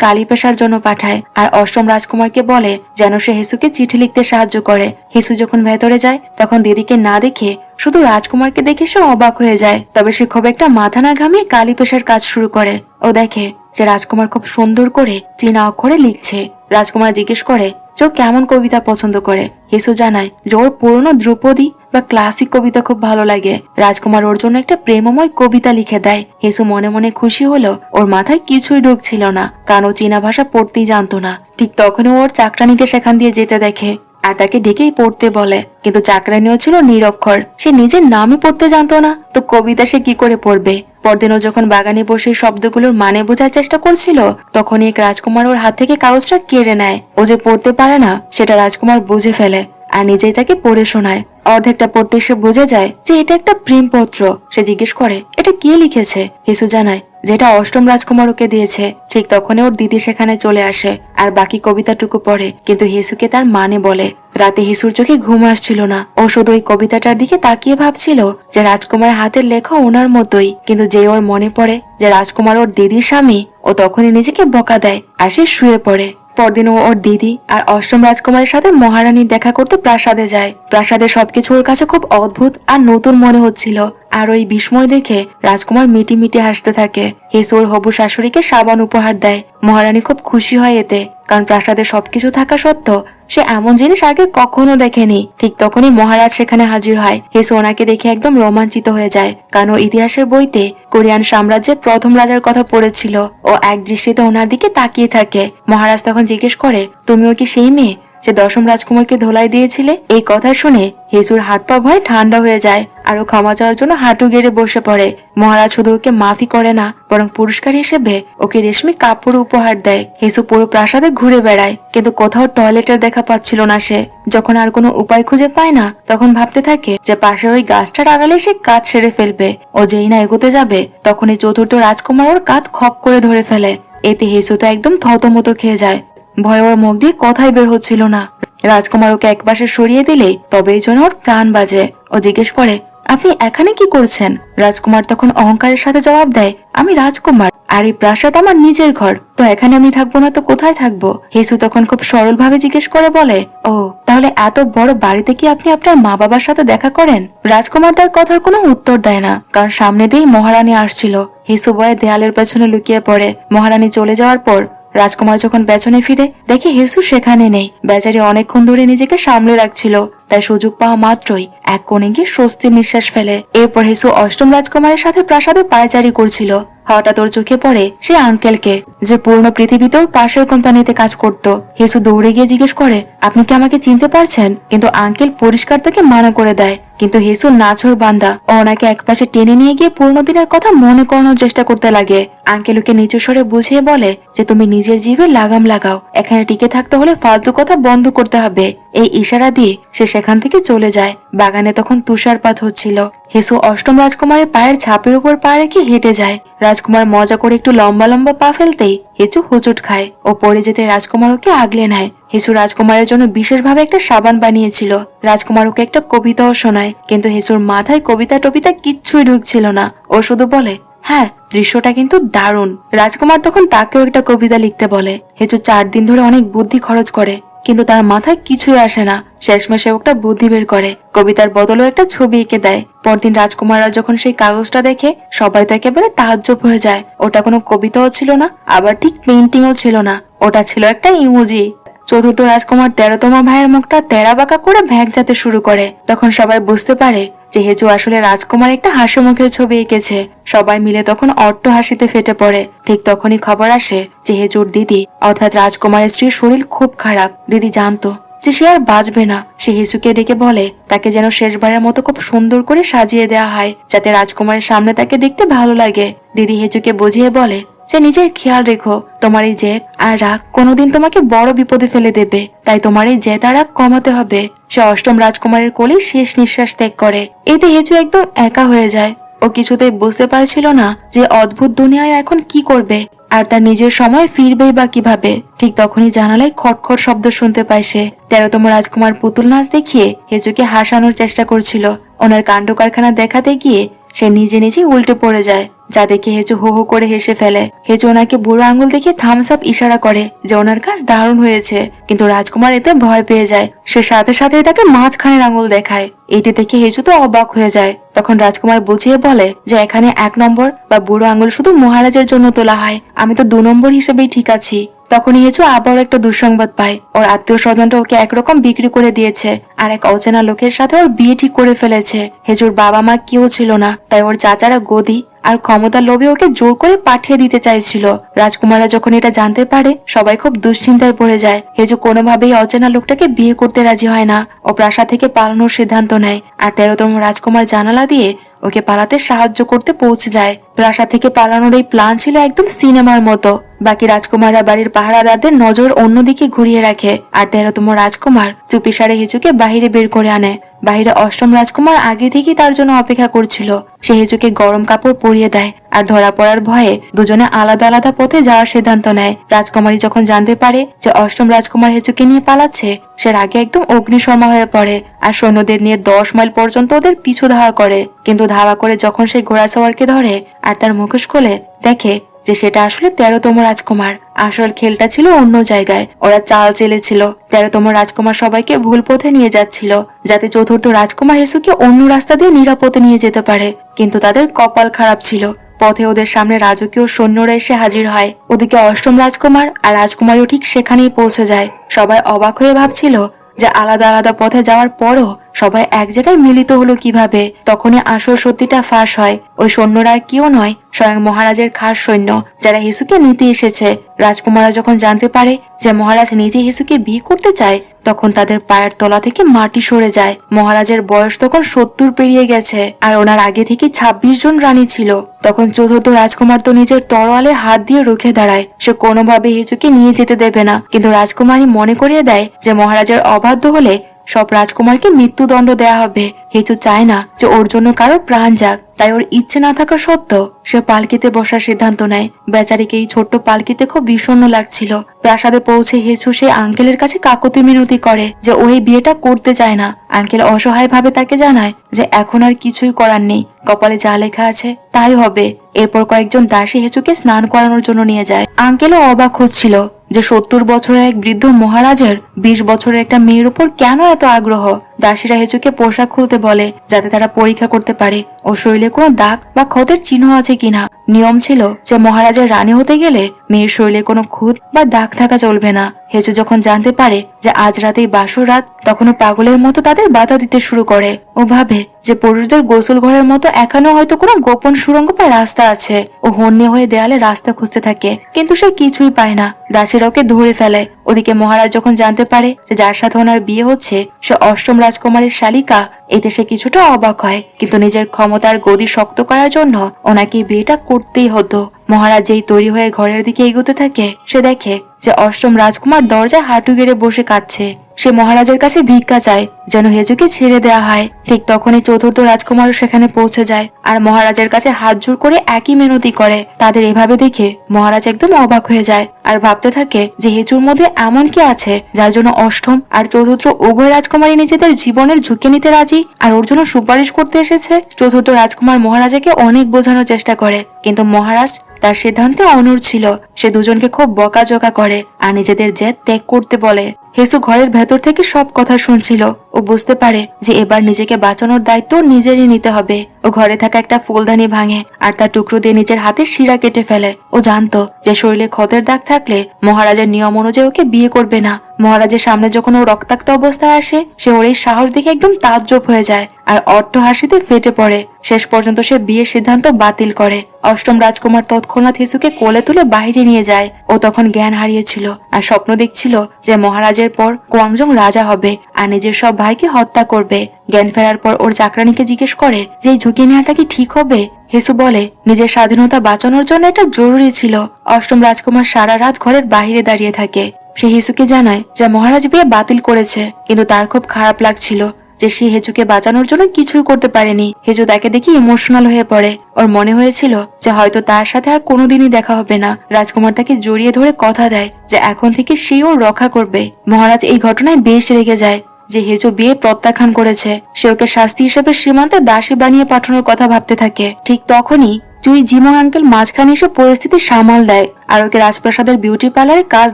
কালি পেশার জন্য পাঠায় আর 8ম রাজকুমারকে বলে যেন সে হিসুকে চিঠি লিখতে সাহায্য করে। হিসু যখন ভেতরে যায় তখন দিদিকে না দেখে শুধু রাজকুমারকে দেখে সে অবাক হয়ে যায়। তবে সে খুব একটা মাথা না ঘামিয়ে কালি পেশার কাজ শুরু করে। ও দেখে যে রাজকুমার খুব সুন্দর করে চীনা অক্ষরে লিখছে। রাজকুমার জিজ্ঞেস করে যে ও কেমন কবিতা পছন্দ করে। হেসু জানায় যে ওর পুরনো ধ্রুপদী বা ক্লাসিক কবিতা খুব ভালো লাগে। রাজকুমার ওর জন্য একটা প্রেমময় কবিতা লিখে দেয়। হেসু মনে মনে খুশি হলো, ওর মাথায় কিছুই ঢুকছিল না, কারণ ও চীনা ভাষা পড়তেই জানতো না। ঠিক তখনই ওর চাকরানিকে সেখান দিয়ে যেতে দেখে আর তাকে ডেকেই পড়তে বলে, কিন্তু চাকরানিও ছিল নিরক্ষর, সে নিজের নামই পড়তে জানতো না, তো কবিতা সে কি করে পড়বে। পরদিনও যখন বাগানে বসে শব্দগুলোর মানে বোঝার চেষ্টা করছিল, তখনই এক রাজকুমার ওর হাত থেকে কাগজটা কেড়ে নেয়। ও যে পড়তে পারে না সেটা রাজকুমার বুঝে ফেলে আর নিজেই তাকে পড়ে শোনায়। অর্ধেকটা পড়তে সে বুঝে যায় যে এটা একটা প্রেমপত্র। সে জিজ্ঞেস করে এটা কে লিখেছে। হিসু জানায় যেটা অষ্টম রাজকুমার ওকে দিয়েছে। ঠিক তখনই ওর দিদি সেখানে চলে আসে আর বাকি কবিতাটুকু পড়ে, কিন্তু হিসুকে তার মানে বলে। রাতে হিসুর চোখে ঘুম আসছিল না, ও শুধু ওই কবিতাটার দিকে তাকিয়ে ভাবছিল যে রাজকুমারের হাতের লেখা ওনার মতোই। কিন্তু যে ওর মনে পড়ে যে রাজকুমার ওর দিদির স্বামী, ও তখনই নিজেকে বকা দেয় আর সে শুয়ে পড়ে। পরদিন ও ওর দিদি আর অষ্টম রাজকুমারের সাথে মহারানীর দেখা করতে প্রাসাদে যায়। প্রাসাদে সবকিছু ওর কাছে খুব অদ্ভুত আর নতুন মনে হচ্ছিল। আর ওই বিস্ময় দেখে রাজকুমার মিটি মিটি হাসতে থাকে। হেসু ওর হবু শাশুড়িকে সাবান উপহার দেয়। মহারানী খুব খুশি হয় এতে, কারণ প্রাসাদে সবকিছু থাকা সত্ত্বেও সে এমন জিনিস আগে কখনো দেখেনি। ঠিক তখনই মহারাজ সেখানে হাজির হয়। হেসু ওনাকে দেখে একদম রোমাঞ্চিত হয়ে যায়, কারণ ও ইতিহাসের বইতে কোরিয়ান সাম্রাজ্যের প্রথম রাজার কথা পড়েছিল। ও এক দৃষ্টিতে ওনার দিকে তাকিয়ে থাকে। মহারাজ তখন জিজ্ঞেস করে, তুমিও কি সেই মেয়ে যে দশম রাজকুমারকে ধোলাই দিয়েছিলে? এই কথা শুনে হেসুর হাত পা ভয়ে ঠান্ডা হয়ে যায় আর ও ক্ষমা চাওয়ার জন্য হাঁটু গেড়ে বসে পড়ে। মহারাজ শুধু ওকে মাফি করে না, বরং পুরস্কার হিসেবে ওকে রেশমি কাপড় উপহার দেয়। হেসু পুরো প্রাসাদে ঘুরে বেড়ায়, কিন্তু কোথাও টয়লেটের দেখা পাচ্ছিল না সে। যখন আর কোনো উপায় খুঁজে পায় না, তখন ভাবতে থাকে যে পাশের ওই গাছটার আড়ালে সে কাজ সেরে ফেলবে। ও যেই না এগোতে যাবে, তখন এই চতুর্থ রাজকুমার ওর কাঁধ খপ করে ধরে ফেলে। এতে হেসু তো একদম থতমত খেয়ে যায়। ভয় ওর মুখ দিয়ে কথাই বের হচ্ছিল না। রাজকুমার ওকে একপাশে সরিয়ে দিলেই তবেই যেন ওর প্রাণ বাজে। ও জিজ্ঞেস করে, আপনি এখানে কি করছেন? রাজকুমার তখন অহংকারের সাথে জবাব দেয়, আমি রাজকুমার আর এই প্রাসাদ আমার নিজের ঘর, তো এখানে আমি থাকবো না তো কোথায় থাকবো? হেসু তখন খুব সরল ভাবে জিজ্ঞেস করে বলে, ও তাহলে এত বড় বাড়িতে কি আপনি আপনার মা বাবার সাথে দেখা করেন? রাজকুমার তার কথার কোনো উত্তর দেয় না, কারণ সামনে দিয়েই মহারানী আসছিল। হেসু ভয়ে দেয়ালের পেছনে লুকিয়ে পড়ে। মহারানী চলে যাওয়ার পর রাজকুমার যখন পেছনে ফিরে দেখে হেসু সেখানে নেই। বেচারি অনেকক্ষণ ধরে নিজেকে সামলে রাখছিল, তাই সুযোগ পাওয়া মাত্রই এক কোণে গিয়ে স্বস্তির নিঃশ্বাস ফেলে। এরপর হেসু অষ্টম রাজকুমারের সাথে প্রাসাদে পায়চারি করছিল। হঠাৎ ওর চোখে পড়ে সেই আঙ্কেলকে, যে পুরনো পৃথিবীতে ওর পাশের কোম্পানিতে কাজ করত। হেসু দৌড়ে গিয়ে জিজ্ঞেস করে, আপনি কি আমাকে চিনতে পারছেন? কিন্তু আঙ্কেল পরিষ্কার তাকে মানা করে দেয়। কিন্তু হেসু নাছোড় বান্দা, ও ওনাকে একপাশে টেনে নিয়ে গিয়ে পুরনো দিনের কথা মনে করানোর চেষ্টা করতে লাগে। আঙ্কেল ওকে নিচু স্বরে বুঝিয়ে বলে যে তুমি নিজের জিভে লাগাম লাগাও, এখানে টিকে থাকতে হলে ফালতু কথা বন্ধ করতে হবে। এই ইশারা দিয়ে সে সেখান থেকে চলে যায়। বাগানে তখন তুষারপাত হচ্ছিল। হেসু অষ্টম রাজকুমারের পায়ের ছাপের উপর পা রেখে হেঁটে যায়। রাজকুমার মজা করে একটু লম্বা লম্বা পা ফেলতেই হেচু হোঁচট খায় ও পড়ে যেতে রাজকুমার ওকে আগলে নেয়। হেসু রাজকুমারের জন্য বিশেষভাবে একটা সাবান বানিয়েছিল। রাজকুমার ওকে একটা কবিতাও শোনায়, কিন্তু হেসুর মাথায় কবিতা টবিতা কিচ্ছুই ঢুকছিল না। ও শুধু বলে, হ্যাঁ দৃশ্যটা কিন্তু দারুণ। রাজকুমার তখন তাকেও একটা কবিতা লিখতে বলে। হেচু 4 দিন ধরে অনেক বুদ্ধি খরচ করে, কিন্তু তার মাথায় কিছুই আসে না। শেষমেশে একটা বুদ্ধি বের করে, কবিতার বদলেও একটা ছবি এঁকে দেয়। পরদিন রাজকুমাররা যখন সেই কাগজটা দেখে, সবাই তো একেবারে তাজ্জব হয়ে যায়। ওটা কোনো কবিতাও ছিল না, আবার ঠিক পেইন্টিংও ছিল না, ওটা ছিল একটা ইমোজি। চতুর্থ রাজকুমার 13তম ভাইয়ের মুখটা তেরা বাঁকা করে ভ্যাঁকজাতে শুরু করে। তখন সবাই বুঝতে পারে যে হেচু আসলে রাজকুমার একটা হাসি মুখের ছবি এঁকেছে। সবাই মিলে তখন অট্ট হাসিতে ফেটে পড়ে। ঠিক তখনই খবর আসে যে হেচুর দিদি অর্থাৎ রাজকুমারের স্ত্রীর শরীর খুব খারাপ। দিদি জানতো যে সে আর বাঁচবে না। সে হিসুকে ডেকে বলে তাকে যেন শেষবারের মতো খুব সুন্দর করে সাজিয়ে দেওয়া হয়, যাতে রাজকুমারের সামনে তাকে দেখতে ভালো লাগে। দিদি হেচুকে বুঝিয়ে বলে যে নিজের খেয়াল রেখো, তোমার এই জেদ আর রাগ কোনোদিন তোমাকে বড় বিপদে ফেলে দেবে, তাই তোমার এই জেদ আর রাগ কমাতে হবে। সে অষ্টম রাজকুমারের কোলে শেষ নিঃশ্বাস ত্যাগ করে। এতে হেচু একদম একা হয়ে যায়। ও কিছুতেই বুঝতে পারছিল না যে অদ্ভুত দুনিয়ায় এখন কি করবে, আর তার নিজের সময় ফিরবেই বা কিভাবে। ঠিক তখনই জানালায় খটখট শব্দ শুনতে পায় সে। 13তম রাজকুমার পুতুল নাচ দেখিয়ে হেচুকে হাসানোর চেষ্টা করছিল। ওনার কাণ্ড কারখানা দেখাতে গিয়ে সে নিজে নিজে উল্টে পড়ে যায়, যা দেখে হেচু হো হো করে হেসে ফেলে। হেচু ওনাকে বুড়ো আঙুল দেখে থামস আপ ইশারা করে যে ওনার কাজ দারুণ হয়েছে, কিন্তু রাজকুমার এতে ভয় পেয়ে যায়। সে সাথে সাথে তাকে মাঝখানের আঙুল দেখায়। এটি দেখে হেচু তো অবাক হয়ে যায়। তখন রাজকুমার বুঝিয়ে বলে যে এখানে 1 নম্বর বা বুড়ো আঙুল শুধু মহারাজের জন্য তোলা হয়, আমি তো 2 নম্বর হিসেবেই ঠিক আছি। তখনই হেজু আবারও একটা দুঃসংবাদ পায়। ওর আত্মীয় স্বজনরা ওকে একরকম বিক্রি করে দিয়েছে, আর এক অচেনা লোকের সাথে ওর বিয়ে ঠিক করে ফেলেছে। হেজুর বাবা মা কেউ ছিল না, তাই ওর চাচারা গদি আর ক্ষমতার লোভে ওকে জোর করে পাঠিয়ে দিতে চাইছিল। রাজকুমাররা যখন এটা জানতে পারে সবাই খুব দুশ্চিন্তায় পড়ে যায়। হেজু কোনোভাবেই অচেনা লোকটাকে বিয়ে করতে রাজি হয় না। ও প্রাসাদ থেকে পালানোর সিদ্ধান্ত নেয়, আর 13তম রাজকুমার জানালা দিয়ে ওকে পালাতে সাহায্য করতে পৌঁছে যায়। প্রাসাদ থেকে পালানোর এই প্ল্যান ছিল একদম সিনেমার মতো। বাকি রাজকুমাররা বাড়ির পাহারাদারদের নজর অন্যদিকে ঘুরিয়ে রাখে, আর 13তম রাজকুমার চুপিসারে হিজুকে বাহিরে বের করে আনে। বাহিরে অষ্টম রাজকুমার আগে থেকেই তার জন্য অপেক্ষা করছিল। সে হিজুকে গরম কাপড় পরিয়ে দেয়, আর ধরা পড়ার ভয়ে দুজনে আলাদা আলাদা পথে যাওয়ার সিদ্ধান্ত নেয়। রাজকুমারী যখন জানতে পারে যে অষ্টম রাজকুমার হিজুকে নিয়ে পালাচ্ছে, সে রাগে একদম অগ্নিশর্মা হয়ে পড়ে, আর সৈন্যদের নিয়ে 10 মাইল পর্যন্ত ওদের পিছু ধাওয়া করে। কিন্তু ধাওয়া করে যখন সে ঘোড়াসওয়ারকে ধরে আর তার মুখোশ খোলে, দেখে যে সেটা আসলে 13তম রাজকুমার। আসল খেলটা ছিল অন্য জায়গায়। ওরা চাল চেলেছিল। 13তম রাজকুমার সবাইকে ভুল পথে নিয়ে যাচ্ছিল, যাতে চতুর্থ রাজকুমার হেসুকে অন্য রাস্তা দিয়ে নিরাপদে নিয়ে যেতে পারে। কিন্তু তাদের কপাল খারাপ ছিল। পথে ওদের সামনে রাজকীয় সৈন্যরা এসে হাজির হয়। ওদিকে অষ্টম রাজকুমার আর রাজকুমারীও ঠিক সেখানেই পৌঁছে যায়। সবাই অবাক হয়ে ভাবছিল যে আলাদা আলাদা পথে যাওয়ার পরও সবাই এক জায়গায় মিলিত হলো কিভাবে। তখনই আসল সত্যিটা ফাঁস হয়। ওই সৈন্যরা আর কেউ নয়, স্বয়ং মহারাজের খাস সৈন্য, যারা হিসুকে নিতে এসেছে। রাজকুমাররা যখন জানতে পারে যে মহারাজ নিজে হিসুকে বিয়ে করতে চায়, তখন তাদের পায়ের তলা থেকে মাটি সরে যায়। মহারাজের বয়স তখন 70 পেরিয়ে গেছে, আর ওনার আগে থেকে 26 জন রানী ছিল। তখন চতুর্থ রাজকুমার তো নিজের তরোয়ালে হাত দিয়ে রুখে দাঁড়ায়। সে কোনোভাবে হিচুকে নিয়ে যেতে দেবে না, কিন্তু রাজকুমারী মনে করিয়ে দেয় যে মহারাজের অবাধ্য হলে সব রাজকুমারকে মৃত্যুদণ্ড দেয়া হবে। হিচু চায় না যে ওর জন্য কারোর প্রাণ যাক, তাই ওর ইচ্ছে না থাকা সত্ত্বেও সে পালকিতে বসার সিদ্ধান্ত নেয়। বেচারিকে এই ছোট্ট পালকিতে খুব বিষণ্ণ লাগছিল। প্রাসাদে পৌঁছে হিচু সেই আঙ্কেলের কাছে কাকুতি মিনতি করে যে ওই বিয়েটা করতে চায় না। আঙ্কেল অসহায় ভাবে তাকে জানায় যে এখন আর কিছুই করার নেই, কপালে যা লেখা আছে তাই হবে। এরপর কয়েকজন দাসী হেচুকে স্নান করানোর জন্য নিয়ে যায়। আঙ্কেলও অবাক হচ্ছিল যে 70 বছরের এক বৃদ্ধ মহারাজের 20 বছরের একটা মেয়ের উপর কেন এত আগ্রহ। দাসীরা হেচুকে পোশাক খুলতে বলে, যাতে তারা পরীক্ষা করতে পারে ও শরীরে কোনো দাগ বা ক্ষতের চিহ্ন আছে কিনা। নিয়ম ছিল যে মহারাজের রানী হতে গেলে মেয়ের শরীরে কোনো খুঁত বা দাগ থাকা চলবে না। হেচু যখন জানতে পারে যে আজ রাতেই বাসর রাত, তখনও পাগলের মতো তাদের বাধা দিতে শুরু করে। ও ভাবে যে পুরুষদের গোসল ঘরের মতো এখানেও হয়তো কোনো গোপন সুড়ঙ্গ বা রাস্তা আছে। ও হন্যে হয়ে দেয়ালে রাস্তা খুঁজতে থাকে, কিন্তু সে কিছুই পায় না। দাসীরা ওকে ধরে ফেলে। ওদিকে মহারাজ যখন জানতে পারে যে যার সাথে ওনার বিয়ে হচ্ছে সে অষ্টম রাজকুমারের শালিকা, এতে সে কিছুটা অবাক হয়, কিন্তু নিজের ক্ষমতার গদি শক্ত করার জন্য ওনাকে বিয়েটা করতেই হতো। মহারাজ যেই তৈরি হয়ে ঘরের দিকে এগোতে থাকে, সে দেখে যে অষ্টম রাজকুমার দরজায় হাঁটু গেড়ে বসে কাঁদছে। সে মহারাজের কাছে ভিক্ষা চায় যেন হেজুকে ছেড়ে দেওয়া হয়। ঠিক তখনই চতুর্থ রাজকুমারও সেখানে পৌঁছে যায়, আর মহারাজের কাছে হাত জোড় করে একই মিনতি করে। তাদের এভাবে দেখে মহারাজ একদম অবাক হয়ে যায়, আর ভাবতে থাকে যে হেজুর মধ্যে এমন কি আছে যার জন্য অষ্টম আর চতুর্থ উভয় রাজকুমারী নিজেদের জীবনের ঝুঁকি নিতে রাজি, আর ওর জন্য সুপারিশ করতে এসেছে। চতুর্থ রাজকুমার মহারাজাকে অনেক বোঝানোর চেষ্টা করে, কিন্তু মহারাজ তার সিদ্ধান্তে অনড় ছিল। সে দুজনকে খুব বকাঝকা করে আর নিজেদের জেদ ত্যাগ করতে বলে। হেসু ঘরের ভেতর থেকে সব কথা শুনছিল। ও বুঝতে পারে যে এবার নিজেকে বাঁচানোর দায়িত্ব নিজেরই নিতে হবে। ও ঘরে থাকা একটা ফুলদানি ভাঙে আর তার টুকরো দিয়ে নিজের হাতে শিরা কেটে ফেলে। ও জানতো যে শরীরে ক্ষতের দাগ থাকলে মহারাজের নিয়ম অনুযায়ী ওকে বিয়ে করবে না। মহারাজের সামনে যখন ও রক্তাক্ত অবস্থায় আসে, সে ওর এই সাহস দেখে একদম তাজ্জব হয়ে যায় আর অট্ট হাসিতে ফেটে পড়ে। শেষ পর্যন্ত সে বিয়ের সিদ্ধান্ত বাতিল করে। অষ্টম রাজকুমার তৎক্ষণাৎ হিসুকে কোলে তুলে বাইরে নিয়ে যায়। ও তখন জ্ঞান হারিয়েছিল আর স্বপ্ন দেখছিল যে মহারাজের পর কোয়াংজং রাজা হবে আর নিজের সব ভাইকে হত্যা করবে। জ্ঞান ফেরার পর ওর চাকরানিকে জিজ্ঞেস করে যে এই ঝুঁকি নেওয়াটা কি ঠিক হবে। হেসু বলে নিজের স্বাধীনতা বাঁচানোর জন্য এটা জরুরি ছিল। অষ্টম রাজকুমার সারা রাত ঘরের বাইরে দাঁড়িয়ে থাকে। সে হিসুকে জানায় যে মহারাজ বিয়ে বাতিল করেছে, কিন্তু তার খুব খারাপ লাগছিল যে সে হেজুকে বাঁচানোর জন্য কিছুই করতে পারেনি। হেজু তাকে দেখে ইমোশনাল হয়ে পড়ে। ওর মনে হয়েছিল যে হয়তো তার সাথে আর কোনোদিনই দেখা হবে না। রাজকুমার তাকে জড়িয়ে ধরে কথা দেয় যে এখন থেকে সে ওর রক্ষা করবে। মহারাজ এই ঘটনায় বেশ রেগে যায় যে হেজু বিয়ে প্রত্যাখ্যান করেছে। সে ওকে শাস্তি হিসেবে সীমান্তে দাসী বানিয়ে পাঠানোর কথা ভাবতে থাকে। ঠিক তখনই জুই জিমং আঙ্কেল মাঝখানে এসে পরিস্থিতি সামাল দেয় আর ওকে রাজপ্রাসাদের বিউটি পার্লারে কাজ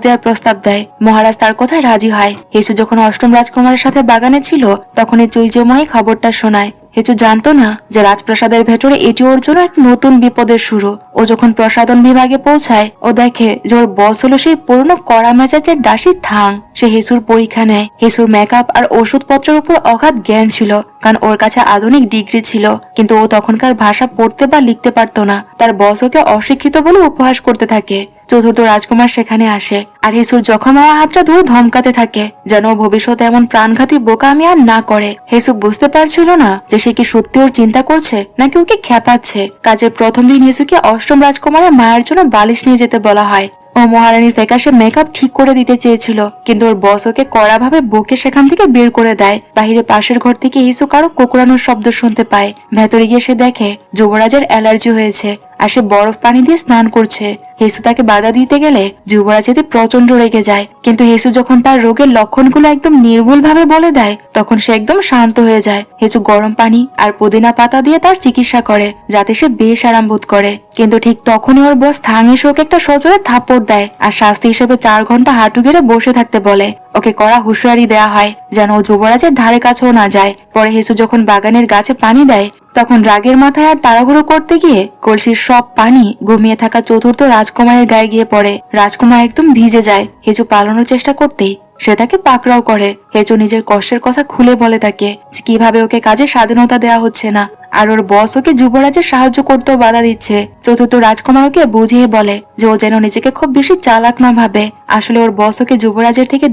দেওয়ার প্রস্তাব দেয়। মহারাজ তার কথায় রাজি হয়। হেসু যখন অষ্টম রাজকুমারের সাথে বাগানে ছিল তখনই চৈজময় খবরটা শোনায়। হেচু জানতো না যে রাজপ্রাসাদের ভেতরে এটি ওর জন্য এক নতুন বিপদের শুরু। ও যখন প্রসাধন বিভাগে পৌঁছায় ও দেখে যে ওর বস হলো সেই পুরনো কড়া মেজাজের দাসী থাং। সে হেসুর পরীক্ষা নেয়। হেসুর মেকআপ আর ওষুধপত্রের উপর অগাধ জ্ঞান ছিল, কারণ ওর কাছে আধুনিক ডিগ্রি ছিল, কিন্তু ও তখনকার ভাষা পড়তে বা লিখতে পারতো না। তার বস ওকে অশিক্ষিত বলে উপহাস করতে থাকে। চতুর্থ রাজকুমার সেখানে আসে আর হেসুর জখম হওয়া হাতটা ধরে ধমকাতে থাকে যেন ভবিষ্যতে এমন প্রাণঘাতী বোকামি আর না করে। হেসু বুঝতে পারছিল না যে সে কি সত্যি ওর চিন্তা করছে নাকি ওকে খেপাচ্ছে। কাজের প্রথম দিন হেসুকে অষ্টম রাজকুমারের মায়ের জন্য বালিশ নিয়ে যেতে বলা হয়। ও মহারানীর ফ্যাকাশে মেকআপ ঠিক করে দিতে চেয়েছিল, কিন্তু ওর বস ওকে কড়াভাবে বকে সেখান থেকে বের করে দেয়। বাহিরে পাশের ঘর থেকে হিসু কারো কোকড়ানোর শব্দ শুনতে পায়। ভেতরে গিয়ে সে দেখে যুবরাজের অ্যালার্জি হয়েছে আর সে বরফ পানি দিয়ে স্নান করছে। হেসু তাকে বাধা দিতে গেলে যুবরাজ এতে প্রচন্ড রেগে যায়, কিন্তু হেসু যখন তার রোগের লক্ষণগুলো একদম নির্ভুল ভাবে বলে দেয় তখন সে একদম শান্ত হয়ে যায়। হেসু গরম পানি আর পুদিনা পাতা দিয়ে তার চিকিৎসা করে যাতে সে বেশ আরাম বোধ করে। কিন্তু ঠিক তখনই ওর বস থাং এসে ওকে একটা সজোরে থাপ্পড় দেয় আর শাস্তি হিসেবে 4 ঘন্টা হাঁটু গেড়ে বসে থাকতে বলে। ওকে কড়া হুঁশিয়ারি দেয়া হয় যেন ও যুবরাজের ধারে কাছেও না যায়। পরে হেসু যখন বাগানের গাছে পানি দেয় তখন রাগের মাথায় আর তাড়াহুড়ো করতে গিয়ে কলসির সব পানি ঘুমিয়ে থাকা চতুর্থ রাজকুমারের গায়ে গিয়ে পড়ে। রাজকুমার একদম ভিজে যায়। হেচু পালানোর চেষ্টা করতেই সে তাকে পাকড়াও করে। হেচু নিজের কষ্টের কথা খুলে বলে তাকে যে কিভাবে ওকে কাজে স্বাধীনতা দেওয়া হচ্ছে না আর ওর বস ওকে যুবরাজের সাহায্য করতেও বাধা দিচ্ছে। চতুর্থ রাজকুমার ওকে বুঝিয়ে বলে যে ও যেন নিজেকে খুব বেশি চালাক না ভাবে। আসলে ওর বস ওকে যুবরাজের থেকে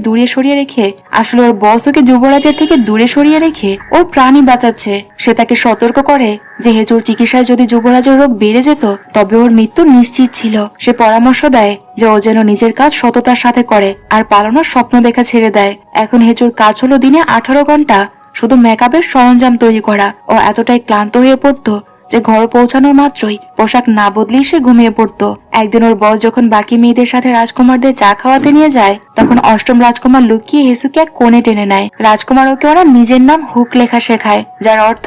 দূরে সরিয়ে রেখে ওর প্রাণী বাঁচাচ্ছে। সে তাকে সতর্ক করে যে হেচুর চিকিৎসায় যদি যুবরাজের রোগ বেড়ে যেত তবে ওর মৃত্যু নিশ্চিত ছিল। সে পরামর্শ দেয় যে ও যেন নিজের কাজ সততার সাথে করে আর পালানোর স্বপ্ন দেখা ছেড়ে দেয়। এখন হেচুর কাজ হলো দিনে 18 ঘন্টা শুধু মেকআপের সরঞ্জাম তৈরি করা। ও এতটাই ক্লান্ত হয়ে পড়তো যে ঘরে পৌঁছানোর মাত্রই পোশাক না বদলেই সে ঘুমিয়ে পড়তো। একদিন ওর বস যখন বাকি মেয়েদের সাথে রাজকুমারদের চা খাওয়াতে নিয়ে যায় তখন অষ্টম রাজকুমার লুকিয়ে হেসুকে এক কোণে টেনে নেয়। রাজকুমার ওকে ওরা নিজের নাম হুক লেখা শেখায়, যার অর্থ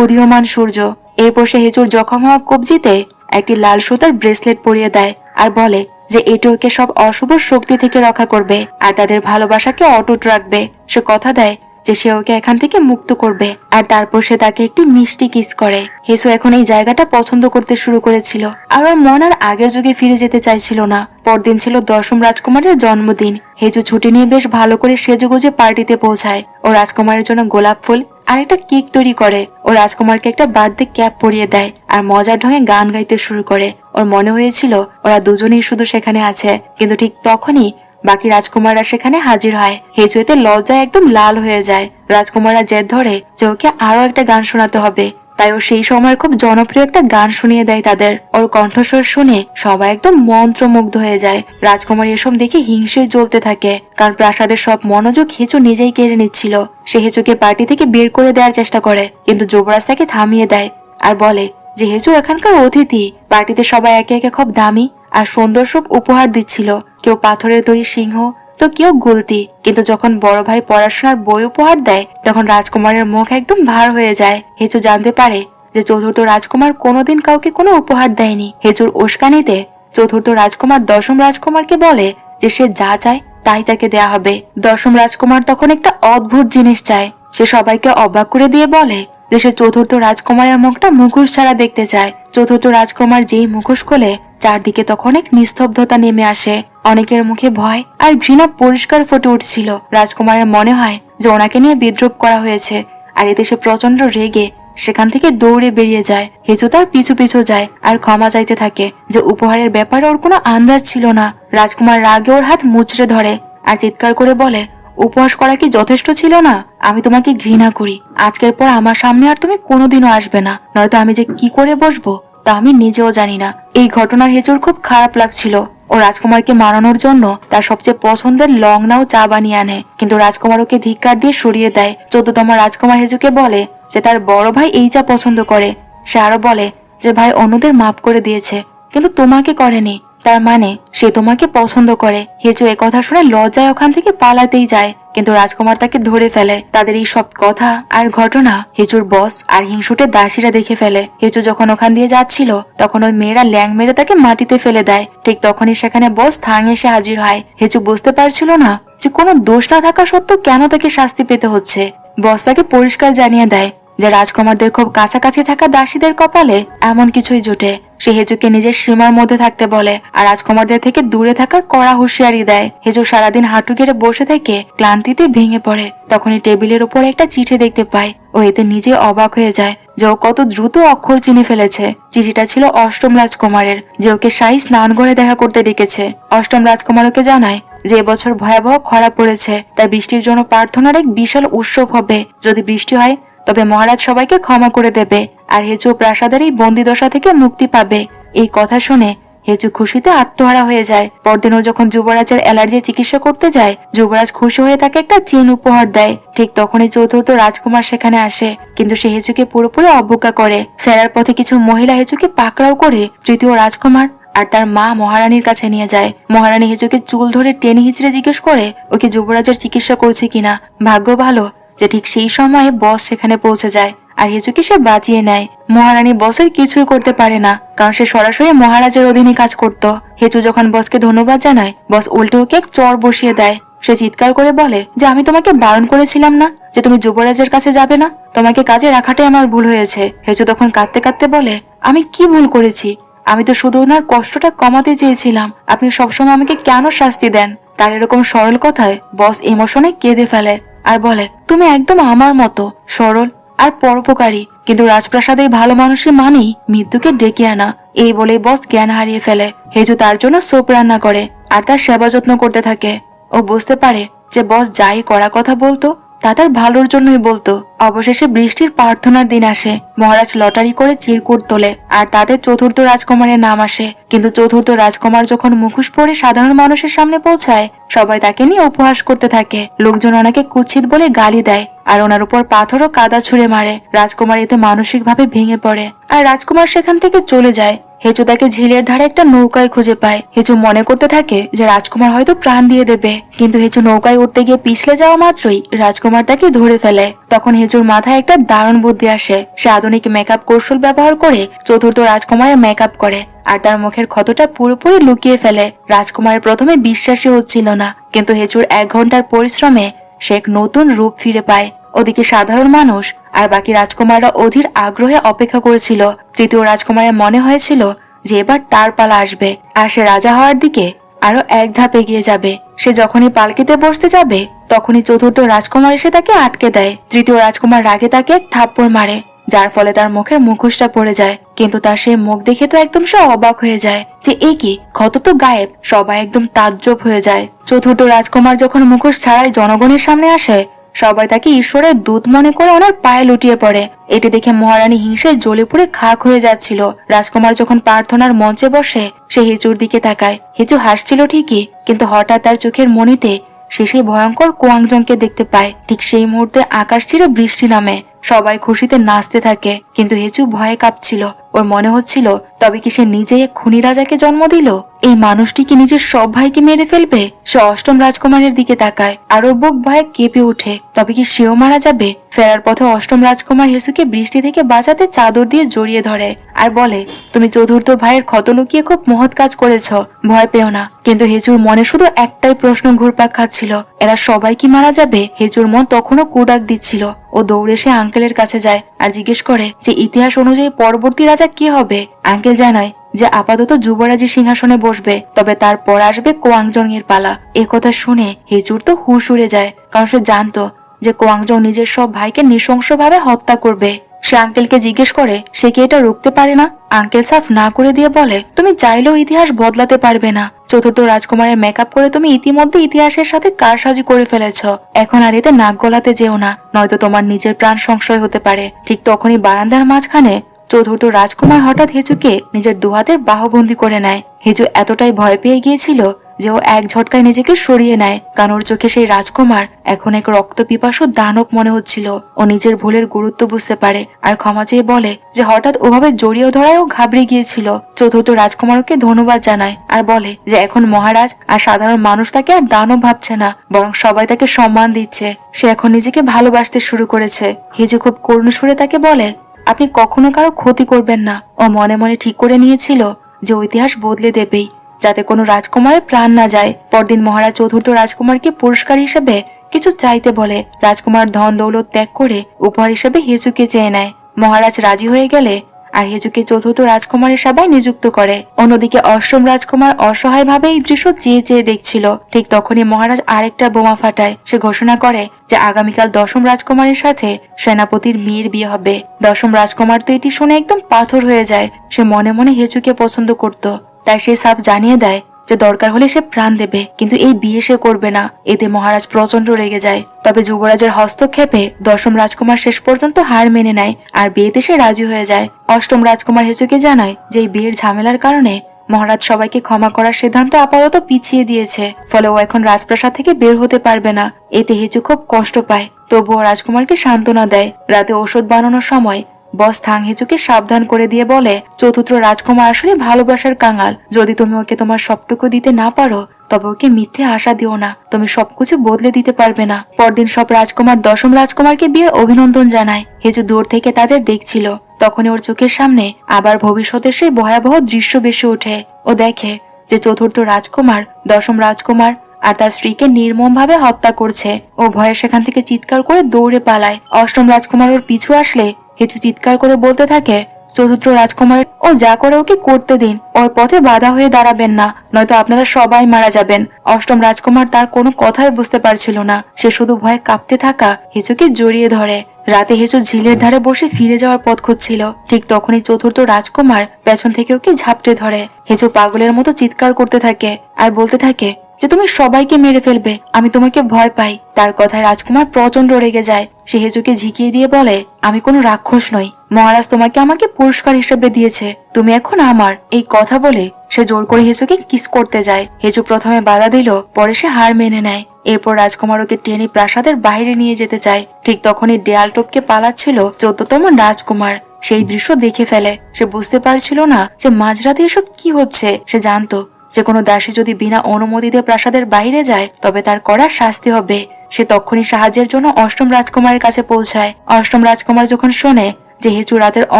উদীয়মান সূর্য। এরপর সে হেচুর জখম হওয়া কবজিতে একটি লাল সুতার ব্রেসলেট পরিয়ে দেয় আর বলে যে এটি ওকে সব অশুভ শক্তি থেকে রক্ষা করবে আর তাদের ভালোবাসাকে অটুট রাখবে। সে কথা দেয় যে সে ওকে এখান থেকে মুক্ত করবে আর তারপর সে তাকে একটি মিষ্টি কিস করে। হেসু এখন এই জায়গাটা পছন্দ করতে শুরু করেছিল আর ওর মন আর আগের যুগে ফিরে যেতে চাইছিল না। পরদিন ছিল 10ম রাজকুমারের জন্মদিন। হেজু ছুটি নিয়ে বেশ ভালো করে সেজেগুজে পার্টিতে পৌঁছায়। ও রাজকুমারের জন্য গোলাপ ফুল আর একটা কেক তৈরি করে। ও রাজকুমারকে একটা বার্থডে ক্যাপ পরিয়ে দেয় আর মজার ঢঙে গান গাইতে শুরু করে। ওর মনে হয়েছিল ওরা দুজনেই শুধু সেখানে আছে, কিন্তু ঠিক তখনই বাকি রাজকুমাররা সেখানে হাজির হয়। হেজু এতে লজ্জায় একদম লাল হয়ে যায়। রাজকুমাররা জেদ ধরে যে ওকে আরো একটা গান শোনাতে হবে, তাই ও সেই সময়ের খুব জনপ্রিয় একটা গান শুনিয়ে দেয় তাদের। ওর কণ্ঠস্বর শুনে সবাই একদম মন্ত্রমুগ্ধ হয়ে যায়। রাজকুমার এসব দেখে হিংসে জ্বলতে থাকে, কারণ প্রাসাদের সব মনোযোগ হেচু নিজেই কেড়ে নিচ্ছিল। সে হেচুকে পার্টি থেকে বের করে দেওয়ার চেষ্টা করে, কিন্তু যুবরাজ তাকে থামিয়ে দেয় আর বলে যে হেচু এখানকার অতিথি। পার্টিতে সবাই একে একে খুব দামি আর সুন্দর সব উপহার দিচ্ছিল। কেউ পাথরের তৈরি সিংহ তো কেউ গুলতি, কিন্তু যখন বড় ভাই পড়াশোনার বই উপহার দেয় তখন রাজকুমারের মুখ একদম ভার হয়ে যায়। হেচু জানতে পারে যে চতুর্থ রাজকুমার কোনোদিন কাউকে কোনো উপহার দেয়নি। হেচুর উস্কানিতে চতুর্থ রাজকুমার 10ম রাজকুমারকে বলে যে সে যা চায় তাই তাকে দেয়া হবে। 10ম রাজকুমার তখন একটা অদ্ভুত জিনিস চায়। সে সবাইকে অবাক করে দিয়ে বলে যে সে চতুর্থ রাজকুমারের মুখটা মুখোশ ছাড়া দেখতে চায়। চতুর্থ রাজকুমার যেই মুখোশ খোলে চারদিকে তখন এক নিস্তব্ধতা নেমে আসে। অনেকের মুখে ভয় আর ঘৃণা পরিষ্কার ফুটে উঠছিল। রাজকুমারের মনে হয় যে ওনাকে নিয়ে বিদ্রুপ করা হয়েছে আর এতে সে প্রচন্ড রেগে সেখান থেকে দৌড়ে বেরিয়ে যায়। হেচু তার পিছু পিছু যায় আর ক্ষমা চাইতে থাকে যে উপহারের ব্যাপারে ওর কোনো আন্দাজ ছিল না। রাজকুমার রাগে ওর হাত মুচড়ে ধরে আর চিৎকার করে বলে, উপহাস করা কি যথেষ্ট ছিল না? আমি তোমাকে ঘৃণা করি। আজকের পর আমার সামনে আর তুমি কোনোদিনও আসবে না, নয়তো আমি যে কি করে বসবো তা আমি নিজেও জানি না। এই ঘটনার হেচুর খুব খারাপ লাগছিল। ও রাজকুমারকে মানানোর জন্য তার সবচেয়ে পছন্দের লং নাও চা বানিয়ে আনে, কিন্তু রাজকুমার ওকে ধিক্কার দিয়ে সরিয়ে দেয়। 14তম রাজকুমার হেজুকে বলে যে তার বড় ভাই এই চা পছন্দ করে। সে আরো বলে যে ভাই অন্যদের মাফ করে দিয়েছে কিন্তু তোমাকে করেনি, তার মানে সে তোমাকে পছন্দ করে। হেজু কথা শুনে লজ্জায় ওখান থেকে পালাতেই যায়, কিন্তু রাজকুমার তাকে ধরে ফেলে। তাদের এই সব কথা আর ঘটনা হেচুর বস আর হিংসুটে দাসীরা দেখে ফেলে। হেচু যখন ওখান দিয়ে যাচ্ছিল তখন ওই মেয়েরা ল্যাং মেরে তাকে মাটিতে ফেলে দেয়। ঠিক তখনই সেখানে বস থাং এসে হাজির হয়। হেচু বুঝতে পারছিল না যে কোনো দোষ না থাকা সত্ত্বেও কেন তাকে শাস্তি পেতে হচ্ছে। বস তাকে পরিষ্কার জানিয়ে দেয় যে রাজকুমারদের খুব কাছাকাছি থাকা দাসীদের কপালে এমন কিছুই জোটে। সে হেজুকে নিজের সীমার মধ্যে থাকতে বলে আর রাজকুমারদের থেকে দূরে থাকার কড়া হুঁশিয়ারি দেয়। হেজু সারাদিন হাঁটু গেড়ে বসে থেকে ক্লান্তিতে ভেঙে পড়ে। তখনই টেবিলের উপর একটা চিঠি দেখতে পায়। ও এতে নিজে অবাক হয়ে যায় যে ও কত দ্রুত অক্ষর চিনে ফেলেছে। চিঠিটা ছিল অষ্টম রাজকুমারের, যে ওকে শাহী স্নান ঘরে দেখা করতে ডেকেছে। অষ্টম রাজকুমার ওকে জানায় যে এবছর ভয়াবহ খরা পড়েছে, তাই বৃষ্টির জন্য প্রার্থনার এক বিশাল উৎসব হবে। যদি বৃষ্টি হয় তবে মহারাজ সবাইকে ক্ষমা করে দেবে আর হেচু প্রাসাদের এই বন্দিদশা থেকে মুক্তি পাবে। এই কথা শুনে হেচু খুশিতে আত্মহারা হয়ে যায়। পরদিন ও যখন যুবরাজের অ্যালার্জির চিকিৎসা করতে যায়, যুবরাজ খুশি হয়ে তাকে একটা চেন উপহার দেয়। ঠিক তখনই চতুর্থ রাজকুমার সেখানে আসে, কিন্তু সে হেচুকে পুরোপুরি অবজ্ঞা করে। ফেরার পথে কিছু মহিলা হেচুকে পাকড়াও করে তৃতীয় রাজকুমার আর তার মা মহারানীর কাছে নিয়ে যায়। মহারানী হেচুকে চুল ধরে টেনে হিচড়ে জিজ্ঞেস করে ওকে যুবরাজের চিকিৎসা করছে কিনা। ভাগ্য ভালো যে ঠিক সেই সময়ে বস সেখানে পৌঁছে যায় আর হেচুকে সে বাঁচিয়ে নেয়। মহারানী বসের কিছুই করতে পারে না, কারণ সে সরাসরি মহারাজের অধীনে কাজ করত। হেচু যখন বসকে ধন্যবাদ জানায়, বস উল্টে ওকে এক চড় বসিয়ে দেয়। সে চিৎকার করে বলে যে আমি তোমাকে বারণ করেছিলাম না যে তুমি যুবরাজের কাছে যাবে না, তোমাকে কাজে রাখাটাই আমার ভুল হয়েছে। হেচু তখন কাঁদতে কাঁদতে বলে আমি কি ভুল করেছি? আমি তো শুধু ওনার কষ্টটা কমাতে চেয়েছিলাম, আপনি সবসময় আমাকে কেন শাস্তি দেন? তার এরকম সরল কথায় বস ইমোশনে কেঁদে ফেলে আর বলে তুমি একদম আমার মতো সরল আর পরোপকারী, কিন্তু রাজপ্রাসাদে ভালো মানুষের মানেই মৃত্যুকে ডেকে আনা। এই বলে বস জ্ঞান হারিয়ে ফেলে। হেজু তার জন্য সোপ রান্না করে আর তার সেবা যত্ন করতে থাকে। ও বুঝতে পারে যে বস যাই করা কথা বলতো তা তার ভালোর জন্যই বলতো। অবশেষে বৃষ্টির প্রার্থনার দিন আসে। মহারাজ লটারি করে চিরকুট তোলে আর তাদের চতুর্থ রাজকুমারের নাম আসে। কিন্তু চতুর্থ রাজকুমার যখন মুখোশ পরে সাধারণ মানুষের সামনে পৌঁছায়, সবাই তাকে নিয়ে উপহাস করতে থাকে। লোকজন ওনাকে কুৎসিত বলে গালি দেয় আর ওনার উপর পাথর ও কাদা ছুঁড়ে মারে। রাজকুমার এতে মানসিকভাবে ভেঙে পড়ে আর রাজকুমার সেখান থেকে চলে যায়। হেচু তাকে ঝিলের ধারে একটা নৌকায় খুঁজে পায়। হেচু মনে করতে থাকে যে রাজকুমার হয়তো প্রাণ দিয়ে দেবে, কিন্তু হেচু নৌকায় উঠতে গিয়ে পিছলে যাওয়া মাত্রই রাজকুমার তাকে ধরে ফেলে। তখন হেচুর মাথায় একটা দারুণ বুদ্ধি আসে। সে আধুনিক মেকআপ কৌশল ব্যবহার করে চতুর্থ রাজকুমারের মেকআপ করে আর তার মুখের ক্ষতটা পুরোপুরি লুকিয়ে ফেলে। রাজকুমারের প্রথমে বিশ্বাসই হচ্ছিল না, কিন্তু হেচুর 1 ঘন্টার পরিশ্রমে সে এক নতুন রূপ ফিরে পায়। ওদিকে সাধারণ মানুষ আর বাকি রাজকুমাররা অধীর আগ্রহে অপেক্ষা করেছিল। তৃতীয় রাজকুমারের মনে হয়েছিল যে এবার তার পালা আসবে আর সে রাজা হওয়ার দিকে আরো এক ধাপ এগিয়ে যাবে। সে যখনই পালকিতে বসতে যাবে তখনই চতুর্থ রাজকুমার এসে তাকে আটকে দেয়। তৃতীয় রাজকুমার রাগে তাকে এক থাপ্পড় মারে, যার ফলে তার মুখের মুখোশটা পড়ে যায়। কিন্তু তার সেই মুখ দেখে তো একদম সে অবাক হয়ে যায় যে এ কি, ক্ষত তো গায়েব। সবাই একদম তাজ্জব হয়ে যায়। চতুর্থ রাজকুমার যখন মুখোশ ছাড়াই জনগণের সামনে আসে, সবাই তাকে ঈশ্বরের দূত মনে করে ওনার পায়ে লুটিয়ে পড়ে। এটি দেখে মহারানী হিংসায় জ্বলে পুড়ে খাক হয়ে যাচ্ছিল। রাজকুমার যখন প্রার্থনার মঞ্চে বসে সে হিচুর দিকে তাকায়। হিচু হাসছিল ঠিকই, কিন্তু হঠাৎ তার চোখের মণিতে সে সেই ভয়ঙ্কর কোয়াংজংকে দেখতে পায়। ঠিক সেই মুহূর্তে আকাশ ছিঁড়ে বৃষ্টি নামে। সবাই খুশিতে নাচতে থাকে, কিন্তু হেচু ভয়ে কাঁপছিল। ওর মনে হচ্ছিল তবে কি সে নিজেই এক খুনি রাজাকে জন্ম দিল? এই মানুষটি কি নিজের সব ভাইকে মেরে ফেলবে? সে অষ্টম রাজকুমারের দিকে তাকায় আর ওর বুক ভয়ে কেঁপে ওঠে। তবে কি সেও মারা যাবে? ফেরার পথে অষ্টম রাজকুমার হেসুকে বৃষ্টি থেকে বাঁচাতে চাদর দিয়ে জড়িয়ে ধরে আর বলে তুমি চতুর্থ ভাইয়ের ক্ষত লুকিয়ে খুব মহৎ কাজ করেছ, ভয় পেও না। কিন্তু হেচুর মনে শুধু একটাই প্রশ্ন ঘুরপাক খাচ্ছিল, এরা সবাই কি মারা যাবে? হেচুর মন তখনও কুডাক দিচ্ছিল। ও দৌড়ে সে আঙ্কেলের কাছে যায় আর জিজ্ঞেস করে যে ইতিহাস অনুযায়ী পরবর্তী রাজা কি হবে। আঙ্কেল জানায় যে আপাতত যুবরাজের সিংহাসনে বসবে, তবে তারপর আসবে কোয়াংজং এর পালা। একথা শুনে হেচুর তো হুঁশ উড়ে যায়, কারণ সে জানতো যে কোয়াংজং নিজের সব ভাইকে নৃশংসভাবে হত্যা করবে। সে আঙ্কেলকে জিজ্ঞেস করে সে কি এটা রুখতে পারে না। আঙ্কেল সাফ না করে দিয়ে বলে তুমি চাইলেও ইতিহাস বদলাতে পারবে না। চতুর্থ রাজকুমারের মেকআপ করে তুমি ইতিমধ্যে ইতিহাসের সাথে কারসাজি করে ফেলেছ। এখন আর এতে নাক গলাতে যেও না, নয়তো তোমার নিজের প্রাণ সংশয় হতে পারে। ঠিক তখনই বারান্দার মাঝখানে চতুর্থ রাজকুমার হঠাৎ হেচুকে নিজের দুহাতের বাহুবন্দি করে নেয়। হেচু এতটাই ভয় পেয়ে গিয়েছিল যে ও এক ঝটকায় নিজেকে সরিয়ে নেয়, কারণ ওর চোখে সেই রাজকুমার এখন এক রক্ত পিপাসু দানব মনে হচ্ছিল। ও নিজের ভুলের গুরুত্ব বুঝতে পারে আর ক্ষমা চেয়ে বলে যে হঠাৎ ওভাবে জড়িয়ে ধরায় ও ঘাবড়ে গিয়েছিল। চতুর্থ রাজকুমার ওকে ধন্যবাদ জানায় আর বলে যে এখন মহারাজ আর সাধারণ মানুষ তাকে আর দানব ভাবছে না, বরং সবাই তাকে সম্মান দিচ্ছে। সে এখন নিজেকে ভালোবাসতে শুরু করেছে। হিজু খুব করুণ সুরে তাকে বলে, আপনি কখনো কারো ক্ষতি করবেন না। ও মনে মনে ঠিক করে নিয়েছিল যে ইতিহাস বদলে দেবেই, যাতে কোনো রাজকুমারের প্রাণ না যায়। পরদিন মহারাজ চতুর্থ রাজকুমারকে পুরস্কার হিসেবে কিছু চাইতে বলে। রাজকুমার ধন দৌলত ত্যাগ করে উপহার হিসেবে হেজুকে চেয়ে নেয়। মহারাজ রাজি হয়ে গেলে আর হেজুকে চতুর্থ রাজকুমারের সভায় নিযুক্ত করে। অন্যদিকে অষ্টম রাজকুমার অসহায়ভাবে এই দৃশ্য চেয়ে চেয়ে দেখছিল। ঠিক তখনই মহারাজ আরেকটা বোমা ফাটায়। সে ঘোষণা করে যে আগামীকাল দশম রাজকুমারের সাথে সেনাপতির মেয়ের বিয়ে হবে। দশম রাজকুমার তো এটি শুনে একদম পাথর হয়ে যায়। সে মনে মনে হেজুকে পছন্দ করত, তাই সে সাফ জানিয়ে দেয় যে দরকার হলে সে প্রাণ দেবে, কিন্তু এই বিয়ে সে করবে না। এতে মহারাজ প্রচন্ড রেগে যায়। তবে যুবরাজের হস্তক্ষেপে দশম রাজকুমার শেষ পর্যন্ত হার মেনে নেয় আর বিয়েতে সে রাজি হয়ে যায়। অষ্টম রাজকুমার হেজুকে জানায় যে এই বিয়ের ঝামেলার কারণে মহারাজ সবাইকে ক্ষমা করার সিদ্ধান্ত আপাতত পিছিয়ে দিয়েছে, ফলে ও এখন রাজপ্রাসাদ থেকে বের হতে পারবে না। এতে হেজু খুব কষ্ট পায়, তবুও রাজকুমারকে সান্ত্বনা দেয়। রাতে ওষুধ বানানোর সময় বস থাং হেজুকে সাবধান করে দিয়ে বলে, চতুর্থ রাজকুমার আসলে ভালোবাসার কাঙাল। যদি তুমি ওকে তোমার সবটুকু দিতে না পারো তবে ওকে মিথ্যে আশা দিও না, তুমি সবকিছু বদলে দিতে পারবে না। পরদিন সব রাজকুমার দশম রাজকুমারকে বিয়ের অভিনন্দন জানায়। হেজু দূর থেকে তাদের দেখছিল। তখনই ওর চোখের সামনে আবার ভবিষ্যতের সেই ভয়াবহ দৃশ্য ভেসে ওঠে। ও দেখে যে চতুর্থ রাজকুমার দশম রাজকুমার আর তার স্ত্রীকে নির্মমভাবে হত্যা করছে। ও ভয়ে সেখান থেকে চিৎকার করে দৌড়ে পালায়। অষ্টম রাজকুমার ওর পিছু আসলে হেজু চিৎকার করে বলতে থাকে, চতুর্থ রাজকুমার ও যা করে ওকে করতে দিন, ওর পথে বাধা হয়ে দাঁড়াবেন না, নয়তো আপনারা সবাই মারা যাবেন। অষ্টম রাজকুমার তার কোনো কথাই বুঝতে পারছিল না। সে শুধু ভয়ে কাঁপতে থাকা হেজুকে জড়িয়ে ধরে। রাতে হেজু ঝিলের ধারে বসে ফিরে যাওয়ার পথ খুঁজছিল। ঠিক তখনই চতুর্থ রাজকুমার পেছন থেকে ওকে ঝাপটে ধরে। হেজু পাগলের মতো চিৎকার করতে থাকে আর বলতে থাকে যে তুমি সবাইকে মেরে ফেলবে, আমি তোমাকে ভয় পাই। তার কথায় রাজকুমার প্রচন্ড রেগে যায়। সে হেজুকে ঝিঁকিয়ে দিয়ে বলে, আমি কোনো রাক্ষস নই, মহারাজ তোমাকে আমাকে পুরস্কার হিসেবে দিয়েছে, তুমি এখন আমার। এই কথা বলে সে জোর করে হেজুকে কিস করতে যায়। হেজু প্রথমে বাধা দিল, পরে সে হার মেনে নেয়। এরপর রাজকুমার ওকে টেনে প্রাসাদের বাইরে নিয়ে যেতে চায়। ঠিক তখনই দেয়াল টপকে পালাচ্ছিল 14তম রাজকুমার। সেই দৃশ্য দেখে ফেলে। সে বুঝতে পারছিল না যে মাঝরাতে এসব কি হচ্ছে। সে জানতো যে কোনো দাসী যদি বিনা অনুমতিতে প্রাসাদের বাইরে যায় তবে তার কড়া শাস্তি হবে। সে তখনই সাহায্যের জন্য অষ্টম রাজকুমারের কাছে পৌঁছায়। অষ্টম রাজকুমার যখন শোনে যে হেজু রাতের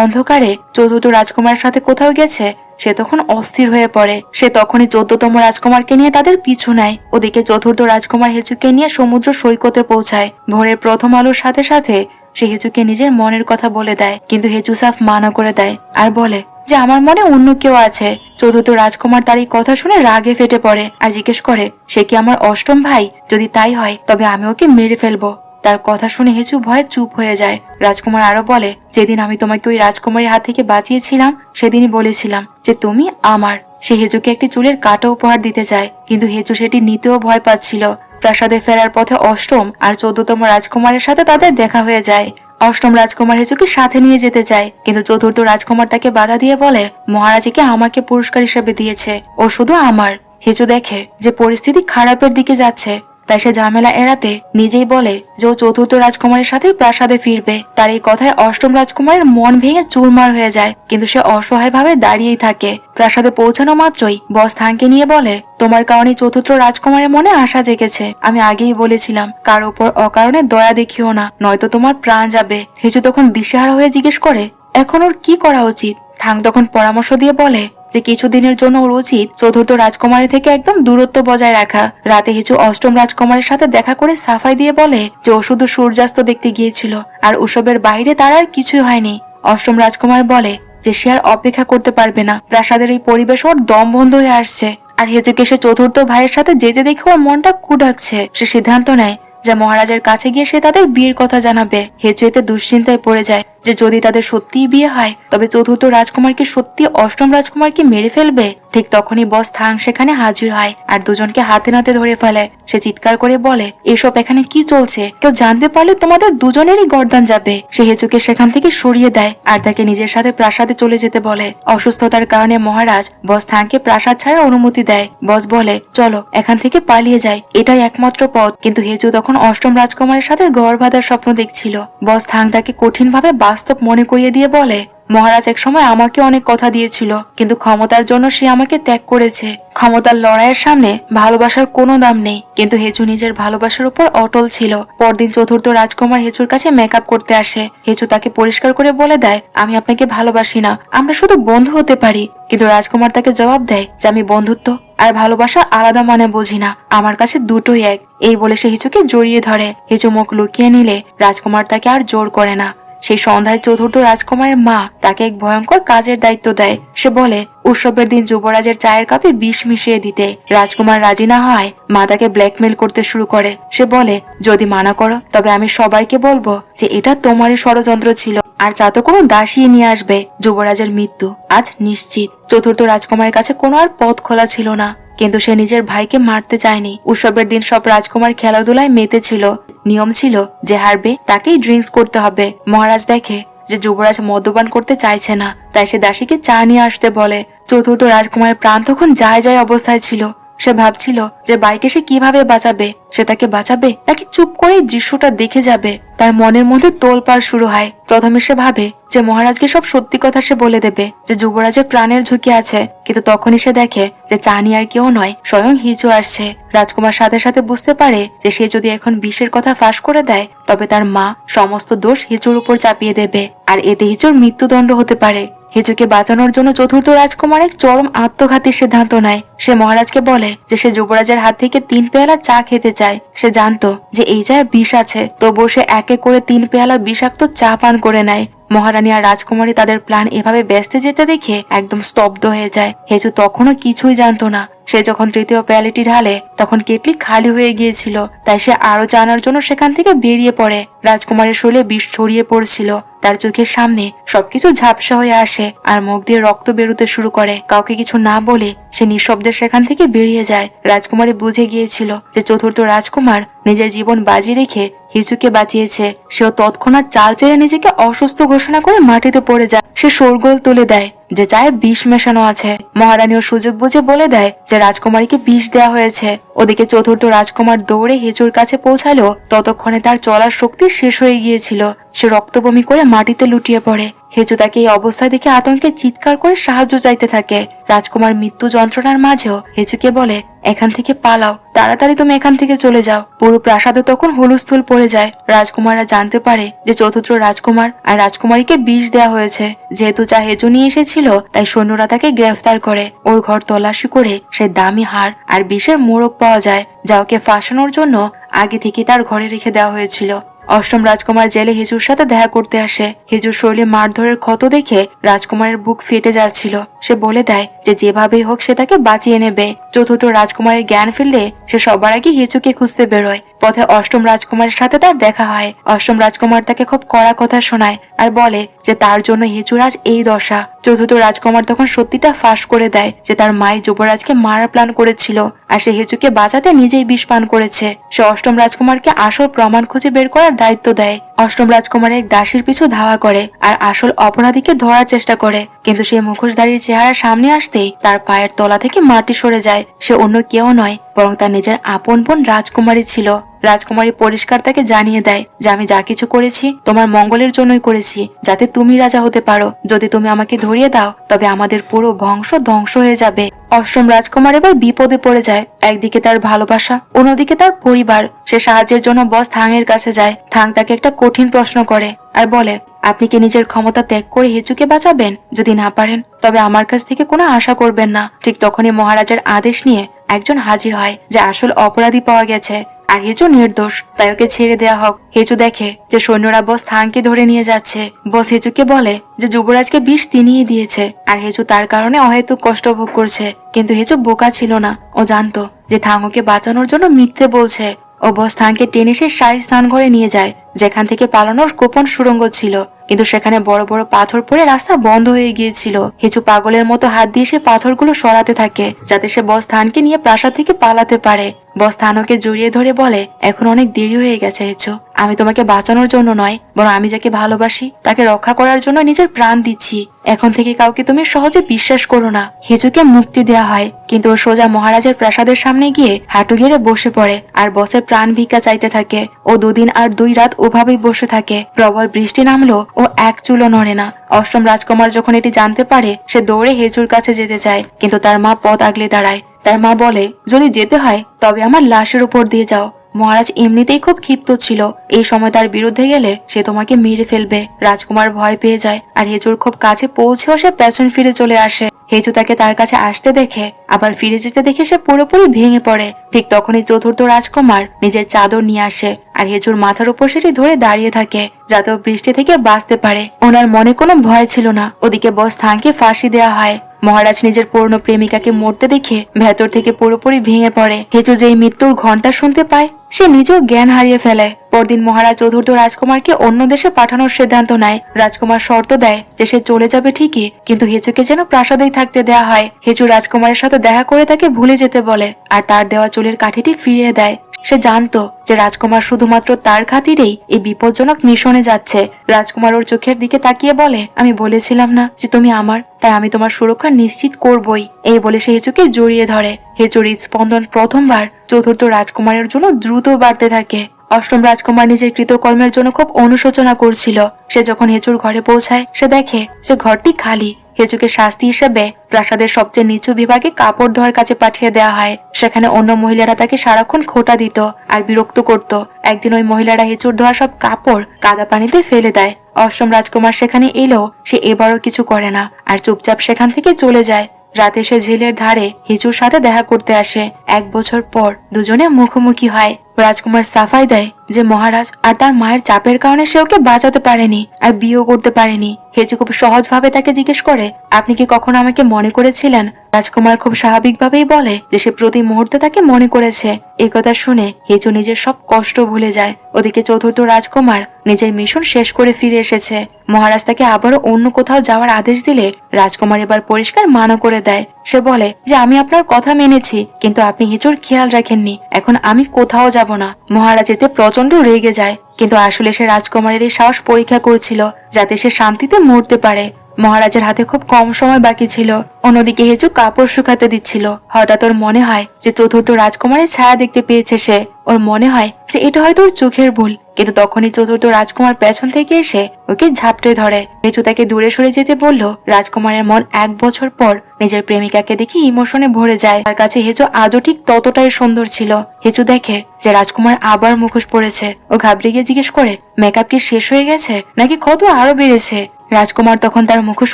অন্ধকারে চতুর্থ রাজকুমারের সাথে কোথাও গেছে, সে তখন অস্থির হয়ে পড়ে। সে তখনই 14তম রাজকুমারকে নিয়ে তাদের পিছু নেয়। ওদিকে চতুর্থ রাজকুমার হেজুকে নিয়ে সমুদ্র সৈকতে পৌঁছায়। ভোরের প্রথম আলোর সাথে সাথে সে হেজুকে নিজের মনের কথা বলে দেয়, কিন্তু হেজু সাফ মানা করে দেয় আর বলে যে আমার মনে অন্য কেউ আছে। চতুর্থ রাজকুমার তার এই কথা শুনে রাগে ফেটে পড়ে আর জিজ্ঞেস করে, সে কি আমার অষ্টম ভাই? যদি তাই হয় তবে আমি ওকে মেরে ফেলবো। তার কথা শুনে হেজু ভয়ে চুপ হয়ে যায়। রাজকুমার আরো বলে, যেদিন আমি তোমাকে ওই রাজকুমারের হাত থেকে বাঁচিয়েছিলাম সেদিনই বলেছিলাম যে তুমি আমার। সে হেজুকে একটি চুলের কাটা উপহার দিতে চায়, কিন্তু হেজু সেটি নিতেও ভয় পাচ্ছিল। প্রাসাদে ফেরার পথে অষ্টম আর 14তম রাজকুমারের সাথে তাদের দেখা হয়ে যায়। অষ্টম রাজকুমার হেজুকে সাথে নিয়ে যেতে চায়, কিন্তু চতুর্থ রাজকুমার তাকে বাধা দিয়ে বলে, মহারাজকে আমাকে পুরস্কার হিসেবে দিয়েছে, ও শুধু আমার। হেজু দেখে যে পরিস্থিতি খারাপের দিকে যাচ্ছে, তাই সে ঝামেলা এড়াতে নিজেই বলে যে ও চতুর্থ রাজকুমারের সাথে প্রাসাদে ফিরবে। তার এই কথায় অষ্টম রাজকুমারের মন ভেঙে চুরমার হয়ে যায়, কিন্তু সে অসহায় ভাবে দাঁড়িয়েই থাকে। প্রাসাদে পৌঁছানো মাত্রই বস থাংকে নিয়ে বলে, তোমার কারণে চতুর্থ রাজকুমারের মনে আশা জেগেছে। আমি আগেই বলেছিলাম কার উপর অকারণে দয়া দেখিও না, নয়তো তোমার প্রাণ যাবে। হেজু তখন দিশেহারা হয়ে জিজ্ঞেস করে, এখন ওর কি করা উচিত? থাং তখন পরামর্শ দিয়ে বলে যে কিছুদিনের জন্য ওর উচিত চতুর্থ রাজকুমারী থেকে একদম দূরত্ব বজায় রাখা। রাতে হেজু অষ্টম রাজকুমারের সাথে দেখা করে সাফাই দিয়ে বলে যে ও শুধু সূর্যাস্ত দেখতে গিয়েছিল আর ওসবের বাইরে তার আর কিছুই হয়নি। অষ্টম রাজকুমার বলে যে সে আর অপেক্ষা করতে পারবে না, প্রাসাদের এই পরিবেশ ওর দম বন্ধ হয়ে আসছে। আর হেজুকে সে চতুর্থ ভাইয়ের সাথে যেতে দেখে ওর মনটা কুডাকছে। সে সিদ্ধান্ত নেয় যে মহারাজের কাছে গিয়ে সে তাদের বিয়ের কথা জানাবে। হেজু এতে দুশ্চিন্তায় পড়ে যায়। যে যদি তাদের সত্যিই বিয়ে হয় তবে চতুর্থ রাজকুমারকে সত্যি অষ্টম রাজকুমারকে মেরে ফেলবে। ঠিক তখনই বস থাং সেখানে হাজির হয় আর দুজনকে হাতে নাতে ধরে ফেলে। সে চিৎকার করে বলে, এসব এখানে কি চলছে? কেউ জানতে পারলে তোমাদের দুজনেরই গর্দান যাবে। সে হেচুকে সেখান থেকে সরিয়ে দেয় আর তাকে নিজের সাথে প্রাসাদে চলে যেতে বলে। অসুস্থতার কারণে মহারাজ বস থাংকে প্রাসাদ ছাড়ার অনুমতি দেয়। বস বলে, চলো এখান থেকে পালিয়ে যাই, এটাই একমাত্র পথ। কিন্তু হেচু তখন অষ্টম রাজকুমারের সাথে ঘর বাঁধার স্বপ্ন দেখছিল। বস থাং তাকে কঠিনভাবে বাস্তব মনে করিয়ে দিয়ে বলে, মহারাজ এক সময় আমাকে অনেক কথা দিয়েছিল, কিন্তু ক্ষমতার জন্য সে আমাকে ত্যাগ করেছে। ক্ষমতার লড়াইয়ের সামনে ভালোবাসার কোনো দাম নেই। কিন্তু হেচু নিজের ভালোবাসার উপর অটল ছিল। পরদিন চতুর্থ রাজকুমার হেচুর কাছে মেকআপ করতে আসে। হেচু তাকে পরিষ্কার করে বলে দেয়, আমি আপনাকে ভালোবাসি না, আমরা শুধু বন্ধু হতে পারি। কিন্তু রাজকুমার তাকে জবাব দেয় যে আমি বন্ধুত্ব আর ভালোবাসা আলাদা মানে বুঝি না, আমার কাছে দুটোই এক। এই বলে সে হেচুকে জড়িয়ে ধরে। হেচু মুখ লুকিয়ে নিলে রাজকুমার তাকে আর জোর করে না। সেই সন্ধ্যায় চতুর্থ রাজকুমারের মা তাকে এক ভয়ঙ্কর কাজের দায়িত্ব দেয়। সে বলে উৎসবের দিন যুবরাজের চায়ের কাপে বিষ মিশিয়ে দিতে। রাজকুমার রাজি না হয় মা তাকে ব্ল্যাকমেল করতে শুরু করে। সে বলে, যদি মানা করো তবে আমি সবাইকে বলবো যে এটা তোমারই ষড়যন্ত্র ছিল আর যাতে কোনো দাসী নিয়ে আসবে। যুবরাজের মৃত্যু আজ নিশ্চিত। চতুর্থ রাজকুমারের কাছে কোনো আর পথ খোলা ছিল না, কিন্তু সে নিজের ভাইকে মারতে চায়নি। উৎসবের দিন সব রাজকুমার খেলাধুলায় মেতে ছিল। নিয়ম ছিল যে হারবে তাকেই ড্রিঙ্কস করতে হবে। মহারাজ দেখে যে যুবরাজ মদ্যপান করতে চাইছে না, তাই সে দাসীকে চা নিয়ে আসতে বলে। চতুর্থ রাজকুমারের প্রাণ তখন যায় যায় অবস্থায় ছিল। সে ভাবছিল যে বাইকে সে কিভাবে বাঁচাবে। সে তাকে বাঁচাবে নাকি চুপ করে দৃশ্যটা দেখে যাবে। তার মনের মধ্যে তোলপাড় শুরু হয়। প্রথমে সে ভাবে যে মহারাজকে সব সত্যি কথা সে বলে দেবে, যে যুবরাজের প্রাণের ঝুঁকি আছে। কিন্তু তখনই সে দেখে যে চানি আর কেউ নয়, স্বয়ং হিচু আসছে। রাজকুমার সাথে সাথে বুঝতে পারে যে সে যদি এখন বিষের কথা ফাঁস করে দেয় তবে তার মা সমস্ত দোষ হিচুর উপর চাপিয়ে দেবে আর এতে হিচুর মৃত্যুদণ্ড হতে পারে। হিচুকে বাঁচানোর জন্য চতুর্থ রাজকুমার এক চরম আত্মঘাতী সিদ্ধান্ত নেয়। সে মহারাজকে বলে যে সে যুবরাজের হাত থেকে 3 পেয়ালা চা খেতে চায়। সে জানতো যে এই চায়ে বিষ আছে, তবুও সে একে করে 3 পেয়ালা বিষাক্ত চা পান করে নেয়। মহারানী আর রাজকুমারী তাদের প্ল্যান এভাবে ব্যস্ত যেতে দেখে একদম স্তব্ধ হয়ে যায়। হেচু তখনও কিছুই জানতো না। সে যখন তৃতীয় পেয়ালিটি ঢালে তখন কেটলি খালি হয়ে গিয়েছিল, তাই সে আরো জানার জন্য সেখান থেকে বেরিয়ে পড়ে। রাজকুমারের শরীরে বিষ ছড়িয়ে পড়ছিল। তার চোখের সামনে সবকিছু ঝাপসা হয়ে আসে আর মুখ দিয়ে রক্ত বেরোতে শুরু করে। কাউকে কিছু না বলে সে নিঃশব্দে সেখান থেকে বেরিয়ে যায়। রাজকুমারী বুঝে গিয়েছিল যে চতুর্থ রাজকুমার নিজের জীবন বাজি রেখে হিচুকে বাঁচিয়েছে। সেও তৎক্ষণাৎ চাল চেয়ে নিজেকে অসুস্থ ঘোষণা করে মাটিতে পড়ে যায়। সে শোরগোল তুলে দেয় যে চায়ে বিষ মেশানো আছে। মহারানীও সুযোগ বুঝে বলে দেয় যে রাজকুমারীকে বিষ দেওয়া হয়েছে। ওদিকে চতুর্থ রাজকুমার দৌড়ে হিচুর কাছে পৌঁছালো। ততক্ষণে তার চলার শক্তি শেষ হয়ে গিয়েছিল। সে রক্তবমি করে মাটিতে লুটিয়ে পড়ে। হেচু তাকে এই অবস্থায় দেখে আতঙ্কে চিৎকার করে সাহায্য চাইতে থাকে। রাজকুমার মৃত্যু যন্ত্রণার মাঝেও হেচুকে বলে, এখান থেকে পালাও, তাড়াতাড়ি তুমি এখান থেকে চলে যাও। পুরো প্রাসাদে তখন হুলস্থুল পড়ে যায়। রাজকুমাররা জানতে পারে যে চতুর্থ রাজকুমার আর রাজকুমারীকে বিষ দেওয়া হয়েছে। যেহেতু চা হেচু নিয়ে এসেছিল তাই সৈন্যরা তাকে গ্রেফতার করে। ওর ঘর তল্লাশি করে সে দামি হার আর বিষের মোড়ক পাওয়া যায়, যা ওকে ফাঁসানোর জন্য আগে থেকে তার ঘরে রেখে দেওয়া হয়েছিল। অষ্টম রাজকুমার জেলে হিজুর সাথে দেখা করতে আসে। হিজুর শরীরে মারধরের ক্ষত দেখে রাজকুমারের বুক ফেটে যাচ্ছিল। সে বলে দেয় যে যেভাবেই হোক সে তাকে বাঁচিয়ে নেবে। চতুর্থ রাজকুমারের জ্ঞান ফিরলে সে সবার আগে হিচুকে খুঁজতে বেরোয়। পথে অষ্টম রাজকুমারের সাথে তার দেখা হয়। অষ্টম রাজকুমার তাকে খুব কড়া কথা শোনায় আর বলে যে তার জন্য হিচুর আজ এই দশা। চতুর্থ রাজকুমার তখন সত্যিটা ফাঁস করে দেয় যে তার মাই যুবরাজকে মারার প্ল্যান করেছিল আর সে হিচুকে বাঁচাতে নিজেই বিষ পান করেছে। সে অষ্টম রাজকুমারকে আসল প্রমাণ খুঁজে বের করার দায়িত্ব দেয়। অষ্টম রাজকুমার এক দাসীর পিছু ধাওয়া করে আর আসল অপরাধীকে ধরার চেষ্টা করে, কিন্তু সে মুখোশধারীর চেহারা সামনে আসতেই তার পায়ের তলা থেকে মাটি সরে যায়। সে অন্য কেউ নয় বরং তার নিজের আপন বোন রাজকুমারী ছিল। রাজকুমারী পরিষ্কার তাকে জানিয়ে দেয় যে আমি যা কিছু করেছি তোমার মঙ্গলের জন্যই করেছি, যাতে তুমি রাজা হতে পারো। যদি তুমি আমাকে ধরিয়ে দাও তবে আমাদের পুরো বংশ ধ্বংস হয়ে যাবে। অষ্টম রাজকুমার এবার বিপদে পড়ে যায়। একদিকে তার ভালোবাসা, অন্যদিকে তার পরিবার। সে সাহায্যের জন্য বস থাংয়ের কাছে যায়। থাং তাকে একটা কঠিন প্রশ্ন করে আর বলে, আপনি কি নিজের ক্ষমতা ত্যাগ করে হিচুকে বাঁচাবেন? যদি না পারেন তবে আমার কাছ থেকে কোনো আশা করবেন না। ঠিক তখনই মহারাজের আদেশ নিয়ে একজন হাজির হয় যে আসল অপরাধী পাওয়া গেছে আর হিচু নির্দোষ, তাই ওকে ছেড়ে দেওয়া হোক। হিচু দেখে যে সৈন্যরা বস থাংকে ধরে নিয়ে যাচ্ছে। বস হিচুকে বলে যে যুবরাজকে বিষ তিনিই দিয়েছে আর হিচু তার কারণে অহেতুক কষ্ট ভোগ করছে। কিন্তু হিচু বোকা ছিল না। ও জানতো যে থাং ওকে বাঁচানোর জন্য মিথ্যে বলছে। ও বস থাংকে টেনে সে শাহী স্নান ঘরে নিয়ে যায়, যেখান থেকে পালানোর গোপন সুড়ঙ্গ ছিল। কিন্তু সেখানে বড় বড় পাথর পড়ে রাস্তা বন্ধ হয়ে গিয়েছিল। হেচু পাগলের মতো হাত দিয়ে সে পাথরগুলো সরাতে থাকে যাতে সে বস থানকে নিয়ে প্রাসাদ থেকে পালাতে পারে। বস থানোকে জড়িয়ে ধরে বলে, এখন অনেক দেরি হয়ে গেছে হেচু, আমি তোমাকে বাঁচানোর জন্য নয়, বরং আমি যাকে ভালোবাসি তাকে রক্ষা করার জন্য নিজের প্রাণ দিচ্ছি। এখন থেকে কাউকে তুমি সহজে বিশ্বাস করো না। হেচুকে মুক্তি দেওয়া হয়, কিন্তু ও সোজা মহারাজের প্রাসাদের সামনে গিয়ে হাঁটু গেড়ে বসে পড়ে আর বসের প্রাণ ভিক্ষা চাইতে থাকে। ও 2 দিন আর 2 রাত ওভাবেই বসে থাকে। প্রবল বৃষ্টি নামলো, ও এক চুলও নড়ে না। অষ্টম রাজকুমার যখন এটি জানতে পারে, সে দৌড়ে হেচুর কাছে যেতে চায়, কিন্তু তার মা পথ আগলে দাঁড়ায়। তার মা বলে, যদি যেতে হয় তবে আমার লাশের উপর দিয়ে যাও। মহারাজ এমনিতেই খুব ক্ষিপ্ত ছিল, এই সময় তার বিরুদ্ধে গেলে সে তোমাকে মেরে ফেলবে। রাজকুমার ভয় পেয়ে যায় আর হেচুর খুব কাছে পৌঁছেও সে পেছন ফিরে চলে আসে। হেচু তাকে তার কাছে আসতে দেখে আবার ফিরে যেতে দেখে সে পুরোপুরি ভেঙে পড়ে। ঠিক তখনই চতুর্থ রাজকুমার নিজের চাদর নিয়ে আসে আর হেচুর মাথার উপর সেটি ধরে দাঁড়িয়ে থাকে যাতে ও বৃষ্টি থেকে বাঁচতে পারে। ওনার মনে কোনো ভয় ছিল না। ওদিকে বস থানকে ফাঁসি দেওয়া হয়। মহারাজ নিজের পুরনো প্রেমিকাকে মরতে দেখে ভেতর থেকে পুরোপুরি ভেঙে পড়ে। হেচু যেই মৃত্যুর ঘন্টা শুনতে পায়, সে নিজেও জ্ঞান হারিয়ে ফেলে। পরদিন মহারাজ চতুর্থ রাজকুমারকে অন্য দেশে পাঠানোর সিদ্ধান্ত নেয়। রাজকুমার শর্ত দেয় যে সে চলে যাবে ঠিকই, কিন্তু হেচুকে যেন প্রাসাদেই থাকতে দেয়া হয়। হেচু রাজকুমারের সাথে দেখা করে তাকে ভুলে যেতে বলে আর তার দেওয়া চুলের কাঠিটি ফিরিয়ে দেয়। সে জানতো যে রাজকুমার শুধুমাত্র তার খাতিরেই এই বিপজ্জনক মিশনে যাচ্ছে। রাজকুমার ওর চোখের দিকে তাকিয়ে বলে, আমি বলেছিলাম না যে তুমি আমার, তাই আমি তোমার সুরক্ষা নিশ্চিত করবই। এই বলে সে হেচুকে জড়িয়ে ধরে। হেচুর হৃদস্পন্দন প্রথমবার চতুর্থ রাজকুমারের জন্য দ্রুত বাড়তে থাকে। অষ্টম রাজকুমার নিজের কৃতকর্মের জন্য খুব অনুশোচনা করছিল। সে যখন হেচুর ঘরে পৌঁছায়, সে দেখে যে ঘরটি খালি। হেচুকে শাস্তি হিসেবে প্রাসাদের সবচেয়ে নিচু বিভাগে কাপড় ধোয়ার কাছে পাঠিয়ে দেওয়া হয়। সেখানে অন্য মহিলারা তাকে সারাক্ষণ খোঁটা দিত আর বিরক্ত করত। একদিন ওই মহিলারা হেচুর ধোয়া সব কাপড় কাদা পানিতে ফেলে দেয়। অষ্টম রাজকুমার সেখানে এলেও সে এবারও কিছু করে না আর চুপচাপ সেখান থেকে চলে যায়। রাতে সে ঝিলের ধারে হেচুর সাথে দেখা করতে আসে। 1 বছর পর দুজনে মুখোমুখি হয়। রাজকুমার সাফাই দেয় যে মহারাজ আর তার মায়ের চাপের কারণে সে ওকে বাঁচাতে পারেনি আর বিয়েও করতে পারেনি। হেচু খুব সহজভাবে তাকে জিজ্ঞেস করে, আপনি কি কখনো আমাকে মনে করেছিলেন? রাজকুমার খুব স্বাভাবিকভাবেই বলে যে সে প্রতি মুহূর্তে তাকে মনে করেছে। এই কথা শুনে হেচু নিজের সব কষ্ট ভুলে যায়। ওদিকে চতুর্থ রাজকুমার নিজের মিশন শেষ করে ফিরে এসেছে। মহারাজ তাকে আবারও অন্য কোথাও যাওয়ার আদেশ দিলে রাজকুমার এবার পরিষ্কার মানা করে দেয়। সে বলে যে আমি আপনার কথা মেনেছি, কিন্তু আপনি হেচুর খেয়াল রাখেননি, এখন আমি কোথাও যাব না। মহারাজ এতে প্রচন্ড রেগে যায়, কিন্তু আসলে সে রাজকুমারের এই সাহস পরীক্ষা করছিল যাতে সে শান্তিতে মরতে পারে। মহারাজের হাতে খুব কম সময় বাকি ছিল। অন্যদিকে হেচু কাপড় শুকাতে দিচ্ছিল। হঠাৎ ওর মনে হয় যে চতুর্থ রাজকুমারের ছায়া দেখতে পেয়েছে সে। ওর মনে হয় যে এটা হয়তো ওর চোখের ভুল, কিন্তু তখনই চতুর্থ রাজকুমার পেছন থেকে এসে ওকে ঝাপটে ধরে। হেচু তাকে দূরে সরে যেতে বলল। রাজকুমারের মন 1 বছর পর নিজের প্রেমিকাকে দেখে ইমোশনে ভরে যায়। তার কাছে হেচু আজও ঠিক ততটাই সুন্দর ছিল। হেচু দেখে যে রাজকুমার আবার মুখোশ পড়েছে। ও ঘাবড়ে গিয়ে জিজ্ঞেস করে, মেকআপ কি শেষ হয়ে গেছে নাকি ক্ষত আরো বেড়েছে? রাজকুমার তখন তার মুখোশ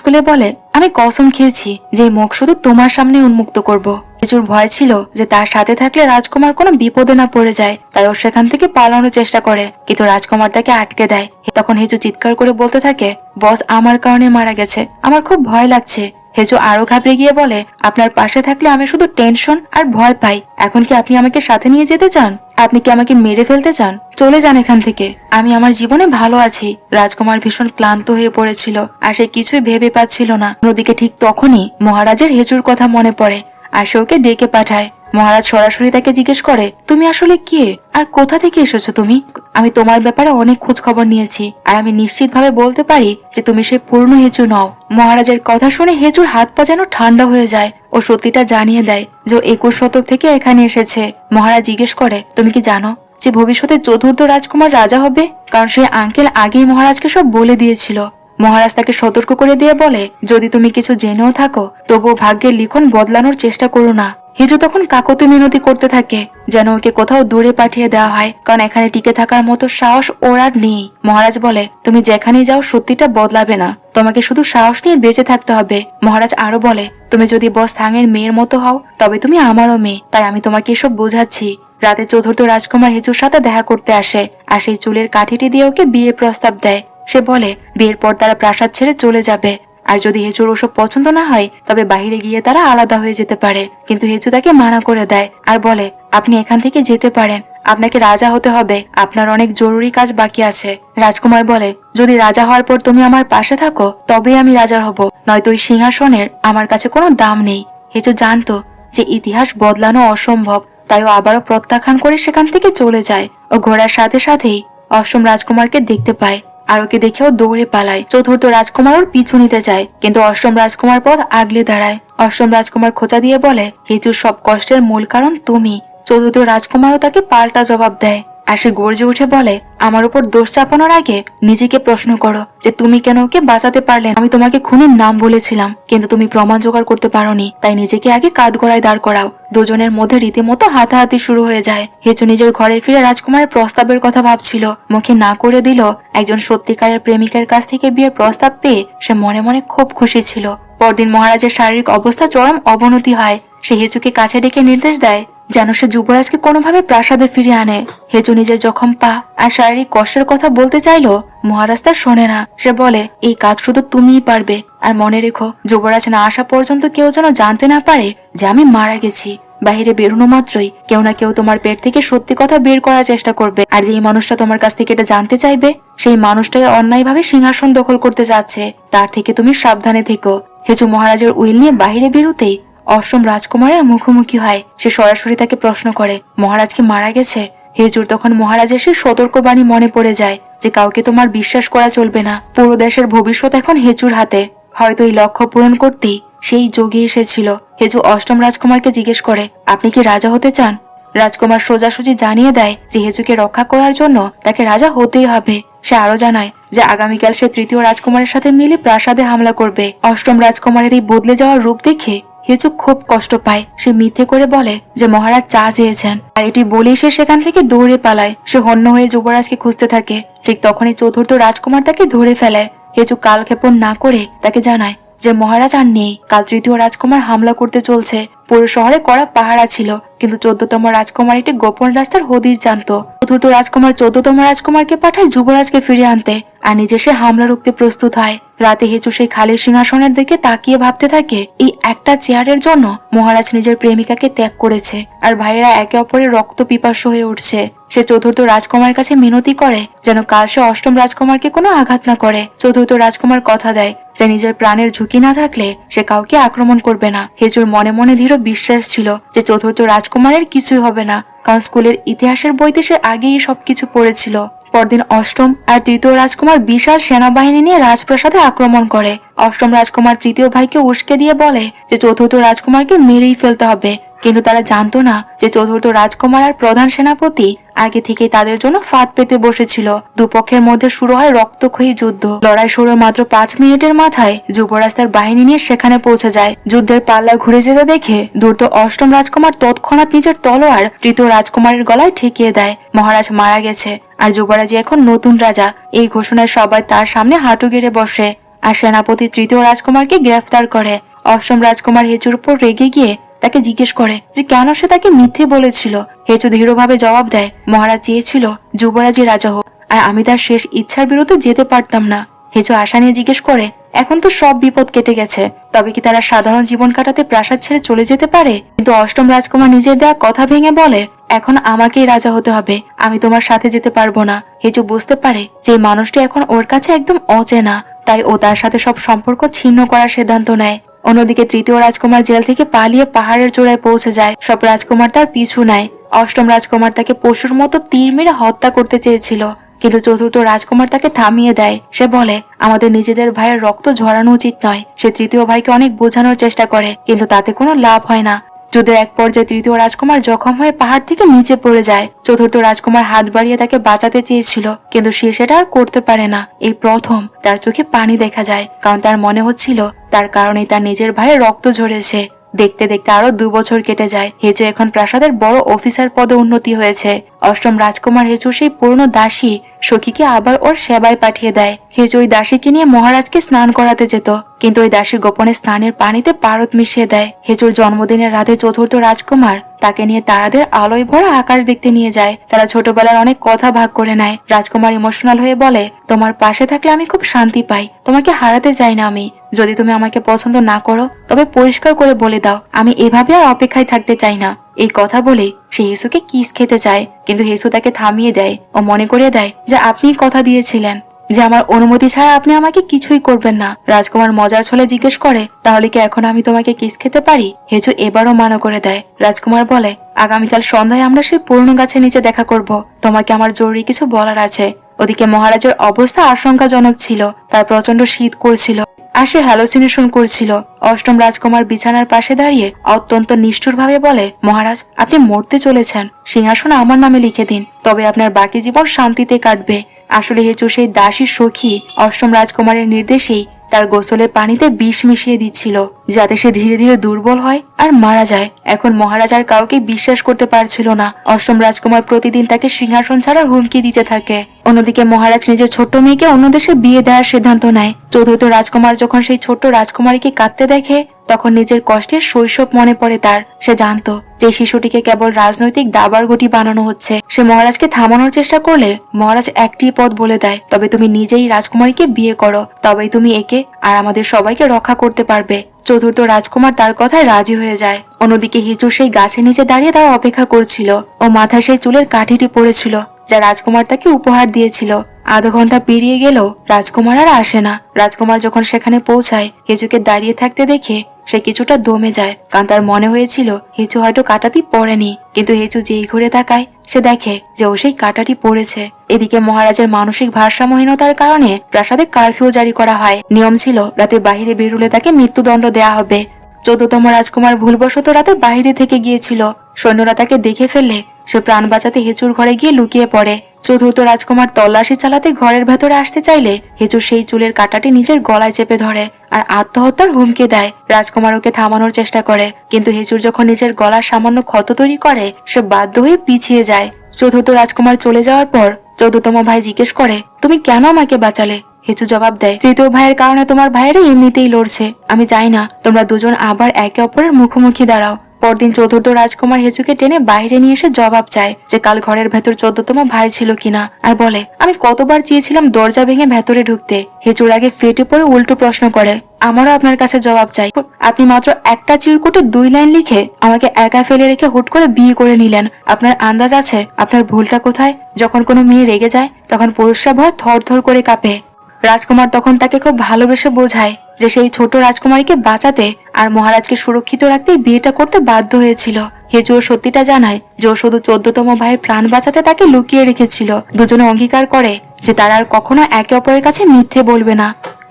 খুলে বলে, আমি কসম খেয়েছি যে মুখ শুধু তোমার সামনে উন্মুক্ত করব। হেচুর ভয় ছিল যে তার সাথে থাকলে রাজকুমার কোনো বিপদে না পড়ে যায়, তাই ও সেখান থেকে পালানোর চেষ্টা করে, কিন্তু রাজকুমার তাকে আটকে দেয়। তখন হেচু চিৎকার করে বলতে থাকে, বস আমার কারণে মারা গেছে, আমার খুব ভয় লাগছে। হেচু আরো ঘাবড়ে গিয়ে বলে, আপনার পাশে থাকলে আমি শুধু টেনশন আর ভয় পাই। এখন কি আপনি আমাকে সাথে নিয়ে যেতে চান? আপনি কি আমাকে মেরে ফেলতে চান? চলে যান এখান থেকে, আমি আমার জীবনে ভালো আছি। রাজকুমার ভীষণ ক্লান্ত হয়ে পড়েছিল আর সে কিছুই ভেবে পাচ্ছিল না। অন্যদিকে ঠিক তখনই মহারাজের হেচুর কথা মনে পড়ে আর সে ওকে ডেকে পাঠায়। মহারাজ সরাসরি তাকে জিজ্ঞেস করে, তুমি আসলে কে আর কোথা থেকে এসেছো তুমি? আমি তোমার ব্যাপারে অনেক খোঁজ খবর নিয়েছি আর আমি নিশ্চিত ভাবে বলতে পারি যে তুমি সে পূর্ণ হেচু নও। মহারাজের কথা শুনে হেচুর হাত পা যেন ঠান্ডা হয়ে যায়। ও সত্যিটা জানিয়ে দেয় যে 21 শতক থেকে এখানে এসেছে। মহারাজ জিজ্ঞেস করে, তুমি কি জানো যে ভবিষ্যতে চতুর্থ রাজকুমার রাজা হবে? কারণ সে আঙ্কেল আগেই মহারাজকে সব বলে দিয়েছিল। মহারাজ তাকে সতর্ক করে দিয়ে বলে, যদি তুমি কিছু জেনেও থাকো তবুও ভাগ্যের লিখন বদলানোর চেষ্টা করো না। হেচু তখন কাকতি মিনতি করতে থাকে যেন ওকে কোথাও দূরে পাঠিয়ে দেওয়া হয়, কারণ এখানে টিকে থাকার মতো সাহস ওর আর নেই। মহারাজ বলে, তুমি যেখানেই যাও সত্যিটা বদলাবে না, তোমাকে শুধু সাহস নিয়ে বেঁচে থাকতে হবে। মহারাজ আরো বলে, তুমি যদি বস থাঙের মেয়ের মতো হও তবে তুমি আমারও মেয়ে, তাই আমি তোমাকে এসব বোঝাচ্ছি। রাতে চতুর্থ রাজকুমার হেচুর সাথে দেখা করতে আসে আর সেই চুলের কাঠিটি দিয়ে ওকে বিয়ের প্রস্তাব দেয়। সে বলে বিয়ের পর তারা প্রাসাদ ছেড়ে চলে যাবে, আর যদি হেচুর ওসব পছন্দ না হয় তবে বাহিরে গিয়ে তারা আলাদা হয়ে যেতে পারে। কিন্তু হেচু তাকে মানা করে দেয় আর বলে, আপনি এখান থেকে যেতে পারেন, আপনাকে রাজা হতে হবে, আপনার অনেক জরুরি কাজ বাকি আছে। রাজকুমার বলে, যদি রাজা হওয়ার পর তুমি আমার পাশে থাকো তবেই আমি রাজার হব, নয়তো ওই সিংহাসনের আমার কাছে কোনো দাম নেই। হেচু জানতো যে ইতিহাস বদলানো অসম্ভব, তাই ও আবারও প্রত্যাখ্যান করে সেখান থেকে চলে যায়। ও ঘোড়ার সাথে সাথেই অষ্টম রাজকুমারকে দেখতে পায়, আর ওকে দেখেও দৌড়ে পালায়। চতুর্থ রাজকুমার ওর পিছু নিতে যায়, কিন্তু অষ্টম রাজকুমার পথ আগলে দাঁড়ায়। অষ্টম রাজকুমার খোঁচা দিয়ে বলে, হেচুর সব কষ্টের মূল কারণ তুমি। চতুর্থ রাজকুমারও তাকে পাল্টা জবাব দেয়, আর সে গর্জে উঠে বলে, আমার উপর দোষ চাপানোর আগে নিজেকে প্রশ্ন করো যে তুমি কেন ওকে বাঁচাতে পারলে। আমি তোমাকে খুনের নাম বলেছিলাম, কিন্তু তুমি প্রমাণ জোগাড় করতে পারোনি, তাই নিজেকে আগে কাঠগড়ায় দাঁড় করাও। দুজনের মধ্যে রীতিমতো হাতাহাতি শুরু হয়ে যায়। হেচু নিজের ঘরে ফিরে রাজকুমারের প্রস্তাবের কথা ভাবছিল, মুখে না করে দিল। একজন সত্যিকারের প্রেমিকের কাছ থেকে বিয়ের প্রস্তাব পেয়ে সে মনে মনে খুব খুশি ছিল। পরদিন মহারাজের শারীরিক অবস্থা চরম অবনতি হয়। সে হেচুকে কাছে ডেকে নির্দেশ দেয় যেন সে যুবরাজকে কোনোভাবে প্রাসাদে ফিরিয়ে আনে। হেচু নিজের জখম পা আর শারীরিক কষ্টের কথা বলতে চাইলো, মহারাজ তা শোনে না। সে বলে, এই কাজ শুধু তুমিই পারবে, আর মনে রেখো যুবরাজ না আসা পর্যন্ত কেউ যেন জানতে না পারে যে আমি মারা গেছি। বাহিরে বেরোনো মাত্রই কেউ না কেউ তোমার পেট থেকে সত্যি কথা বের করার চেষ্টা করবে, আর যেই মানুষটা তোমার কাছ থেকে এটা জানতে চাইবে সেই মানুষটাই অন্যায়ভাবে সিংহাসন দখল করতে যাচ্ছে। তার থেকে তুমি সাবধানে থেকো। হেচু মহারাজের উইল নিয়ে বাহিরে বেরোতেই অষ্টম রাজকুমারের মুখোমুখি হয়। সে সরাসরি তাকে প্রশ্ন করে, মহারাজ কি মারা গেছে? হেচুর তখন মহারাজের সেই সতর্কবাণী মনে পড়ে যায় যে কাউকে তোমার বিশ্বাস করা চলবে না। পুরো দেশের ভবিষ্যৎ এখন হেচুর হাতে। হয়তো এই লক্ষ্য পূরণ করতেই সেই যোগে এসেছিল। হেচু অষ্টম রাজকুমারকে জিজ্ঞেস করে, আপনি কি রাজা হতে চান? রাজকুমার সোজাসুজি জানিয়ে দেয় যে হেচুকে রক্ষা করার জন্য তাকে রাজা হতেই হবে। সে আরো জানায় যে আগামীকাল সে তৃতীয় রাজকুমারের সাথে মিলে প্রাসাদে হামলা করবে। অষ্টম রাজকুমারের এই বদলে যাওয়ার রূপ দেখে হেচু খুব কষ্ট পায়। সে মিথ্যে করে বলে যে মহারাজ চা চেয়েছেন, আর এটি বলেই সে সেখান থেকে দৌড়ে পালায়। সে হন্য হয়ে যুবরাজকে খুঁজতে থাকে। ঠিক তখনই চতুর্থ রাজকুমার তাকে ধরে ফেলে। হেচু কালক্ষেপণ না করে তাকে জানায় যে মহারাজ আর নেই, কাল তৃতীয় রাজকুমার হামলা করতে চলছে। পুরো শহরে কড়া পাহারা ছিল, কিন্তু 14তম রাজকুমার একটি গোপন রাস্তার হদিশ জানতো। চতুর্থ রাজকুমার 14তম রাজকুমারকে পাঠায় যুবরাজকে ফিরিয়ে আনতে, আর নিজে সে হামলা রুখতে প্রস্তুত হয়। রাতে হেচু সেই খালি সিংহাসনের দিকে তাকিয়ে ভাবতে থাকে, এই একটা চেয়ারের জন্য মহারাজ নিজের প্রেমিকাকে ত্যাগ করেছে, আর ভাইয়েরা একে অপরের রক্ত পিপাসু হয়ে উঠছে। সে চতুর্থ রাজকুমারের কাছে মিনতি করে যেন কাল সে অষ্টম রাজকুমারকে কোনো আঘাত না করে। চতুর্থ রাজকুমার কথা দেয় যে নিজের প্রাণের ঝুঁকি না থাকলে সে কাউকে আক্রমণ করবে না। হেচুর মনে মনে দৃঢ় বিশ্বাস ছিল যে চতুর্থ রাজকুমারের কিছুই হবে না, কারণ স্কুলের ইতিহাসের বইতে সে আগেই সবকিছু পড়েছিল। পরদিন অষ্টম আর তৃতীয় রাজকুমার বিশাল সেনাবাহিনী নিয়ে রাজপ্রাসাদে আক্রমণ করে। অষ্টম রাজকুমার তৃতীয় ভাইকে উস্কে দিয়ে বলে যে চতুর্থ রাজকুমারকে মেরেই ফেলতে হবে, কিন্তু তারা জানতো না যে চতুর্থ রাজকুমার আর প্রধান সেনাপতি আগে থেকেই তাদের জন্য ফাঁদ পেতে বসেছিল। দুপক্ষের মধ্যে শুরু হয় রক্তক্ষয়ী যুদ্ধ। লড়াই শুরুর মাত্র 5 মিনিটের মাথায় যুবরাজ তার বাহিনী নিয়ে সেখানে পৌঁছে যায়। যুদ্ধের পাল্লা ঘুরে যেতে দেখে দ্রুত অষ্টম রাজকুমার তৎক্ষণাৎ নিজের তলোয়ার তৃতীয় রাজকুমারের গলায় ঠেকিয়ে দেয়। মহারাজ মারা গেছে, আর যুবরাজই এখন নতুন রাজা। এই ঘোষণায় সবাই তার সামনে হাঁটু গেড়ে বসে, আর সেনাপতি তৃতীয় রাজকুমারকে গ্রেফতার করে। অষ্টম রাজকুমার হেচুর উপর রেগে গিয়ে তাকে জিজ্ঞেস করে যে কেন সে তাকে মিথ্যে বলেছিল। হেচু দৃঢ়ভাবে জবাব দেয়, মহারাজ চেয়েছিল যুবরাজই রাজা হোক, আর আমি তার শেষ ইচ্ছার বিরুদ্ধে যেতে পারতাম না। হেচু আশা নিয়ে জিজ্ঞেস করে, এখন তো সব বিপদ কেটে গেছে, তবে কি তারা সাধারণ জীবন কাটাতে প্রাসাদ ছেড়ে চলে যেতে পারে? কিন্তু অষ্টম রাজকুমার নিজের দেওয়া কথা ভেঙে বলে, এখন আমাকেই রাজা হতে হবে, আমি তোমার সাথে যেতে পারবো না। হেচু বুঝতে পারে যে মানুষটি এখন ওর কাছে একদম অচেনা, তাই ও তার সাথে সব সম্পর্ক ছিন্ন করার সিদ্ধান্ত নেয়। অন্যদিকে তৃতীয় রাজকুমার জেল থেকে পালিয়ে পাহাড়ের চূড়ায় পৌঁছে যায়। সব রাজকুমার তার পিছু নেয়। অষ্টম রাজকুমার তাকে পশুর মতো তীর মেরে হত্যা করতে চেয়েছিল, কিন্তু চতুর্থ রাজকুমার তাকে থামিয়ে দেয়। সে বলে, আমাদের নিজেদের ভাইয়ের রক্ত ঝরানো উচিত নয়। সে তৃতীয় ভাইকে অনেক বোঝানোর চেষ্টা করে, কিন্তু তাতে কোনো লাভ হয় না। যুদ্ধের এক পর্যায়ে তৃতীয় রাজকুমার জখম হয়ে পাহাড় থেকে নিচে পড়ে যায়। চতুর্থ রাজকুমার হাত বাড়িয়ে তাকে বাঁচাতে চেয়েছিল, কিন্তু সে সেটা আর করতে পারে না। এই প্রথম তার চোখে পানি দেখা যায়, কারণ তার মনে হচ্ছিল তার কারণেই তার নিজের ভাইয়ের রক্ত ঝরেছে। দেখতে দেখতে আরো 2 বছর কেটে যায়। হেচু এখন প্রাসাদের বড় অফিসার পদে উন্নতি হয়েছে। অষ্টম রাজকুমার হেচু সেই পুরনো দাসী সখীকে আবার ওর সেবায় পাঠিয়ে দেয়। হেচু ওই দাসীকে নিয়ে মহারাজকে স্নান করাতে যেত, কিন্তু ওই দাসী গোপনে স্নানের পানিতে পারদ মিশিয়ে দেয়। হেচুর জন্মদিনের রাতে চতুর্থ রাজকুমার তাকে নিয়ে তারাদের আলোয় ভরা আকাশ দেখতে নিয়ে যায়। তারা ছোটবেলার অনেক কথা ভাগ করে নেয়। রাজকুমার ইমোশনাল হয়ে বলে, তোমার পাশে থাকলে আমি খুব শান্তি পাই, তোমাকে হারাতে চাই না আমি। যদি তুমি আমাকে পছন্দ না করো তবে পরিষ্কার করে বলে দাও, আমি এভাবে আর অপেক্ষায় থাকতে চাই না। এই কথা বলে সে হেসুকে কিস খেতে চায়, কিন্তু হেসু তাকে থামিয়ে দেয় ও মনে করিয়ে দেয় যে আপনিই কথা দিয়েছিলেন যে আমার অনুমতি ছাড়া আপনি আমাকে কিছুই করবেন না। রাজকুমার মজার ছলে জিজ্ঞেস করে, তাহলে কি এখন আমি তোমাকে কিস খেতে পারি? হেজু এবারও মানা করে দেয়। রাজকুমার বলে, আগামীকাল সন্ধ্যায় আমরা সেই পুরনো গাছের নিচে দেখা করব, তোমাকে আমার জরুরি কিছু বলার আছে। ওদিকে মহারাজের অবস্থা আশঙ্কাজনক ছিল, তার প্রচন্ড শীত করছিল আর সে হ্যালোসিনেশন করছিল। অষ্টম রাজকুমার বিছানার পাশে দাঁড়িয়ে অত্যন্ত নিষ্ঠুর ভাবে বলে, মহারাজ আপনি মরতে চলেছেন, সিংহাসন আমার নামে লিখে দিন, তবে আপনার বাকি জীবন শান্তিতে কাটবে। আসলে হেচু সেই দাসী সখী অষ্টম রাজকুমারের নির্দেশেই তার গোসলের পানিতে বিষ মিশিয়ে দিচ্ছিল, যাতে সে ধীরে ধীরে দুর্বল হয় আর মারা যায়। এখন মহারাজ আর কাউকে বিশ্বাস করতে পারছিল না। অষ্টম রাজকুমার প্রতিদিন তাকে সিংহাসন ছাড়ার হুমকি দিতে থাকে। অন্যদিকে মহারাজ নিজের ছোট্ট মেয়েকে অন্য দেশে বিয়ে দেওয়ার সিদ্ধান্ত নেয়। চতুর্থ রাজকুমার যখন সেই ছোট্ট রাজকুমারীকে কাঁদতে দেখে তখন নিজের কষ্টের শৈশব মনে পড়ে তার। সে জানতো যে শিশুটিকে কেবল রাজনৈতিক দাবার গুটি বানানো হচ্ছে। সে মহারাজকে থামানোর চেষ্টা করলে মহারাজ একটি পথ বলে দেয়, তবে তুমি নিজেই রাজকুমারীকে বিয়ে করো, তবেই তুমি একে আর আমাদের সবাইকে রক্ষা করতে পারবে। চতুর্থ রাজকুমার তার কথায় রাজি হয়ে যায়। অন্যদিকে হিচু সেই গাছের নিচে দাঁড়িয়ে তার অপেক্ষা করছিল। ও মাথায় সেই চুলের কাঠিটি পড়েছিল যা রাজকুমার তাকে উপহার দিয়েছিল। আধা ঘন্টা পেরিয়ে গেল, রাজকুমার আর আসে না। রাজকুমার যখন সেখানে পৌঁছায়, হিচুকে দাঁড়িয়ে থাকতে দেখে সে কিছুটা দমে যায়, কারণ তার মনে হয়েছিল হিচু হয়তো কাঁটাটি পড়েনি। কিন্তু হিচু যেই ঘুরে তাকায় সে দেখে যে ও সেই কাঁটাটি পড়েছে। এদিকে মহারাজের মানসিক ভারসাম্যহীনতার কারণে প্রাসাদে কারফিউ জারি করা হয়। নিয়ম ছিল রাতে বাহিরে বেরুলে তাকে মৃত্যুদণ্ড দেয়া হবে। 14তম রাজকুমার ভুলবশত রাতে বাহিরে থেকে গিয়েছিল। সৈন্যরা তাকে দেখে ফেললে সে প্রাণ বাঁচাতে হেচুর ঘরে গিয়ে লুকিয়ে পড়ে। চতুর্থ রাজকুমার তল্লাশি চালাতে ঘরের ভেতরে আসতে চাইলে হেচু সেই চুলের কাঁটাটি নিজের গলায় চেপে ধরে আর আত্মহত্যার হুমকি দেয়। রাজকুমার ওকে থামানোর চেষ্টা করে, কিন্তু হেচুর যখন নিজের গলার সামান্য ক্ষত তৈরি করে সে বাধ্য হয়ে পিছিয়ে যায়। চতুর্থ রাজকুমার চলে যাওয়ার পর 14তম ভাই জিজ্ঞেস করে, তুমি কেন আমাকে বাঁচালে? হেচু জবাব দেয়, তৃতীয় ভাইয়ের কারণে তোমার ভাইয়েরা এমনিতেই লড়ছে, আমি চাই না তোমরা দুজন আবার একে অপরের মুখোমুখি দাঁড়াও। পরদিন চতুর্থ রাজকুমার হেচুকে টেনে বাইরে নিয়ে এসে জবাব চায় যে কাল ঘরের ভেতর 14তম ভাই ছিল কিনা, আর বলে, আমি কতবার চেয়েছিলাম দরজা ভেঙে ভেতরে ঢুকতে। হেচুর আগে ফেটে পড়ে উল্টো প্রশ্ন করে, আমারও আপনার কাছে জবাব চাই, আপনি মাত্র একটা চিরকুটে 2 লাইন লিখে আমাকে একা ফেলে রেখে হুট করে বিয়ে করে নিলেন। আপনার আন্দাজ আছে আপনার ভুলটা কোথায়? যখন কোনো মেয়ে রেগে যায় তখন পুরুষরা ভয় থরথর করে কাঁপে। রাজকুমার তখন তাকে খুব ভালোবেসে বোঝায় যে সেই ছোট রাজকুমারীকে বাঁচাতে আর মহারাজকে সুরক্ষিত রাখতে বিয়েটা করতে বাধ্য হয়েছিল। হেচু সত্যিটা জানায় যে ও শুধু 14তম ভাইয়ের প্রাণ বাঁচাতে তাকে লুকিয়ে রেখেছিল। দুজনে অঙ্গীকার করে যে তারা আর কখনো একে অপরের কাছে মিথ্যে বলবে না।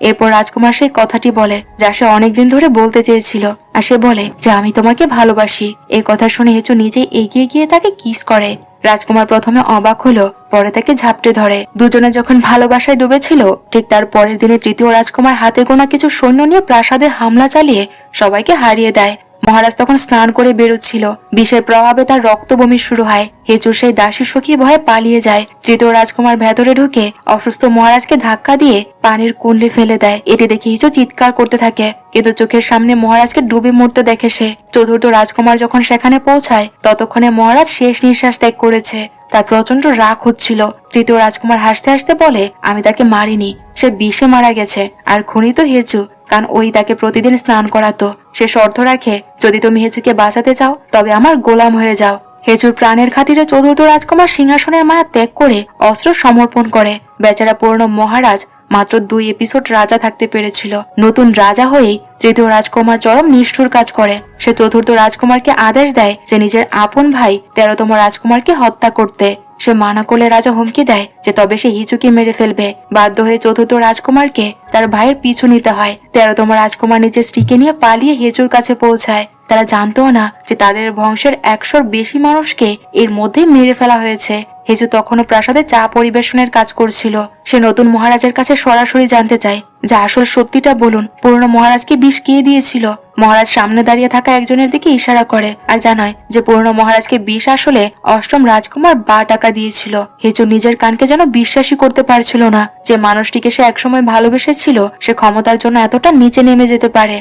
এরপর রাজকুমার সেই কথাটি বলে যা সে অনেকদিন ধরে বলতে চেয়েছিল, আর সে বলে যে আমি তোমাকে ভালোবাসি। এই কথা শুনে হেচু নিজেই এগিয়ে গিয়ে তাকে কিস করে। রাজকুমার প্রথমে অবাক হলো, পরে তাকে ঝাপটে ধরে। দুজনে যখন ভালোবাসায় ডুবেছিল ঠিক তার পরের দিনে তৃতীয় রাজকুমার হাতে গোনা কিছু সৈন্য নিয়ে প্রাসাদে হামলা চালিয়ে সবাইকে হারিয়ে দেয়। মহারাজ তখন স্নান করে বেরোচ্ছিল, বিষের প্রভাবে তার রক্ত বমি শুরু হয়। হেচু সেই দাসী সখী ভয়ে পালিয়ে যায়। তৃতীয় রাজকুমার ভেতরে ঢুকে অসুস্থ মহারাজকে ধাক্কা দিয়ে পানির কুণ্ডে ফেলে দেয়। এটি দেখে হিচু চিৎকার করতে থাকে, কিন্তু চোখের সামনে মহারাজকে ডুবে মরতে দেখে সে। চতুর্থ রাজকুমার যখন সেখানে পৌঁছায় ততক্ষণে মহারাজ শেষ নিঃশ্বাস ত্যাগ করেছে। তার প্রচন্ড রাগ হচ্ছিল। তৃতীয় রাজকুমার হাসতে হাসতে বলে, আমি তাকে মারিনি, সে বিষে মারা গেছে, আর খুনি তো হেচু, কারণ ওই তাকে প্রতিদিন স্নান করাতো। সে শর্ত রাখে, যদি তুমি হেচুকে বাঁচাতে চাও তবে আমার গোলাম হয়ে যাও। হেচুর প্রাণের খাতিরে চতুর্থ রাজকুমার সিংহাসনের মায়া ত্যাগ করে অস্ত্র সমর্পণ করে। বেচারা পুরনো মহারাজ মাত্র 2 এপিসোড রাজা থাকতে পেরেছিল। নতুন রাজা হয়েই তৃতীয় রাজকুমার চরম নিষ্ঠুর কাজ করে। সে চতুর্থ রাজকুমারকে আদেশ দেয় যে নিজের আপন ভাই 13তম রাজকুমারকে হত্যা করতে। সে মানা করলে রাজা হুমকি দেয় যে তবে সে হিচুকে মেরে ফেলবে। বাধ্য হয়ে চতুর্থ রাজকুমারকে তার ভাইয়ের পিছু নিতে হয়। 13তম রাজকুমার নিজের স্ত্রীকে নিয়ে পালিয়ে হেচুর কাছে পৌঁছায়। তারা জানতো না যে তাদের বংশের 100-র বেশি মানুষকে এর মধ্যে মেরে ফেলা হয়েছে। হেচু তখনও প্রাসাদে চা পরিবেশনের কাজ করছিল। সে নতুন মহারাজের কাছে সরাসরি জানতে চায় যে আসল সত্যিটা বলুন, পুরনো মহারাজকে বিষ কে দিয়েছিল। মহারাজ সামনে দাঁড়িয়ে থাকা একজনের দিকে ইশারা করে আর জানায় যে পুরনো মহারাজকে বিষ আসলে অষ্টম রাজকুমার বা টাকা দিয়েছিল। হেচু নিজের কানকে যেন বিশ্বাসই করতে পারছিল না যে মানুষটিকে সে একসময় ভালোবেসেছিল সে ক্ষমতার জন্য এতটা নিচে নেমে যেতে পারে।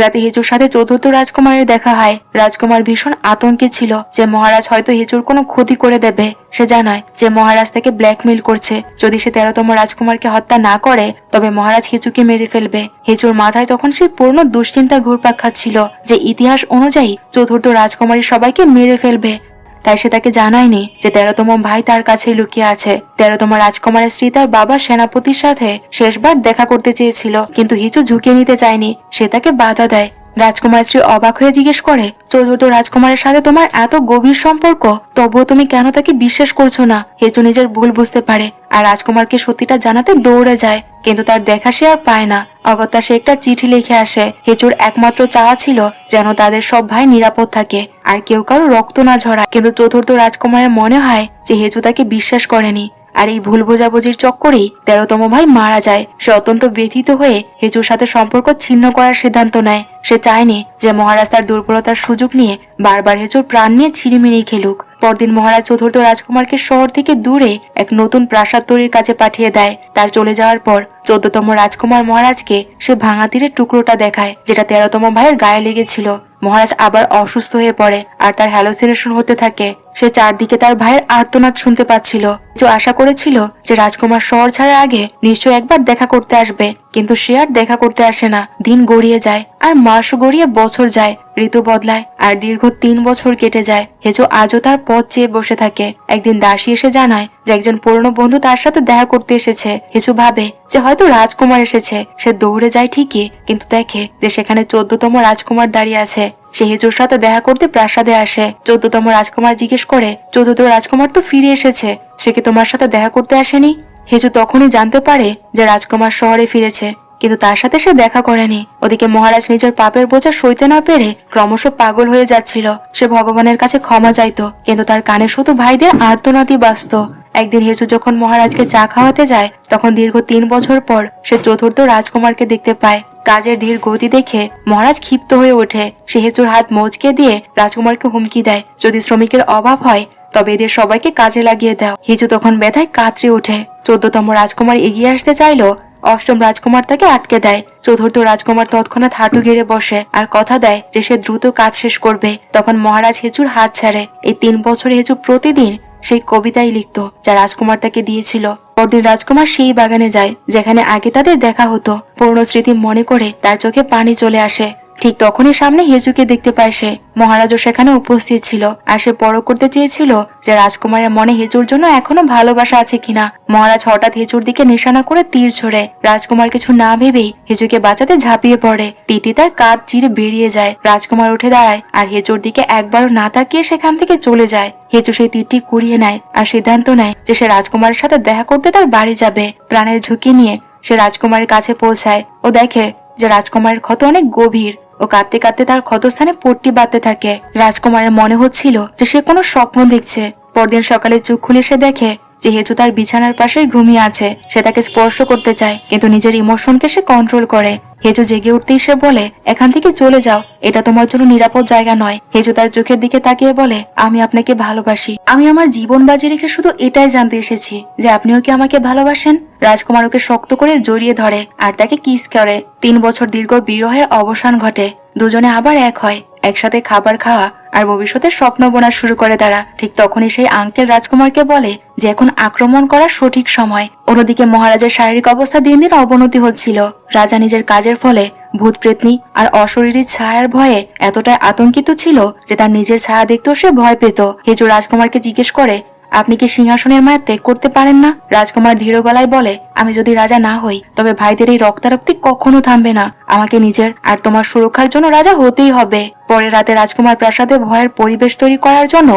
রাতে হিচুর সাথে চতুর্থ রাজকুমারের দেখা হয়। রাজকুমার ভীষণ আতঙ্কে ছিল যে মহারাজ হয়তো হিচুর কোনো ক্ষতি করে দেবে। সে জানায় যে মহারাজ তাকে ব্ল্যাকমেইল করছে, যদি সে 13তম রাজকুমারকে হত্যা না করে তবে মহারাজ হিচুকে মেরে ফেলবে। হিচুর মাথায় তখন সে পূর্ণ দুশ্চিন্তা ঘুরপাক খাচ্ছিল যে ইতিহাস অনুযায়ী চতুর্থ রাজকুমারী সবাইকে মেরে ফেলবে। তাই সে তাকে জানায়নি যে 13তম ভাই তার কাছে লুকিয়ে আছে। 13তম রাজকুমারের স্ত্রী তার বাবা সেনাপতির সাথে শেষবার দেখা করতে চেয়েছিল, কিন্তু হিচু ঝুঁকিয়ে নিতে চায়নি। সে তাকে বাধা দেয়। রাজকুমার স্ত্রী অবাক হয়ে জিজ্ঞেস করে, চতুর্থ রাজকুমারের সাথে তোমার এত গভীর সম্পর্ক, তবুও তুমি কেন তাকে বিশ্বাস করছো না? হিচু নিজের ভুল বুঝতে পারে আর রাজকুমারকে সত্যিটা জানাতে দৌড়ে যায়, কিন্তু তার দেখা সে আর পায় না। অগত্যা সে একটা চিঠি লিখে আসে। হিচুর একমাত্র চাওয়া ছিল যেন তাদের সব ভাই নিরাপদ থাকে আর কেউ কারো রক্ত না ঝরায়, কিন্তু চতুর্থ রাজকুমারের মনে হয় যে হিচু তাকে বিশ্বাস করেনি। আর এই ভুল বোঝাবুঝির চক্করেই 13তম ভাই মারা যায়। সে অত্যন্ত ব্যথিত হয়ে হিচুর সাথে সম্পর্ক ছিন্ন করার সিদ্ধান্ত নেয়। সে চায়নি যে মহারাজ তার দুর্বলতার সুযোগ নিয়ে বারবার হিচুর প্রাণ নিয়ে ছিনিমিনি খেলুক। পরদিন মহারাজ চতুর্থ রাজকুমারকে শহর থেকে দূরে এক নতুন প্রাসাদ তৈরির কাছে পাঠিয়ে দেয়। তার চলে যাওয়ার পর 14তম রাজকুমার মহারাজকে সে ভাঙা তীরের টুকরোটা দেখায়, যেটা 13তম ভাইয়ের গায়ে লেগেছিল। মহারাজ আবার অসুস্থ হয়ে পড়ে আর তার হ্যালোসিনেশন হতে থাকে। সে চারদিকে তার ভাইয়ের আর্তনাদ শুনতে পাচ্ছিল। যে আশা করেছিল যে রাজকুমার শহর ছাড়ার আগে নিশ্চয় একবার দেখা করতে আসবে, কিন্তু সে আর দেখা করতে আসে না। দিন গড়িয়ে যায় আর মাস গড়িয়ে বছর যায়, ঋতু বদলায় আর দীর্ঘ 3 বছর কেটে যায়। হেজো আজও তার পথ চেয়ে বসে থাকে। একদিন দাসী এসে জানায় যে একজন পুরনো বন্ধু তার সাথে দেখা করতে এসেছে। হেজো ভাবে যে হয়তো রাজকুমার এসেছে। সে দৌড়ে যায় ঠিকই, কিন্তু দেখে যে সেখানে 14তম রাজকুমার দাঁড়িয়ে আছে। সে হিচুর সাথে দেখা করতে প্রাসাদে আসে। 14তম রাজকুমার জিজ্ঞেস করে, চতুর্থ রাজকুমার তো ফিরে এসেছে, সে কি তোমার সাথে দেখা করতে আসেনি? হিচু তখনই জানতে পারে যে রাজকুমার শহরে ফিরেছে, কিন্তু তার সাথে সে দেখা করেনি। ওদিকে মহারাজ নিজের পাপের বোঝা সইতে না পেরে ক্রমশ পাগল হয়ে যাচ্ছিল। সে ভগবানের কাছে ক্ষমা চাইতো, কিন্তু তার কানে শুধু ভাইদের আর্তনাদই বাজত। একদিন হিচু যখন মহারাজকে চা খাওয়াতে যায়, তখন দীর্ঘ 3 বছর পর সে চতুর্থ রাজকুমারকে দেখতে পায়। কাজের ধীর গতি দেখে মহারাজ ক্ষিপ্ত হয়ে ওঠে। সে হিচুর হাত মচকে দিয়ে রাজকুমারকে হুমকি দেয়, যদি শ্রমিকের অভাব হয় তবে এদের সবাইকে কাজে লাগিয়ে দাও। হিচু তখন ব্যথায় কাতরে ওঠে। 14তম রাজকুমার এগিয়ে আসতে চাইলো, 8ম রাজকুমার তাকে আটকে দেয়। চতুর্থ রাজকুমার তৎক্ষণাৎ হাঁটু গেড়ে বসে আর কথা দেয় যে সে দ্রুত কাজ শেষ করবে। তখন মহারাজ হিচুর হাত ছাড়ে। এই 3 বছরে হিচু প্রতিদিন সেই কবিতাই লিখত যা রাজকুমার তাকে দিয়েছিল। পরদিন রাজকুমার সেই বাগানে যায় যেখানে আগে তাদের দেখা হতো। পুরনো স্মৃতি মনে করে তার চোখে পানি চলে আসে। ঠিক তখনই সামনে হিচুকে দেখতে পায় সে। মহারাজও সেখানে উপস্থিত ছিল আর সে পরখ করতে চেয়েছিল যে রাজকুমারের মনে হিচুর জন্য এখনো ভালোবাসা আছে কিনা। মহারাজ হঠাৎ হিচুর দিকে নিশানা করে তীর ছোড়ে। রাজকুমার কিছু না ভেবেই হিচুকে বাঁচাতে ঝাঁপিয়ে পড়ে। তীরটি তার কাঁধ চিরে বেরিয়ে যায়। রাজকুমার উঠে দাঁড়ায় আর হিচুর দিকে একবারও না তাকিয়ে সেখান থেকে চলে যায়। হিচু সেই তীরটি কুড়িয়ে নেয় আর সিদ্ধান্ত নেয় যে সে রাজকুমারের সাথে দেখা করতে তার বাড়ি যাবে। প্রাণের ঝুঁকি নিয়ে সে রাজকুমারের কাছে পৌঁছায় ও দেখে যে রাজকুমারের ক্ষত অনেক গভীর। ও কাঁদতে কাঁদতে তার ক্ষতস্থানে পট্টি বাঁধতে থাকে। রাজকুমারের মনে হচ্ছিল যে সে কোনো স্বপ্ন দেখছে। পরদিন সকালে চোখ খুলে সে দেখে যে হিচু তার বিছানার পাশেই ঘুমিয়ে আছে। সে তাকে স্পর্শ করতে চায়, কিন্তু নিজের ইমোশনকে সে কন্ট্রোল করে। হিচু জেগে উঠতেই সে বলে, এখান থেকে চলে যাও, এটা তোমার জন্য নিরাপদ জায়গা নয়। হিচু তার চোখের দিকে তাকিয়ে বলে, আমি আপনাকে ভালোবাসি। আমি আমার জীবন বাজি রেখে শুধু এটাই জানতে এসেছি যে আপনিও কি আমাকে ভালোবাসেন। রাজকুমার ওকে শক্ত করে জড়িয়ে ধরে আর তাকে কিস করে। 3 বছর দীর্ঘ বিরহের অবসান ঘটে। দুজনে আবার এক হয়, একসাথে খাবার খাওয়া আর ভবিষ্যতে স্বপ্ন বোনা শুরু করে তারা। ঠিক তখনই সেই আঙ্কেল রাজকুমারকে বলে যে এখন আক্রমণ করার সঠিক সময়। অন্যদিকে মহারাজের শারীরিক অবস্থা দিন দিন অবনতি হচ্ছিল। রাজা নিজের কাজের ফলে ভূত প্রেতনি আর অশরীরী ছায়ার ভয়ে এতটাই আতঙ্কিত ছিল যে তার নিজের ছায়া দেখতেও সে ভয় পেত। হিচু রাজকুমারকে জিজ্ঞেস করে, আপনি কি সিংহাসনের মায়া ত্যাগ করতে পারেন না? রাজকুমার ধীর গলায় বলে, আমি যদি রাজা না হই তবে ভাইদের এই রক্তারক্তি কখনো থামবে না। আমাকে নিজের আর তোমার সুরক্ষার জন্য রাজা হতেই হবে। পরের রাতে রাজকুমার প্রাসাদে ভয়ের পরিবেশ তৈরি করার জন্য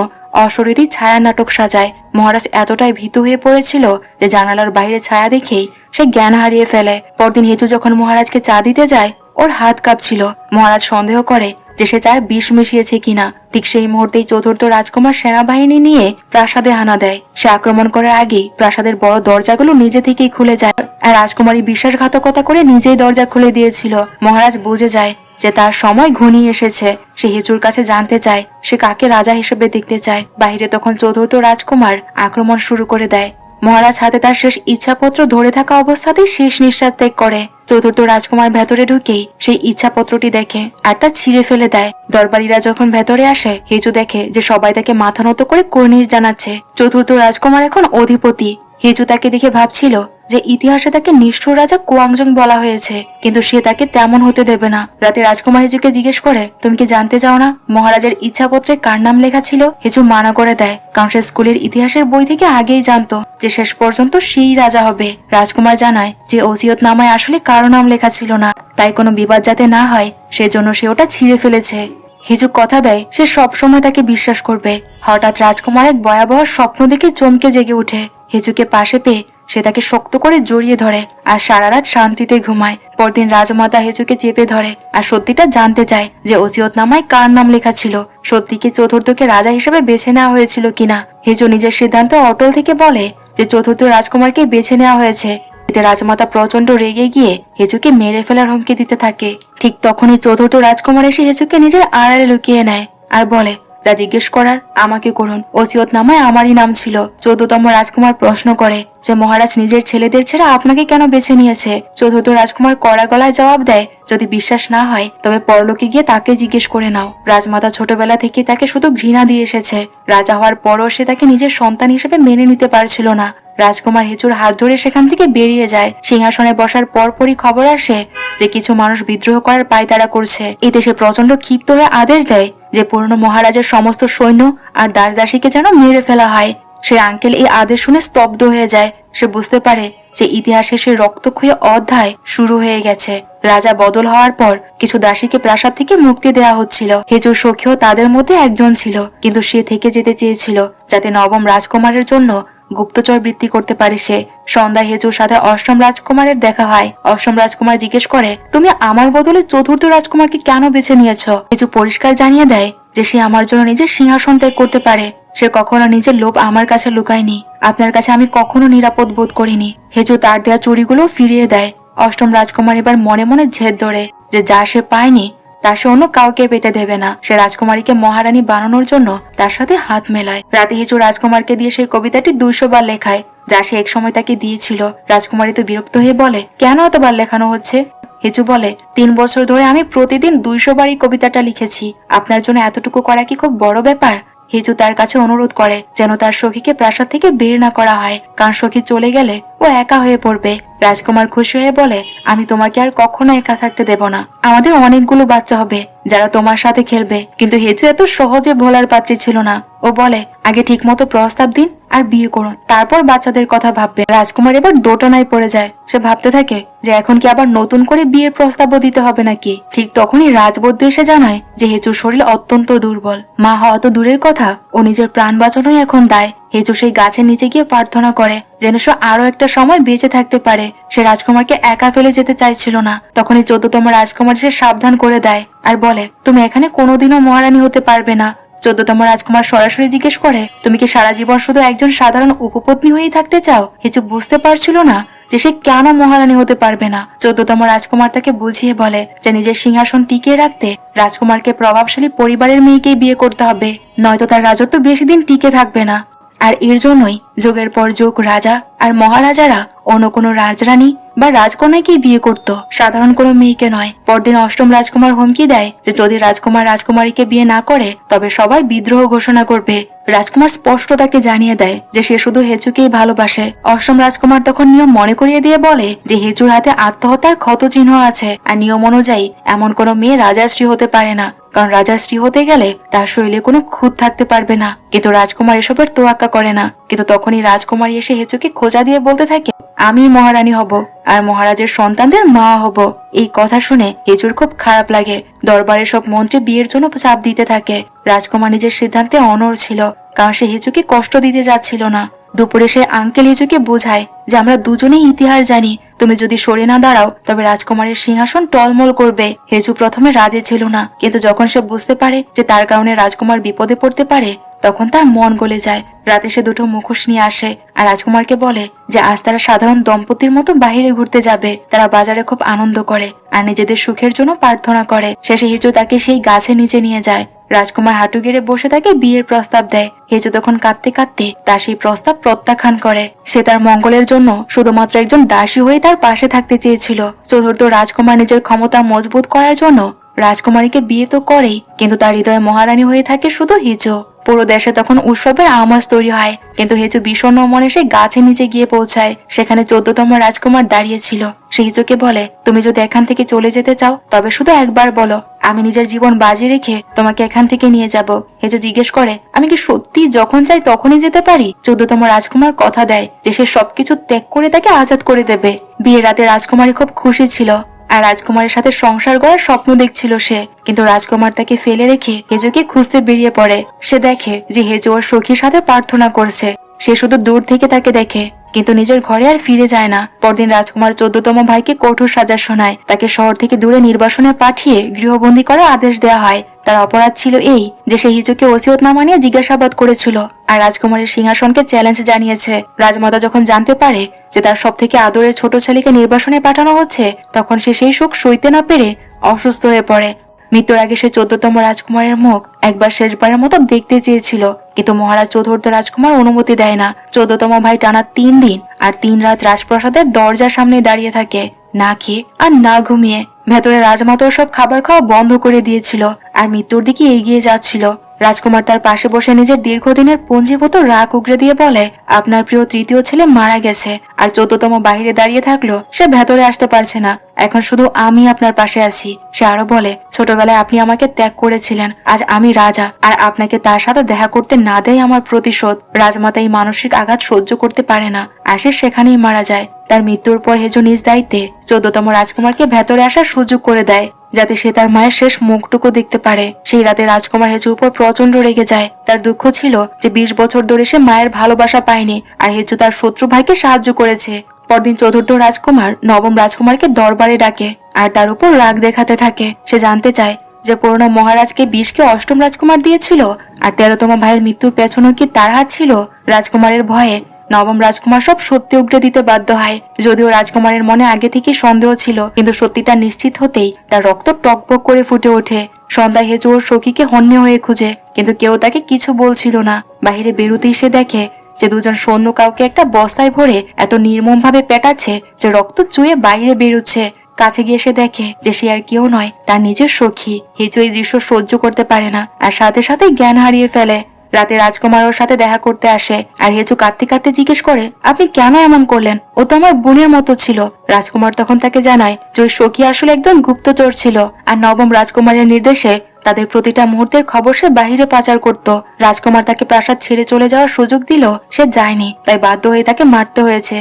অশরীরী ছায়া নাটক সাজায়। মহারাজ এতটাই ভীত হয়ে পড়েছিল যে জানালার বাইরে ছায়া দেখেই সে জ্ঞান হারিয়ে ফেলে। পরদিন হিচু যখন মহারাজকে চা দিতে যায়, ওর হাত কাঁপছিল। মহারাজ সন্দেহ করে যে সে চায় বিষ মিশিয়েছে কিনা। ঠিক সেই মুহূর্তেই চতুর্থ রাজকুমার সেনাবাহিনী নিয়ে প্রাসাদে হানা দেয়। সে আক্রমণ করার আগেই প্রাসাদের বড় দরজাগুলো নিজে থেকেই খুলে যায় আর রাজকুমারী বিশ্বাসঘাতকতা করে নিজেই দরজা খুলে দিয়েছিল। মহারাজ বুঝে যায় যে তার সময় ঘনিয়ে এসেছে। সে হিচুর কাছে জানতে চায় সে কাকে রাজা হিসেবে দেখতে চায়। বাইরে তখন চতুর্থ রাজকুমার আক্রমণ শুরু করে দেয়। মহারাজ হাতে তার শেষ ইচ্ছাপত্র ধরে থাকা অবস্থাতেই শেষ নিঃশ্বাস ত্যাগ করে। চতুর্থ রাজকুমার ভেতরে ঢুকেই সেই ইচ্ছাপত্রটি দেখে আর তা ছিঁড়ে ফেলে দেয়। দরবারীরা যখন ভেতরে আসে, হেচু দেখে যে সবাই তাকে মাথা নত করে কুর্নিশ জানাচ্ছে। চতুর্থ রাজকুমার এখন অধিপতি। হেচু তাকে দেখে ভাবছিল যে ইতিহাসে তাকে নিষ্ঠুর রাজা কুয়াংজং বলা হয়েছে, কিন্তু সে তাকে তেমন হতে দেবে না। রাতে রাজকুমার হেচুকে জিজ্ঞেস করে, তুমি কি জানতে চাও না মহারাজের ইচ্ছাপত্রে কার নাম লেখা ছিল? হেচু মানা করে দেয়, কারণ সে স্কুলের ইতিহাসের বই থেকে আগেই জানতো যে শেষ পর্যন্ত সেই রাজা হবে। রাজকুমার জানায় যে ওসিয়ত নামায় আসলে কারো নাম লেখা ছিল না, তাই কোনো বিবাদ যাতে না হয় সেজন্য সে ওটা ছিঁড়ে ফেলেছে। হেচু কথা দেয় সে সবসময় তাকে বিশ্বাস করবে। হঠাৎ রাজকুমার এক ভয়াবহ স্বপ্ন দেখে চমকে জেগে উঠে। হেচুকে পাশে পেয়ে সে তাকে শক্ত করে জড়িয়ে ধরে আর সারা রাত শান্তিতে ঘুমায়। পরদিন রাজমাতা হেচুকে চেপে ধরে আর সত্যিটা জানতে চায় যে ওসিয়তনামায় কার নাম লেখা ছিল। সত্যি কি চতুর্থকে রাজা হিসেবে বেছে নেওয়া হয়েছিল কিনা? হেচু নিজের সিদ্ধান্ত অটল থেকে বলে যে চতুর্থ রাজকুমারকে বেছে নেওয়া হয়েছে। এতে রাজমাতা প্রচন্ড রেগে গিয়ে হেচুকে মেরে ফেলার হুমকি দিতে থাকে। ঠিক তখনই চতুর্থ রাজকুমার এসে হেচুকে নিজের আড়ালে লুকিয়ে নেয় আর বলে, যা জিজ্ঞেস করার আমাকে করুন, ওসিয়ত নামায় আমারই নাম ছিল। 14তম রাজকুমার প্রশ্ন করে যে মহারাজ নিজের ছেলেদের ছেড়ে আপনাকে কেন বেছে নিয়েছে? চতুর্থ রাজকুমার কড়া গলায় জবাব দেয়, যদি বিশ্বাস না হয় তবে পরলোকে গিয়ে তাকে জিজ্ঞেস করে নাও। রাজমাতা ছোটবেলা থেকে তাকে শুধু ঘৃণা দিয়ে এসেছে। রাজা হওয়ার পরও সে তাকে নিজের সন্তান হিসেবে মেনে নিতে পারছিল না। রাজকুমার হেচুর হাত ধরে সেখান থেকে বেরিয়ে যায়। সিংহাসনে বসার পরপরই খবর আসে যে কিছু মানুষ বিদ্রোহ করার পায়তারা করছে। এতে সে প্রচন্ড ক্ষিপ্ত হয়ে আদেশ দেয় যে পুরনো মহারাজের সমস্ত সৈন্য আর দাস দাসীকে যেন মেরে ফেলা হয়। সে আঙ্কেল এই আদেশ শুনে স্তব্ধ হয়ে যায়। সে বুঝতে পারে যে ইতিহাসে সে রক্তক্ষয়ী অধ্যায় শুরু হয়ে গেছে। রাজা বদল হওয়ার পর কিছু দাসীকে প্রাসাদ থেকে মুক্তি দেওয়া হচ্ছিল। হেচুর সখীও তাদের মধ্যে একজন ছিল, কিন্তু সে থেকে যেতে চেয়েছিল যাতে নবম রাজকুমারের জন্য গুপ্তচর বৃত্তি করতে পারে সে। সন্ধ্যায় হেচুর সাথে অষ্টম রাজকুমারের দেখা হয়। অষ্টম রাজকুমার জিজ্ঞেস করে, তুমি আমার বদলে চতুর্থ রাজকুমারকে কেন বেছে নিয়েছ? হেচু পরিষ্কার জানিয়ে দেয় যে সে আমার জন্য নিজের সিংহাসন ত্যাগ করতে পারে। সে কখনো নিজের লোভ আমার কাছে লুকায়নি। আপনার কাছে আমি কখনো নিরাপদ বোধ করিনি। হেচু তার দেয়া চুড়িগুলো ফিরিয়ে দেয়। অষ্টম রাজকুমার এবার মনে মনে জেদ ধরে যে যা সে পায়নি তা সে অন্য কাউকে পেতে দেবে না। সে রাজকুমারীকে মহারানী বানানোর জন্য তার সাথে হাত মেলায়। রাতে হেচু রাজকুমারকে দিয়ে সেই কবিতাটি 200 বার লেখায়, যা সে একসময় তাকে দিয়েছিল। রাজকুমারী তো বিরক্ত হয়ে বলে, কেন এতবার লেখানো হচ্ছে? হেচু বলে, 3 বছর ধরে আমি প্রতিদিন 200 বারই কবিতাটা লিখেছি। আপনার জন্য এতটুকু করা কি খুব বড় ব্যাপার? হেচু তার কাছে অনুরোধ করে যেন তার সখীকে প্রাসাদ থেকে বের না করা হয়, কারণ সখী চলে গেলে ও একা হয়ে পড়বে। রাজকুমার খুশি হয়ে বলে, আমি তোমাকে আর কখনো একা থাকতে দেব না। আমাদের অনেকগুলো বাচ্চা হবে যারা তোমার সাথে খেলবে। কিন্তু হেচু এত সহজে ভোলার পাত্রী ছিল না। ও বলে, আগে ঠিক মতো প্রস্তাব দিন আর বিয়ে করুন, তারপর বাচ্চাদের কথা ভাববে। রাজকুমার এবার দোটানায় পড়ে যায়। সে ভাবতে থাকে যে এখন কি আবার নতুন করে বিয়ের প্রস্তাবও দিতে হবে নাকি। ঠিক তখনই রাজবৈদ্য এসে জানায় যে হেচুর শরীর অত্যন্ত দুর্বল। মা হওয়া তো দূরের কথা, ও নিজের প্রাণ বাঁচানোই এখন দায়। হেচু সেই গাছের নিচে গিয়ে প্রার্থনা করে যেন সে আরো একটা সময় বেঁচে থাকতে পারে। সে রাজকুমারকে একা ফেলে যেতে চাইছিল না। তখনই 14তম রাজকুমার সে সাবধান করে দেয় আর বলে, তুমি এখানে কোনোদিনও মহারানী হতে পারবে না। 14তম রাজকুমার সরাসরি জিজ্ঞেস করে, তুমি কি সারা জীবন শুধু একজন সাধারণ উপপত্নী হয়েই থাকতে চাও? হেচু বুঝতে পারছিল না যে সে কেন মহারানী হতে পারবে না। 14তম রাজকুমার তাকে বুঝিয়ে বলে যে নিজের সিংহাসন টিকিয়ে রাখতে রাজকুমারকে প্রভাবশালী পরিবারের মেয়েকেই বিয়ে করতে হবে, নয়তো তার রাজত্ব বেশি দিন টিকে থাকবে না। আর এর জন্যই যুগের পর যুগ রাজা আর মহারাজারা অন্য কোনো রাজরানী বা রাজকন্যাকেই বিয়ে করত, সাধারণ কোনো মেয়েকে নয়। পরদিন অষ্টম রাজকুমার হুমকি দেয় যে যদি রাজকুমার রাজকুমারীকে বিয়ে না করে তবে সবাই বিদ্রোহ ঘোষণা করবে। রাজকুমার স্পষ্ট তাকে জানিয়ে দেয় যে সে শুধু হেচুকেই ভালোবাসে। অষ্টম রাজকুমার তখন নিয়ম মনে করিয়ে দিয়ে বলে যে হেচুর হাতে আত্মহত্যার ক্ষত চিহ্ন আছে, আর নিয়ম অনুযায়ী এমন কোনো মেয়ে রাজার স্ত্রী হতে পারে না, কারণ রাজার স্ত্রী হতে গেলে তার শরীরে কোনো খুঁত থাকতে পারবে না। কিন্তু রাজকুমার এসবের তোয়াক্কা করে না। কিন্তু তখনই রাজকুমারী এসে হেচুকে খোঁজা দিয়ে বলতে থাকে, আমি মহারানী হব আর মহারাজের সন্তানদের মা হব। এই কথা শুনে হেচুর খুব খারাপ লাগে। দরবারের সব মন্ত্রী বিয়ের জন্য চাপ দিতে থাকে। রাজকুমার নিজের সিদ্ধান্তে অনড় ছিল, কারণ সে হেচুকে কষ্ট দিতে যাচ্ছিল না। দুপুরে সে আঙ্কেল হেচুকে বোঝায় যে আমরা দুজনেই ইতিহাস জানি, তুমি যদি সরে না দাঁড়াও তবে রাজকুমারের সিংহাসন টলমল করবে। হেচু প্রথমে রাজি ছিল না, কিন্তু যখন সে বুঝতে পারে যে তার কারণে রাজকুমার বিপদে পড়তে পারে তখন তার মন গলে যায়। রাতে সে 2টো মুখোশ নিয়ে আসে আর রাজকুমারকে বলে যে আজ তারা সাধারণ দম্পতির মতো বাইরে ঘুরতে যাবে। তারা বাজারে খুব আনন্দ করে আর নিজেদের সুখের জন্য প্রার্থনা করে। শেষে হেচু তাকে সেই গাছের নিচে নিয়ে যায়। রাজকুমার হাঁটু গেড়ে বসে তাকে বিয়ের প্রস্তাব দেয়। হেজু তখন কাঁদতে কাঁদতে তার সেই প্রস্তাব প্রত্যাখ্যান করে। সে তার মঙ্গলের জন্য শুধুমাত্র একজন দাসী হয়ে তার পাশে থাকতে চেয়েছিল। চতুর্থ রাজকুমার নিজের ক্ষমতা মজবুত করার জন্য রাজকুমারীকে বিয়ে তো করেই, কিন্তু তার হৃদয়ে মহারানী হয়ে থাকে শুধু হিজো। পুরো দেশে তখন উৎসবের আমেজ তৈরি হয়, কিন্তু হেজু বিষণ্ণ মনে সে গাছের নিচে গিয়ে পৌঁছায়। সেখানে 14তম রাজকুমার দাঁড়িয়ে ছিল। সে হিজোকে বলে, তুমি যদি এখান থেকে চলে যেতে চাও তবে শুধু একবার বলো, আমি নিজের জীবন বাজি রেখে তোমাকে এখান থেকে নিয়ে যাব। হেজো জিজ্ঞেস করে, আমি কি সত্যি যখন চাই তখনই যেতে পারি? 14তম রাজকুমার কথা দেয় যে সে সবকিছু ত্যাগ করে তাকে আজাদ করে দেবে। বিয়ের রাতে রাজকুমারী খুব খুশি ছিল আর রাজকুমারের সাথে সংসার করার স্বপ্ন দেখছিল সে। কিন্তু রাজকুমার তাকে ফেলে রেখে হেজুকে খুঁজতে বেরিয়ে পড়ে। সে দেখে যে হেজু ওর সখীর সাথে প্রার্থনা করছে। সে শুধু দূর থেকে তাকে দেখে, কিন্তু নিজের ঘরে আর ফিরে যায় না। পরদিন রাজকুমার 14তম ভাইকে কঠোর সাজা শোনায়। তাকে শহর থেকে দূরে নির্বাসনে পাঠিয়ে গৃহবন্দী করার আদেশ দেওয়া হয়। তার অপরাধ ছিল এই যে সে হিজুকে ওসিয়ত না মানিয়ে জিজ্ঞাসাবাদ করেছিল আর রাজকুমারের সিংহাসনকে চ্যালেঞ্জ জানিয়েছে। রাজমাতা যখন জানতে পারে যে তার সব থেকে আদরের ছোট ছেলেকে নির্বাসনে পাঠানো হচ্ছে, তখন সে সেই শোক সইতে না পেরে অসুস্থ হয়ে পড়ে। মৃত্যুর আগে সে 14তম রাজকুমারের মুখ একবার শেষবারের মতো দেখতে চেয়েছিল, কিন্তু মহারাজ চতুর্থ রাজকুমার অনুমতি দেয় না। 14তম ভাই টানা 3 দিন আর 3 রাত রাজপ্রাসাদের দরজার সামনে দাঁড়িয়ে থাকে, না খেয়ে আর না ঘুমিয়ে। ভেতরে রাজমাতা সব খাবার খাওয়া বন্ধ করে দিয়েছিল আর মৃত্যুর দিকে এগিয়ে যাচ্ছিল। রাজকুমার তার পাশে বসে নিজের দীর্ঘদিনের পুঞ্জীভূত রাগ উগরে দিয়ে বলে, আপনার প্রিয় তৃতীয় ছেলে মারা গেছে আর 14তম বাহিরে দাঁড়িয়ে থাকলো, সে ভেতরে আসতে পারছে না। এখন শুধু আমি আপনার পাশে আছি। সে আরো বলে, ছোটবেলায় আপনি আমাকে ত্যাগ করেছিলেন, আজ আমি রাজা আর আপনাকে তার সাথে দেখা করতে না দেয় আমার প্রতিশোধ। রাজমাতা এই মানসিক আঘাত সহ্য করতে পারে না আর সে সেখানেই মারা যায়। তার মৃত্যুর পর হেজু নিজ দায়িত্বে 14তম রাজকুমারকে ভেতরে আসার সুযোগ করে দেয়, যাতে সে তার মায়ের শেষ মুখটুকু দেখতে পারে। সেই রাতে রাজকুমার হেজুর উপর প্রচন্ড রেগে যায়। তার দুঃখ ছিল যে 20 বছর ধরে সে মায়ের ভালোবাসা পায়নি আর হেজু তার শত্রু ভাইকে সাহায্য করেছে। পরদিন চতুর্থ রাজকুমার নবম রাজকুমারকে দরবারে ডাকে আর তার উপর রাগ দেখাতে থাকে। সে জানতে চায় যে পুরনো মহারাজকে বিষকে অষ্টম রাজকুমার দিয়েছিল আর 13তম ভাইয়ের মৃত্যুর পেছনেও কি তার হাত ছিল। রাজকুমারের ভয়ে নবম রাজকুমার সব সত্যি উগড়ে দিতে বাধ্য হয়। যদিও রাজকুমারের মনে আগে থেকে সন্দেহ ছিল, কিন্তু সত্যিটা নিশ্চিত হতেই তার রক্ত টকবক করে ফুটে ওঠে। সন্ধ্যায় হেজু ওর সখীকে হন্য হয়ে খুঁজে, কিন্তু কেউ তাকে কিছু বলছিল না। বাহিরে বেরোতেই সে দেখে যে দুজন সৈন্য কাউকে একটা বস্তায় ভরে এত নির্মম ভাবে পেটাচ্ছে যে রক্ত চুয়ে বাইরে বেরোচ্ছে। কাছে গিয়ে সে দেখে যে সে আর কেউ নয়, তার নিজের সখী। হেজু এই দৃশ্য সহ্য করতে পারে না আর সাথে সাথে জ্ঞান হারিয়ে ফেলে। রাতে রাজকুমার ওর সাথে দেখা করতে আসে আর হেজু কাঁদতে কাঁদতে জিজ্ঞেস করে, আপনি কেন এমন করলেন? ও তো আমার বোনের মতো ছিল। রাজকুমার তখন তাকে জানায় যে ওই সখী আসলে একজন গুপ্তচর ছিল আর নবম রাজকুমারের নির্দেশে তাদের প্রতিটা মুহূর্তের খবর সে বাহিরে পাচার করত। রাজকুমার তাকে প্রাসাদ ছেড়ে চলে যাওয়ার সুযোগ দিল, সে যায়নি, তাই বাধ্য হয়ে তাকে মারতে হয়েছে।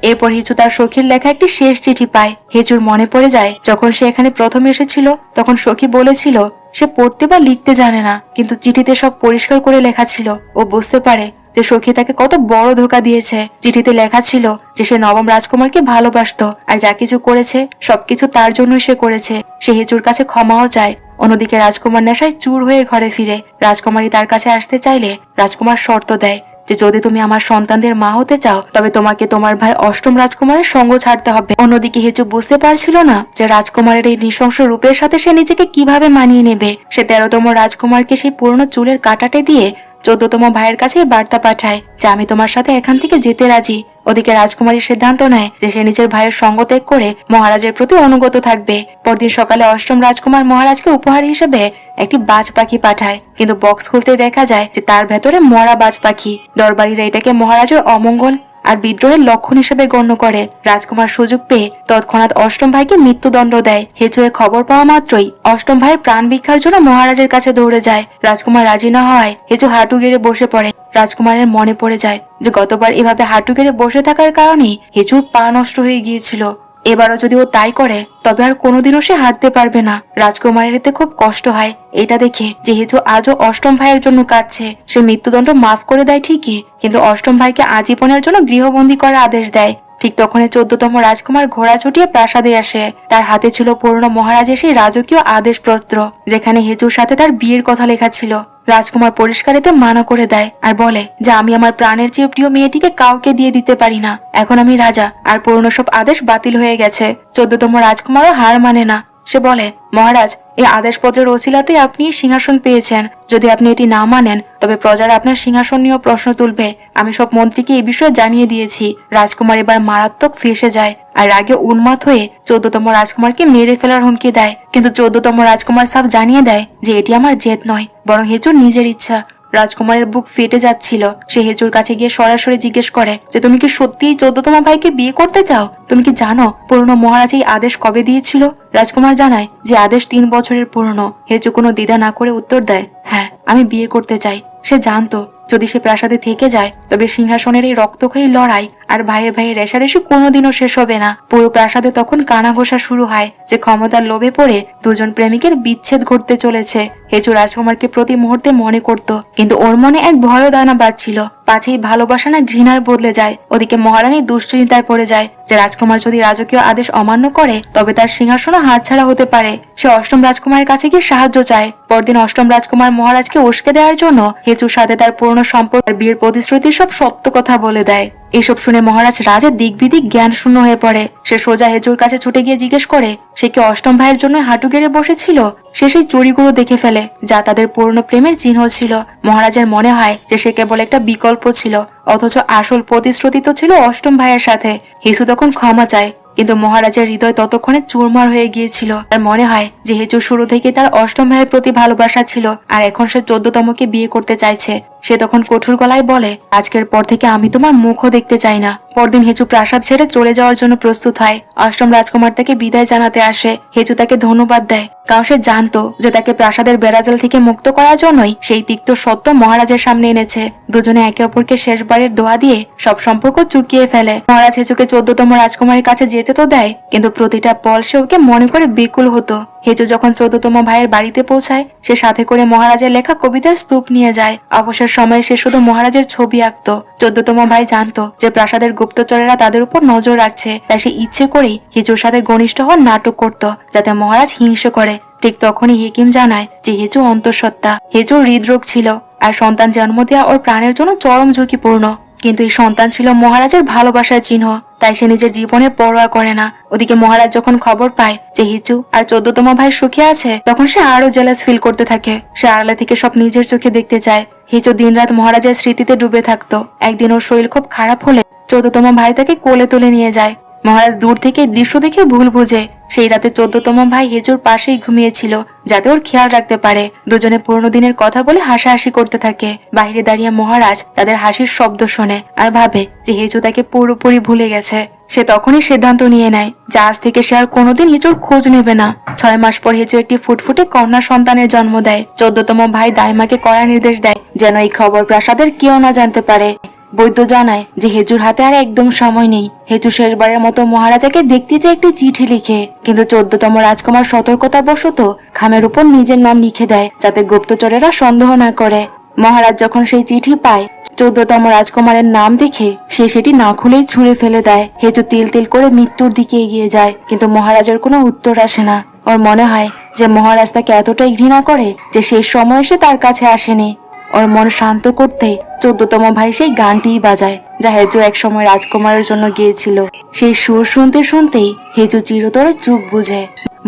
এরপর হিচু তার সখীর লেখা একটি শেষ চিঠি পায়। হেচুর মনে পড়ে যায় যখন সে এখানে প্রথম এসেছিল তখন সখী বলেছিল সে পড়তে বা লিখতে জানে না, কিন্তু চিঠিতে সব পরিষ্কার করে লেখা ছিল। ও বুঝতে পারে যে সখী তাকে কত বড় ধোঁকা দিয়েছে। চিঠিতে লেখা ছিল যে সে নবম রাজকুমারকে ভালোবাসতো আর যা কিছু করেছে সবকিছু তার জন্যই সে করেছে। সে হিচুর কাছে ক্ষমাও চায়। অন্যদিকে রাজকুমার নেশায় চুর হয়ে ঘরে ফিরে। রাজকুমারী তার কাছে আসতে চাইলে রাজকুমার শর্ত দেয় যে যদি তুমি আমার সন্তানদের মা হতে চাও তবে তোমাকে তোমার ভাই অষ্টম রাজকুমারের সঙ্গ ছাড়তে হবে। অন্যদিকে হেচু বুঝতে পারছিল না যে রাজকুমারের এই নৃশংস রূপের সাথে সে নিজেকে কিভাবে মানিয়ে নেবে। সে 13তম রাজকুমারকে সেই পুরনো চুলের কাটাটে দিয়ে 14তম ভাইয়ের কাছে বার্তা পাঠায় যে আমি তোমার সাথে এখান থেকে যেতে রাজি। ওদিকে রাজকুমারী সিদ্ধান্ত নেয় যে সে নিজের ভাইয়ের সঙ্গ ত্যাগ করে মহারাজের প্রতি অনুগত থাকবে। পরদিন সকালে অষ্টম রাজকুমার মহারাজকে উপহার হিসেবে একটি বাজ পাখি পাঠায়, কিন্তু বক্স খুলতে দেখা যায় যে তার ভেতরে মরা বাজ পাখি। দরবারীরা এটাকে মহারাজের অমঙ্গল আর বিদ্রোহের লক্ষণ হিসেবে গণ্য করে। রাজকুমার সুযোগ পেয়ে তৎক্ষণাৎ অষ্টম ভাইকে মৃত্যুদণ্ড দেয়। হেচুয়ে খবর পাওয়া মাত্রই অষ্টম ভাইয়ের প্রাণ ভিক্ষার জন্য মহারাজের কাছে দৌড়ে যায়। রাজকুমার রাজি না হওয়ায় হেচু হাঁটু গেড়ে বসে পড়ে। রাজকুমারের মনে পড়ে যায় যে গতবার এভাবে হাঁটু গেড়ে বসে থাকার কারণেই হেচুর পা নষ্ট হয়ে গিয়েছিল। এবারও যদি ও তাই করে তবে আর কোনোদিনও সে হাঁটতে পারবে না। রাজকুমারের এতে খুব কষ্ট হয়। এটা দেখে যেহেতু আজও অষ্টম ভাইয়ের জন্য কাঁদছে, সে মৃত্যুদণ্ড মাফ করে দেয় ঠিকই, কিন্তু অষ্টম ভাইকে আজীবনের জন্য গৃহবন্দী করার আদেশ দেয়। ঠিক তখনই 14তম রাজকুমার ঘোড়া ছুটিয়ে প্রাসাদে আসে। তার হাতে ছিল পুরনো মহারাজের সেই রাজকীয় আদেশপত্র, যেখানে হেচুর সাথে তার বিয়ের কথা লেখা ছিল। রাজকুমার পরিষ্কার এতে মানা করে দেয় আর বলে যে আমি আমার প্রাণের চেয়ে প্রিয় মেয়েটিকে কাউকে দিয়ে দিতে পারি না। এখন আমি রাজা আর পুরনো সব আদেশ বাতিল হয়ে গেছে। 14তম রাজকুমারও হার মানে না। সে বলে, মহারাজ, এই আদেশপত্রের ওসিলাতে আপনি সিংহাসন পেয়েছেন। যদি আপনি এটি না মানেন তবে প্রজারা আপনার সিংহাসন নিয়েও প্রশ্ন তুলবে। আমি সব মন্ত্রীকে এই বিষয়ে জানিয়ে দিয়েছি। রাজকুমার এবার মারাত্মক ফেঁসে যায় আর রাগে উন্মাদ হয়ে 14তম রাজকুমারকে মেরে ফেলার হুমকি দেয়। কিন্তু 14তম রাজকুমার সাফ জানিয়ে দেয় যে এটি আমার জেদ নয়, বরং হেচুর নিজের ইচ্ছা। রাজকুমারের বুক ফেটে যাচ্ছিল। সে হেচুর কাছে গিয়ে সরাসরি জিজ্ঞেস করে যে তুমি কি সত্যিই 14তম ভাইকে বিয়ে করতে চাও? তুমি কি জানো পুরনো মহারাজ এই আদেশ কবে দিয়েছিল? রাজকুমার জানায় যে আদেশ 3 বছরের পুরনো। হেচু কোনো দ্বিধা না করে উত্তর দেয়, হ্যাঁ, আমি বিয়ে করতে চাই। সে জানতো যদি সে প্রাসাদে থেকে যায় তবে সিংহাসনের এই রক্তক্ষয়ী লড়াই আর ভাইয়ে ভাইয়ে রেশারেশি কোনোদিনও শেষ হবে না। পুরো প্রাসাদে তখন কানাঘোষা শুরু হয় যে ক্ষমতার লোভে পড়ে দুজন প্রেমিকের বিচ্ছেদ ঘটতে চলেছে। হেচু রাজকুমারকে প্রতি মুহূর্তে মনে করত, কিন্তু ওর মনে এক ভয় দানা বাজছিল, পাছেই ভালোবাসা না ঘৃণায় বদলে যায়। ওদিকে মহারানী দুশ্চিন্তায় পড়ে যায় যে রাজকুমার যদি রাজকীয় আদেশ অমান্য করে তবে তার সিংহাসনও হাতছাড়া হতে পারে। সে অষ্টম রাজকুমারের কাছে গিয়ে সাহায্য চায়। পরদিন অষ্টম রাজকুমার মহারাজকে উস্কে দেওয়ার জন্য হেচুর সাথে তার পুরনো সম্পর্ক আর বিয়ের প্রতিশ্রুতির সব সত্য কথা বলে দেয়। এসব শুনে মহারাজ রাজের দিকবিদিক জ্ঞান শূন্য হয়ে পড়ে। সে সোজা হেচুর কাছে ছুটে গিয়ে জিজ্ঞেস করে সে কি অষ্টম ভাইয়ের জন্য হাঁটু গেড়ে বসেছিল। সে সেই চুড়িগুলো দেখে ফেলে যা তাদের পুরনো প্রেমের চিহ্ন ছিল। মহারাজের মনে হয় যে সে কেবল একটা বিকল্প ছিল, অথচ আসল প্রতিশ্রুতি তো ছিল অষ্টম ভাইয়ের সাথে। হেচু তখন ক্ষমা চায়, কিন্তু মহারাজের হৃদয় ততক্ষণে চুরমার হয়ে গিয়েছিল। তার মনে হয় যে হেচুর শুরু থেকে তার অষ্টম ভাইয়ের প্রতি ভালোবাসা ছিল, আর এখন সে 14তমকে বিয়ে করতে চাইছে। সে তখন কঠোর গলায় বলে, আজকের পর থেকে আমি তোমার মুখও দেখতে চাই না। পরদিন হেচু প্রাসাদ ছেড়ে চলে যাওয়ার জন্য প্রস্তুত হয়। অষ্টম রাজকুমার তাকে বিদায় জানাতে আসে। হেচু তাকে ধন্যবাদ দেয়, কারণ সে জানতো যে তাকে প্রাসাদের বেড়াজাল থেকে মুক্ত করার জন্যই সেই তিক্ত সত্য মহারাজের সামনে এনেছে। দুজনে একে অপরকে শেষবারের দোয়া দিয়ে সব সম্পর্ক চুকিয়ে ফেলে। মহারাজ হেচুকে 14তম রাজকুমারের কাছে যেতে তো দেয়, কিন্তু প্রতিটা পল সে ওকে মনে করে বিকুল হতো। হেচু যখন 14তম ভাইয়ের বাড়িতে পৌঁছায় সে সাথে করে মহারাজের লেখা কবিতার স্তূপ নিয়ে যায়। অবসর সময়ে সে শুধু মহারাজের ছবি আঁকতো। 14তম ভাই জানতো যে প্রাসাদের গুপ্তচরেরা তাদের উপর নজর রাখছে, তাই সে ইচ্ছে করেই হেচুর সাথে ঘনিষ্ঠ হওয়ার নাটক করত যাতে মহারাজ হিংসে করে। ঠিক তখনই হেকিম জানায় যে হেচু অন্তঃসত্ত্বা। হেচুর হৃদরোগ ছিল আর সন্তান জন্ম দেওয়া ওর প্রাণের জন্য চরম ঝুঁকিপূর্ণ। কিন্তু এই সন্তান ছিল মহারাজের ভালোবাসার চিহ্ন, তাই সে নিজের জীবনের পরোয়া করে না। ওদিকে মহারাজ যখন খবর পায় যে হিচু আর 14তম ভাই সুখে আছে তখন সে আরো জেলাস ফিল করতে থাকে। সে আড়ালে থেকে সব নিজের চোখে দেখতে চায়। হিচু দিনরাত মহারাজের স্মৃতিতে ডুবে থাকতো। একদিন ওর শরীর খুব খারাপ হলে 14তম ভাই তাকে কোলে তুলে নিয়ে যায়। মহারাজ দূর থেকে দৃশ্য দেখে ভুল বুঝে। সেই রাতে 14তম ভাই হেচুর পাশেই ঘুমিয়েছিল যাতে ওর খেয়াল রাখতে পারে। দুজনে পুরনো দিনের কথা বলে হাসাহাসি করতে থাকে। বাইরে দাঁড়িয়ে মহারাজ তাদের হাসির শব্দ শোনে আর ভাবে যে হেচু তাকে পুরোপুরি ভুলে গেছে। সে তখনই সিদ্ধান্ত নিয়ে নেয় যে আজ থেকে সে আর কোনোদিন হেচুর খোঁজ নেবে না। 6 মাস পর হেচু একটি ফুটফুটে কন্যা সন্তানের জন্ম দেয়। 14তম ভাই দাইমাকে কড়া নির্দেশ দেয় যেন এই খবর প্রাসাদের কেউ না জানতে পারে। বৈদ্য জানায় যে হেচুর হাতে আর একদম সময় নেই। হেচু শেষবারের মতো মহারাজাকে দেখতে চেয়ে একটি চিঠি লিখে, কিন্তু 14তম রাজকুমার সতর্কতা বশত খামের উপর নিজের নাম লিখে দেয় যাতে গুপ্তচরেরা সন্দেহ না করে। মহারাজ যখন সেই চিঠি পায় 14তম রাজকুমারের নাম দেখে সে সেটি না খুলেই ছুঁড়ে ফেলে দেয়। হেচু তিল তিল করে মৃত্যুর দিকে এগিয়ে যায়, কিন্তু মহারাজের কোনো উত্তর আসে না। ওর মনে হয় যে মহারাজ তাকে এতটাই ঘৃণা করে যে শেষ সময় সে তার কাছে আসেনি। ওর মন শান্ত করতে 14তম ভাই সেই গানটিই বাজায় যা হেচু একসময় রাজকুমারের জন্য গিয়েছিল। সেই সুর শুনতে শুনতেই হেচু চিরতরে চুপ বুঝে।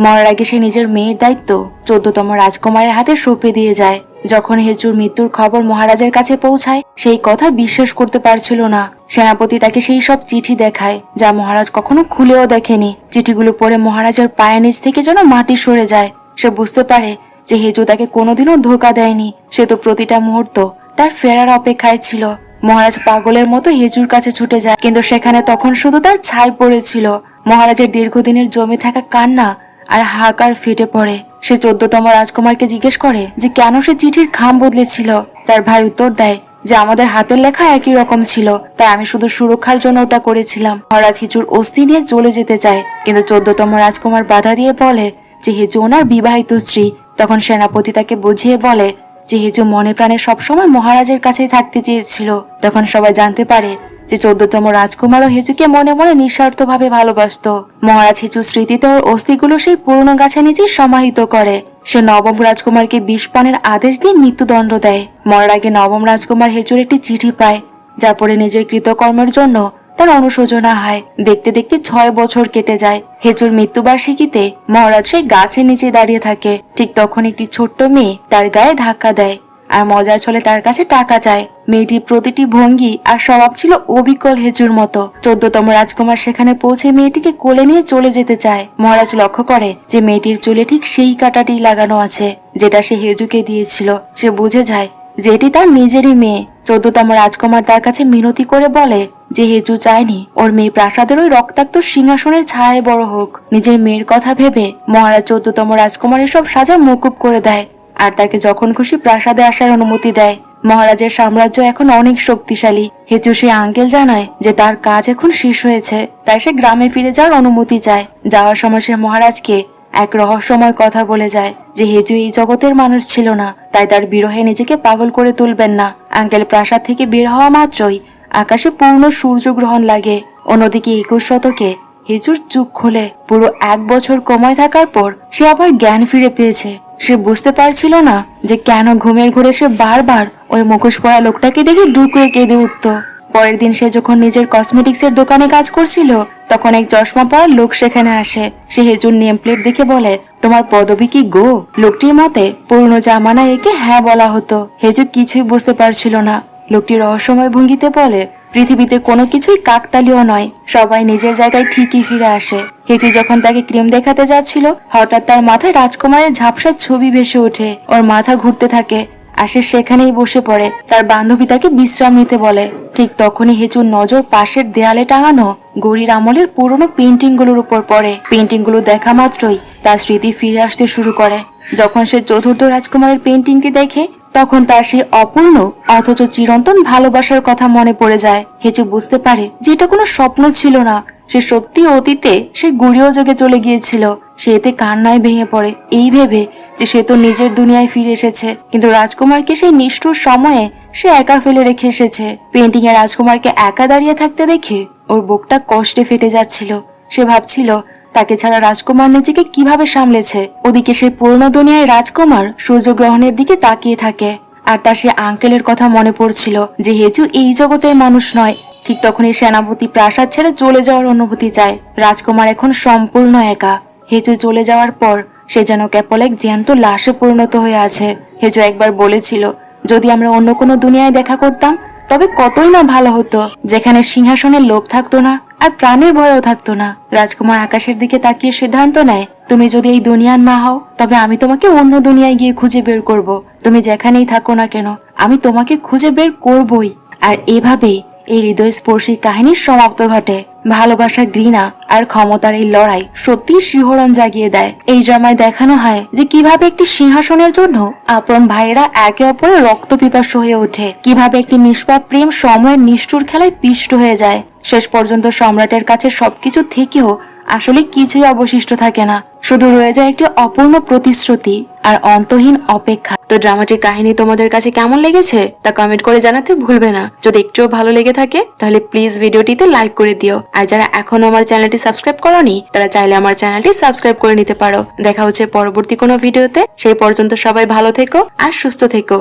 মরার আগে সে নিজের মেয়ের দায়িত্ব 14তম রাজকুমারের হাতে সঁপে দিয়ে যায়। যখন হেচুর মৃত্যুর খবর মহারাজের কাছে পৌঁছায় সেই কথা বিশ্বাস করতে পারছিল না। সেনাপতি তাকে সেই সব চিঠি দেখায় যা মহারাজ কখনো খুলেও দেখেনি। চিঠিগুলো পড়ে মহারাজের পায়ের নিচ থেকে যেন মাটি সরে যায়। সে বুঝতে পারে যে হেচু তাকে কোনোদিনও ধোঁকা দেয়নি। সে তো প্রতিটা মুহূর্ত তার ফেরার অপেক্ষায় ছিল। মহারাজ পাগলের মতো হেচুর কাছে ছুটে যায়, কিন্তু সেখানে তখন শুধু তার ছাই পড়েছিল। মহারাজের দীর্ঘদিনের জমে থাকা কান্না আর হাহাকার ফেটে পড়ে। সে 14তম রাজকুমারকে জিজ্ঞেস করে যে কেন সে চিঠির খাম বদলেছিল। তার ভাই উত্তর দেয় যে আমাদের হাতের লেখা একই রকম ছিল, তাই আমি শুধু সুরক্ষার জন্য ওটা করেছিলাম। মহারাজ হিচুর অস্থি নিয়ে চলে যেতে চায়, কিন্তু 14তম রাজকুমার বাধা দিয়ে বলে যে হিচু ওনার বিবাহিত স্ত্রী। তখন সেনাপতি তাকে বুঝিয়ে বলে যে হিচু মনে প্রাণে সবসময় মহারাজের কাছেই থাকতে চেয়েছিল। তখন সবাই জানতে পারে যে 14তম রাজকুমারও হিচুকে মনে মনে নিঃস্বার্থভাবে ভালোবাসতো। মহারাজ হিচুর স্মৃতিতে ওর অস্থিগুলো সেই পুরনো গাছে নিচে সমাহিত করে। সে নবম রাজকুমারকে বিষ পানের আদেশ দিয়ে মৃত্যুদণ্ড দেয়। মরার আগে নবম রাজকুমার হেচুর একটি চিঠি পায় যা পড়ে নিজের কৃতকর্মের জন্য তার অনুশোচনা হয়। দেখতে দেখতে 6 বছর কেটে যায়। হেচুর মৃত্যুবার্ষিকীতে মহারাজ সেই গাছের নিচে দাঁড়িয়ে থাকে। ঠিক তখন একটি ছোট্ট মেয়ে তার গায়ে ধাক্কা দেয় আর মজার ছলে তার কাছে টাকা চায়। মেয়েটির প্রতিটি ভঙ্গি আর স্বভাব ছিল অবিকল হেচুর মতো। 14তম রাজকুমার সেখানে পৌঁছে মেয়েটিকে কোলে নিয়ে চলে যেতে চায়। মহারাজ লক্ষ্য করে যে মেয়েটির চুলে ঠিক সেই কাঁটাটি লাগানো আছে যেটা সে হেজুকে দিয়েছিল। সে বুঝে যায় যে এটি তার নিজেরই মেয়ে। 14তম রাজকুমার তার কাছে মিনতি করে বলে যে হেজু চায়নি ওর মেয়ে প্রাসাদের ওই রক্তাক্ত সিংহাসনের ছায়ায় বড় হোক। নিজের মেয়ের কথা ভেবে মহারাজ 14তম রাজকুমারের সব সাজা মকুব করে দেয় আর তাকে যখন খুশি প্রাসাদে আসার অনুমতি দেয়। মহারাজের সাম্রাজ্য এখন অনেক শক্তিশালী। হেচু সে আঙ্কেল জানায় যে তার কাজ এখন শেষ হয়েছে, তাই সে গ্রামে ফিরে যাওয়ার অনুমতি চায়। যাওয়ার সময় সে মহারাজকে এক রহস্যময় কথা বলে যায় যে হেজু এই জগতের মানুষ ছিল না, তাই তার বিরহে নিজেকে পাগল করে তুলবেন না। আঙ্কেল প্রাসাদ থেকে বের হওয়া মাত্রই আকাশে পূর্ণ সূর্যগ্রহণ লাগে। অন্যদিকে 21 শতকে হেজুর চোখ খোলে। পুরো 1 বছর কোমায় থাকার পর সে আবার জ্ঞান ফিরে পেয়েছে। সে বুঝতে পারছিল না যে কেন ঘুমের ঘোরে সে বারবার ওই মুখোশ পরা লোকটাকে দেখে ডুকরে কেঁদে উঠত। পরের দিন সে যখন নিজের কসমেটিক্সের দোকানে কাজ করছিল তখন এক চশমা পরা লোক সেখানে আসে। সে হেজুর নেম প্লেট দেখে বলে, তোমার পদবি কি গো? লোকটির মতে পুরনো জামানায় একে হ্যাঁ বলা হতো। হেজু কিছুই বুঝতে পারছিল না। লোকটি রহস্যময় ভঙ্গিতে বলে, পৃথিবীতে কোনো কিছুই কাকতালীয় নয়, সবাই নিজের জায়গায় ঠিকই ফিরে আসে। হেজু যখন তাকে ক্রিম দেখাতে যাচ্ছিল হঠাৎ তার মাথায় রাজকুমারের ঝাপসা ছবি ভেসে ওঠে। ওর মাথা ঘুরতে থাকে আর সে সেখানেই বসে পড়ে। তার বান্ধবী তাকে বিশ্রাম নিতে বলে। ঠিক তখনই হেজুর নজর পাশের দেয়ালে টাঙানো গৌরীর আমলের পুরনো পেন্টিং গুলোর উপর পড়ে। পেন্টিং গুলো দেখা মাত্রই তার স্মৃতি ফিরে আসতে শুরু করে। যখন সে চতুর্থ রাজকুমারের পেন্টিংটি দেখে তখন তার সেই অপূর্ণ অথচ চিরন্তন ভালোবাসার কথা মনে পড়ে যায়। হেজু বুঝতে পারে যে এটা কোনো স্বপ্ন ছিল না, সে সত্যি অতীতে সে গুড়িও যোগে চলে গিয়েছিল। সে এতে কান্নায় ভেঙে পড়ে এই ভেবে যে সে তো নিজের দুনিয়ায় ফিরে এসেছে, কিন্তু রাজকুমারকে সেই নিষ্ঠুর সময়ে সে একা ফেলে রেখে এসেছে। পেন্টিং এ রাজকুমারকে একা দাঁড়িয়ে থাকতে দেখে ওর বুকটা কষ্টে ফেটে যাচ্ছিল। সে ভাবছিল তাকে ছাড়া রাজকুমার নিজেকে কিভাবে সামলেছে। ওদিকে সে পুরনো দুনিয়ায় রাজকুমার সূর্যগ্রহণের দিকে তাকিয়ে থাকে আর তার সে আঙ্কেলের কথা মনে পড়ছিল যে হেজু এই জগতের মানুষ নয়। ঠিক তখনই সেনাপতি প্রাসাদ ছেড়ে চলে যাওয়ার অনুমতি চায়। রাজকুমার এখন সম্পূর্ণ একা। হেজু চলে যাওয়ার পর সে যেন কেবল এক জ্যান্ত লাশে পরিণত হয়ে আছে। হেজু একবার বলেছিল, যদি আমরা অন্য কোনো দুনিয়ায় দেখা করতাম তবে কতই না ভালো হতো, যেখানে সিংহাসনের লোভ থাকতো না আর প্রাণের ভয়ও থাকতো না। রাজকুমার আকাশের দিকে তাকিয়ে সিদ্ধান্ত নেয়, তুমি যদি এই দুনিয়ার না হও তবে আমি তোমাকে অন্য দুনিয়ায় গিয়ে খুঁজে বের করব। তুমি যেখানেই থাকো না কেন আমি তোমাকে খুঁজে বের করবই। আর এভাবেই এই হৃদয়স্পর্শী কাহিনীর সমাপ্ত ঘটে। ভালোবাসা, ঘৃণা আর ক্ষমতার এই লড়াই সত্যি শিহরণ জাগিয়ে দেয়। এই ড্রামায় দেখানো হয় যে কিভাবে একটি সিংহাসনের জন্য আপন ভাইয়েরা একে অপরের রক্ত পিপাসু হয়ে ওঠে, কিভাবে একটি নিষ্পাপ প্রেম সময়ের নিষ্ঠুর খেলায় পিষ্ট হয়ে যায়। শেষ পর্যন্ত সম্রাটের কাছে সবকিছু থেকেও আসলে কিছুই অবশিষ্ট থাকে না, শুধু রয়ে যায় একটি অপূর্ণ প্রতিশ্রুতি আর অন্তহীন অপেক্ষা। তো ড্রামাটির কাহিনী তোমাদের কাছে কেমন লেগেছে তা কমেন্ট করে জানাতে ভুলবে না। যদি একটুও ভালো লেগে থাকে তাহলে প্লিজ ভিডিওটিতে লাইক করে দিও। আর যারা এখনো আমার চ্যানেলটি সাবস্ক্রাইব করোনি তারা চাইলে আমার চ্যানেলটি সাবস্ক্রাইব করে নিতে পারো। দেখা হচ্ছে পরবর্তী কোনো ভিডিওতে। সেই পর্যন্ত সবাই ভালো থেকো আর সুস্থ থেকো।